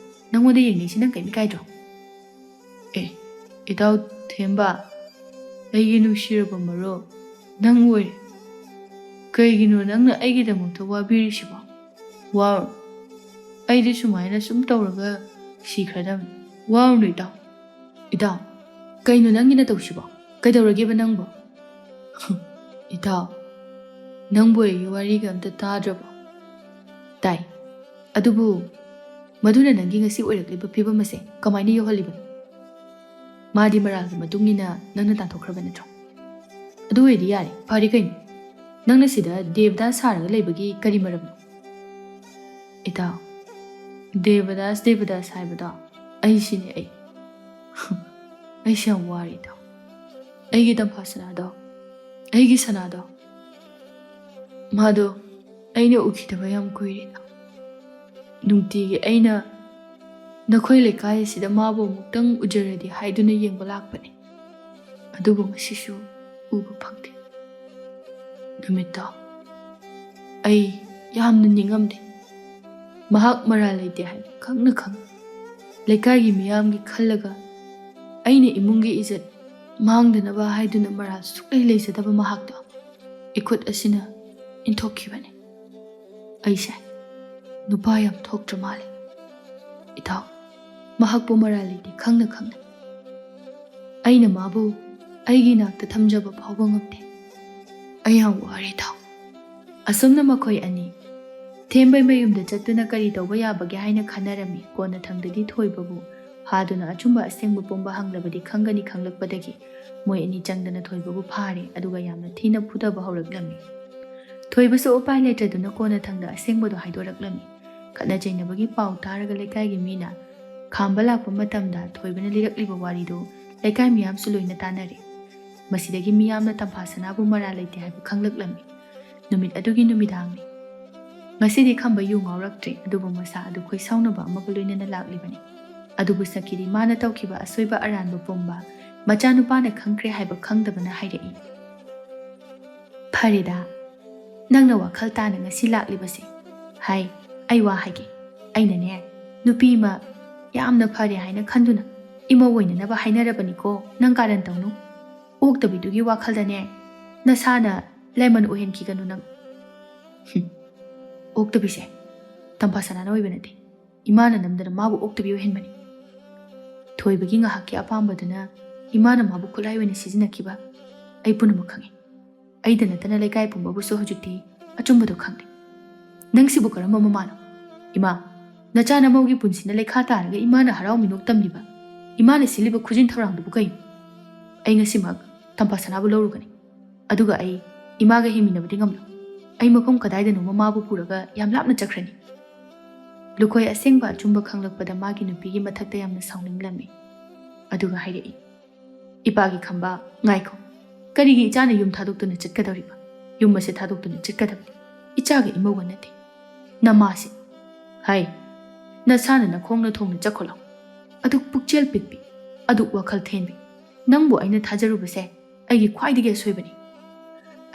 ꯅꯪꯉꯣꯟꯗ ꯌꯦꯡꯅꯩꯁꯤ ꯅꯪ ꯀꯩꯝ ꯏꯀꯥꯏꯗ꯭ꯔꯣ ꯑꯦ ꯏꯇꯥꯎ ꯊꯦꯝꯕ ꯑꯩꯒꯤ ꯅꯨꯡꯁꯤꯔꯕ ꯃꯔꯨꯞ ꯅꯪ ꯑꯣꯏꯔꯦ ꯀꯩꯒꯤꯅꯣ ꯅꯪꯅ ꯑꯩꯒꯤꯗꯃꯛꯇ ꯋꯥꯕꯤꯔꯤꯁꯤꯕꯣ ꯋꯥꯔꯨꯅꯨ ꯑꯩꯗꯤ ꯁꯨꯃꯥꯏꯅ ꯁꯨꯝ ꯇꯧꯔꯒ ꯁꯤꯈ꯭ꯔꯗꯕꯅꯤ ꯋꯥꯔꯨꯅꯨ ꯏꯇꯥꯎ ꯀꯩꯅꯣ ꯅꯪꯒꯤꯅ ꯇꯧꯁꯤꯕꯣ ꯀꯩꯗꯧꯔꯒꯦꯕ ꯅꯪꯕꯨ ꯏꯇꯥꯎ ꯅꯪꯕꯨ ꯑꯩꯒꯤ ꯋꯥꯔꯤꯒ ꯑꯝꯇ ꯇꯥꯗ꯭ꯔꯕꯣ ꯇꯥꯏ ꯑꯗꯨꯕꯨ ꯃꯗꯨꯅ ꯅꯪꯒꯤ ꯉꯁꯤ ꯑꯣꯏꯔꯛꯂꯤꯕ ꯐꯤꯕꯝ ꯑꯁꯦ ꯀꯃꯥꯏꯅ ꯌꯧꯍꯜꯂꯤꯕꯅꯣ ꯃꯥꯗꯤ ꯃꯔꯥꯜꯒꯤ ꯃꯇꯨꯡ ꯏꯟꯅ ꯅꯪꯅ ꯇꯥꯟꯊꯣꯛꯈ꯭ꯔꯕ ꯅꯠꯇ꯭ꯔꯣ ꯑꯗꯨ ꯑꯣꯏꯔꯗꯤ ꯌꯥꯔꯦ ꯐꯔꯦ ꯀꯩꯅꯣ ꯅꯪꯅ ꯁꯤꯗ ꯗꯦꯕꯗꯥꯁ ꯁꯥꯔꯒ ꯂꯩꯕꯒꯤ ꯀꯔꯤ ꯃꯔꯝꯅꯣ ꯏꯇꯥꯎ ꯗꯦꯕꯗꯥꯁ ꯍꯥꯏꯕꯗꯣ ꯑꯩꯁꯤꯅꯦ ꯑꯩꯁꯦ ꯌꯥꯝ ꯋꯥꯔꯦ ꯏꯇꯥꯎ ꯑꯩꯒꯤ ꯇꯝꯐꯥ ꯁꯅꯥꯗꯣ ꯑꯩꯒꯤ ꯁꯅꯥꯗꯣ ꯃꯥꯗꯣ ꯑꯩꯅ ꯎꯈꯤꯗꯕ ꯌꯥꯝ ꯀꯨꯏꯔꯦ ꯏꯇꯥꯎ ꯅꯨꯡꯇꯤꯒꯤ ꯑꯩꯅ ꯅꯈꯣꯏ ꯂꯩꯀꯥꯏ ꯑꯁꯤꯗ ꯃꯥꯕꯨ ꯑꯃꯨꯛꯇꯪ ꯎꯖꯔꯗꯤ ꯍꯥꯏꯗꯨꯅ ꯌꯦꯡꯕ ꯂꯥꯛꯄꯅꯤ ꯑꯗꯨꯕꯨ ꯉꯁꯤꯁꯨ ꯎꯕ ꯐꯪꯗꯦ ꯅꯨꯃꯤꯠꯇꯣ ꯑꯩ ꯌꯥꯝꯅ ꯅꯤꯡꯉꯝꯗꯦ ꯃꯍꯥꯛ ꯃꯔꯥꯜ ꯂꯩꯇꯦ ꯍꯥꯏꯕ ꯈꯪꯅ ꯂꯩꯀꯥꯏꯒꯤ ꯃꯤꯌꯥꯝꯒꯤ ꯈꯜꯂꯒ ꯑꯩꯅ ꯏꯃꯨꯡꯒꯤ ꯏꯖꯠ ꯃꯥꯡꯗꯅꯕ ꯍꯥꯏꯗꯨꯅ ꯃꯔꯥꯜ ꯁꯨꯛꯂꯩ ꯂꯩꯖꯗꯕ ꯃꯍꯥꯛꯇꯣ ꯏꯈꯨꯠ ꯑꯁꯤꯅ ꯏꯟꯊꯣꯛꯈꯤꯕꯅꯤ ꯑꯩꯁꯦ ꯅꯨꯄꯥ ꯌꯥꯝ ꯊꯣꯛꯇ꯭ꯔ ꯃꯥꯜꯂꯦ ꯏꯇꯥꯎ ꯃꯍꯥꯛꯄꯨ ꯃꯔꯥꯜ ꯂꯩꯇꯦ ꯈꯪꯅ ꯑꯩꯅ ꯃꯥꯕꯨ ꯑꯩꯒꯤ ꯅꯥꯛꯇ ꯊꯝꯖꯕ ꯐꯥꯎꯕ ꯉꯝꯗꯦ ꯑꯩ ꯌꯥꯝ ꯋꯥꯔꯦ ꯏꯇꯥꯎ ꯑꯁꯨꯝꯅ ꯃꯈꯣꯏ ꯑꯅꯤ ꯊꯦꯝꯕꯩ ꯃꯌꯨꯝꯗ ꯆꯠꯇꯨꯅ ꯀꯔꯤ ꯇꯧꯕ ꯌꯥꯕꯒꯦ ꯍꯥꯏꯅ ꯈꯟꯅꯔꯝꯃꯤ ꯀꯣꯟꯅ ꯊꯪꯗꯗꯤ ꯊꯣꯏꯕꯕꯨ ꯐꯥꯗꯨꯅ ꯑꯆꯨꯝꯕ ꯑꯁꯦꯡꯕ ꯄꯨꯝꯕ ꯍꯪꯂꯕꯗꯤ ꯈꯪꯒꯅꯤ ꯈꯪꯂꯛꯄꯗꯒꯤ ꯃꯣꯏ ꯑꯅꯤ ꯆꯪꯗꯅ ꯊꯣꯏꯕꯕꯨ ꯐꯥꯔꯦ ꯑꯗꯨꯒ ꯌꯥꯝꯅ ꯊꯤꯅ ꯐꯨꯗꯕ ꯍꯧꯔꯛꯂꯝꯃꯤ ꯊꯣꯏꯕꯁꯨ ꯎꯄꯥꯏ ꯂꯩꯇꯗꯨꯅ ꯀꯣꯟꯅ ꯊꯪꯗ ꯑꯁꯦꯡꯕꯗꯣ ꯍꯥꯏꯗꯣꯔꯛꯂꯝꯃꯤ ꯈꯠꯅ ꯆꯩꯅꯕꯒꯤ ꯄꯥꯎ ꯇꯥꯔꯒ ꯂꯩꯀꯥꯏꯒꯤ ꯃꯤꯅ ꯈꯥꯝꯕ ꯂꯥꯛꯄ ꯃꯇꯝꯗ ꯊꯣꯏꯕꯅ ꯂꯤꯔꯛꯂꯤꯕ ꯋꯥꯔꯤꯗꯨ ꯂꯩꯀꯥꯏ ꯃꯤꯌꯥꯝꯁꯨ ꯂꯣꯏꯅ ꯇꯥꯅꯔꯦ ꯃꯁꯤꯗꯒꯤ ꯃꯤꯌꯥꯝꯅ ꯇꯝꯐꯥ ꯁꯅꯥꯕꯨ ꯃꯔꯥꯜ ꯂꯩꯇꯦ ꯍꯥꯏꯕ ꯈꯪꯂꯛꯂꯝꯃꯤ ꯅꯨꯃꯤꯠ ꯑꯗꯨꯒꯤ ꯅꯨꯃꯤꯗꯥꯡꯅꯤ ꯉꯁꯤꯗꯤ ꯈꯝꯕ ꯌꯨ ꯉꯥꯎꯔꯛꯇ꯭ꯔꯦ ꯑꯗꯨꯕꯨ ꯃꯁꯥ ꯑꯗꯨ ꯈꯣꯏꯁꯥꯎꯅꯕ ꯑꯃꯒ ꯂꯣꯏꯅꯅ ꯂꯥꯛꯂꯤꯕꯅꯤ ꯑꯗꯨꯕꯨ ꯁꯈꯤꯗꯤ ꯃꯥꯅ ꯇꯧꯈꯤꯕ ꯑꯁꯣꯏꯕ ꯑꯔꯥꯟꯕ ꯄꯨꯝꯕ ꯃꯆꯥꯅꯨꯄꯥꯅ ꯈꯪꯈ꯭ꯔꯦ ꯍꯥꯏꯕ ꯈꯪꯗꯕꯅ ꯍꯥꯏꯔꯛꯏ ꯐꯔꯦꯗ ꯅꯪꯅ ꯋꯥꯈꯜ ꯇꯥꯅ ꯉꯁꯤ ꯂꯥꯛꯂꯤꯕꯁꯦ ꯍꯥꯏ ꯑꯩ ꯋꯥ ꯍꯥꯏꯒꯦ ꯑꯩꯅꯅꯦ ꯅꯨꯄꯤ ꯑꯃ ꯌꯥꯝꯅ ꯐꯔꯦ ꯍꯥꯏꯅ ꯈꯟꯗꯨꯅ ꯏꯃꯧ ꯑꯣꯏꯅꯅꯕ ꯍꯥꯏꯅꯔꯕꯅꯤꯀꯣ ꯅꯪ ꯀꯥꯔꯟ ꯇꯧꯅꯨ ꯑꯣꯛꯇꯕꯤꯗꯨꯒꯤ ꯋꯥꯈꯜꯗꯅꯦ ꯅꯁꯥꯅ ꯂꯦꯃꯟ ꯑꯣꯏꯍꯟꯈꯤꯒꯅꯨ ꯅꯪ ꯑꯣꯛꯇꯕꯤꯁꯦ ꯇꯝꯐꯥ ꯁꯅꯥꯅ ꯑꯣꯏꯕ ꯅꯠꯇꯦ ꯏꯃꯥꯅ ꯅꯝꯗꯅ ꯃꯥꯕꯨ ꯑꯣꯛꯇꯕꯤ ꯑꯣꯏꯍꯟꯕꯅꯤ ꯊꯣꯏꯕꯒꯤ ꯉꯥꯏꯍꯥꯛꯀꯤ ꯑꯄꯥꯝꯕꯗꯨꯅ ꯏꯃꯥꯅ ꯃꯥꯕꯨ ꯈꯨꯠꯂꯥꯏ ꯑꯣꯏꯅ ꯁꯤꯖꯤꯟꯅꯈꯤꯕ ꯑꯩ ꯄꯨꯝꯅꯃꯛ ꯈꯪꯉꯤ ꯑꯩꯗ ꯅꯠꯇꯅ ꯂꯩꯀꯥꯏ ꯄꯨꯝꯕꯕꯨꯁꯨ ꯍꯧꯖꯤꯛꯇꯤ ꯑꯆꯨꯝꯕꯗꯣ ꯈꯪꯗꯦ ꯅꯪꯁꯤꯕꯨ ꯀꯔꯝꯕ ꯃꯃꯥꯅꯣ ꯏꯃꯥ ꯅꯆꯥ ꯅꯃꯧꯒꯤ ꯄꯨꯟꯁꯤꯅ ꯂꯩꯈꯥ ꯇꯥꯔꯒ ꯏꯃꯥꯅ ꯍꯔꯥꯎ ꯃꯤꯅꯣꯛ ꯇꯝꯂꯤꯕ ꯏꯃꯥꯅ ꯁꯤꯜꯂꯤꯕ ꯈꯨꯖꯤꯟ ꯊꯧꯔꯥꯡꯗꯨꯕꯨ ꯀꯩꯅꯣ ꯑꯩ ꯉꯁꯤꯃꯛ ꯇꯝꯐꯥ ꯁꯅꯥꯕꯨ ꯂꯧꯔꯨꯒꯅꯤ ꯑꯗꯨꯒ ꯑꯩ ꯏꯃꯥꯒ ꯍꯤꯡꯃꯤꯟꯅꯕꯗꯤ ꯉꯝꯂꯣꯏ ꯑꯩ ꯃꯐꯝ ꯀꯗꯥꯏꯗꯅꯣ ꯃꯃꯥꯕꯨ ꯄꯨꯔꯒ ꯌꯥꯝ ꯂꯥꯞꯅ ꯆꯠꯈ꯭ꯔꯅꯤ ꯂꯨꯈꯣꯏ ꯑꯁꯦꯡꯕ ꯑꯆꯨꯝꯕ ꯈꯪꯂꯛꯄꯗ ꯃꯥꯒꯤ ꯅꯨꯄꯤꯒꯤ ꯃꯊꯛꯇ ꯌꯥꯝꯅ ꯁꯥꯎꯅꯤꯡꯂꯝꯃꯤ ꯑꯗꯨꯒ ꯍꯥꯏꯔꯛꯏ ꯏꯄꯥꯒꯤ ꯈꯝꯕ ꯉꯥꯏꯈꯣ ꯀꯔꯤꯒꯤ ꯏꯆꯥꯅ ꯌꯨꯝ ꯊꯥꯗꯣꯛꯇꯨꯅ ꯆꯠꯀꯗꯧꯔꯤꯕ ꯌꯨꯝ ꯑꯁꯤ ꯊꯥꯗꯣꯛꯇꯨꯅ ꯆꯠꯀꯗꯕꯅꯤ ꯏꯆꯥꯒ ꯏꯃꯧꯒ ꯅꯠꯇꯦ ꯅꯃꯥꯁꯤ ꯍꯥꯏ ꯅꯁꯥꯅ ꯅꯈꯣꯡꯅ ꯊꯣꯡꯅ ꯆꯠꯈꯣꯂꯥꯎ ꯑꯗꯨꯛ ꯄꯨꯛꯆꯦꯜ ꯄꯤꯛꯄꯤ ꯑꯗꯨꯛ ꯋꯥꯈꯜ ꯊꯦꯟꯕꯤ ꯅꯪꯕꯨ ꯑꯩꯅ ꯊꯥꯖꯔꯨꯕꯁꯦ ꯑꯩꯒꯤ ꯈ꯭ꯋꯥꯏꯗꯒꯤ ꯑꯁꯣꯏꯕꯅꯤ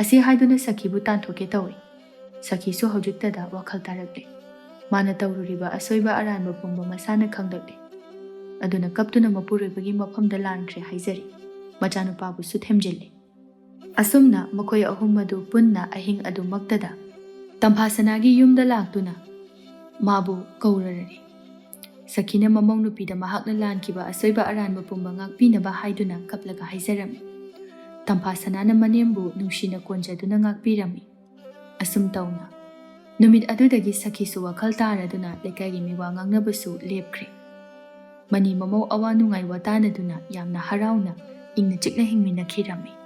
ꯑꯁꯤ ꯍꯥꯏꯗꯨꯅ ꯁꯈꯤꯕꯨ ꯇꯥꯟꯊꯣꯛꯀꯦ ꯇꯧꯏ ꯁꯈꯤꯁꯨ ꯍꯧꯖꯤꯛꯇꯗ ꯋꯥꯈꯜ ꯇꯥꯔꯛꯂꯦ ꯃꯥꯅ ꯇꯧꯔꯨꯔꯤꯕ ꯑꯁꯣꯏꯕ ꯑꯔꯥꯟꯕ ꯄꯨꯝꯕ ꯃꯁꯥꯅ ꯈꯪꯂꯛꯂꯦ ꯑꯗꯨꯅ ꯀꯞꯇꯨꯅ ꯃꯄꯨꯔꯣꯏꯕꯒꯤ ꯃꯐꯝꯗ ꯂꯥꯟꯈ꯭ꯔꯦ ꯍꯥꯏꯖꯔꯤ ꯃꯆꯥꯅꯨꯄꯥꯕꯨꯁꯨ ꯊꯦꯝꯖꯤꯜꯂꯤ ꯑꯁꯨꯝꯅ ꯃꯈꯣꯏ ꯑꯍꯨꯝ ꯑꯗꯨ ꯄꯨꯟꯅ ꯑꯍꯤꯡ ꯑꯗꯨꯃꯛꯇꯗ ꯇꯝꯐꯥꯁꯅꯥꯒꯤ ꯌꯨꯝꯗ ꯂꯥꯛꯇꯨꯅ ꯃꯥꯕꯨ ꯀꯧꯔꯔꯅꯤ ꯁꯈꯤꯅ ꯃꯃꯧ ꯅꯨꯄꯤꯗ ꯃꯍꯥꯛꯅ ꯂꯥꯟꯈꯤꯕ ꯑꯁꯣꯏꯕ ꯑꯔꯥꯟꯕ ꯄꯨꯝꯕ ꯉꯥꯛꯄꯤꯅꯕ ꯍꯥꯏꯗꯨꯅ ꯀꯞꯂꯒ ꯍꯥꯏꯖꯔꯝꯃꯤ ꯇꯝꯐꯥꯁꯅꯥꯅ ꯃꯅꯦꯝꯕꯨ ꯅꯨꯡꯁꯤꯅ ꯀꯣꯟꯖꯗꯨꯅ ꯉꯥꯛꯄꯤꯔꯝꯃꯤ ꯑꯁꯨꯝ ꯇꯧꯅ ꯅꯨꯃꯤꯠ ꯑꯗꯨꯗꯒꯤ ꯁꯈꯤꯁꯨ ꯋꯥꯈꯜ ꯇꯥꯔꯗꯨꯅ ꯂꯩꯀꯥꯏꯒꯤ ꯃꯤꯋꯥ ꯉꯥꯡꯅꯕꯁꯨ ꯂꯦꯞꯈ꯭ꯔꯦ ꯃꯅꯤ ꯃꯃꯧ ꯑꯋꯥ ꯅꯨꯡꯉꯥꯏ ꯋꯥꯇꯥꯅꯗꯨꯅ ꯌꯥꯝꯅ ꯍꯔꯥꯎꯅ ꯏꯪꯅ ꯆꯤꯛꯅ ꯍꯤꯡꯃꯤꯟꯅꯈꯤꯔꯝꯃꯤ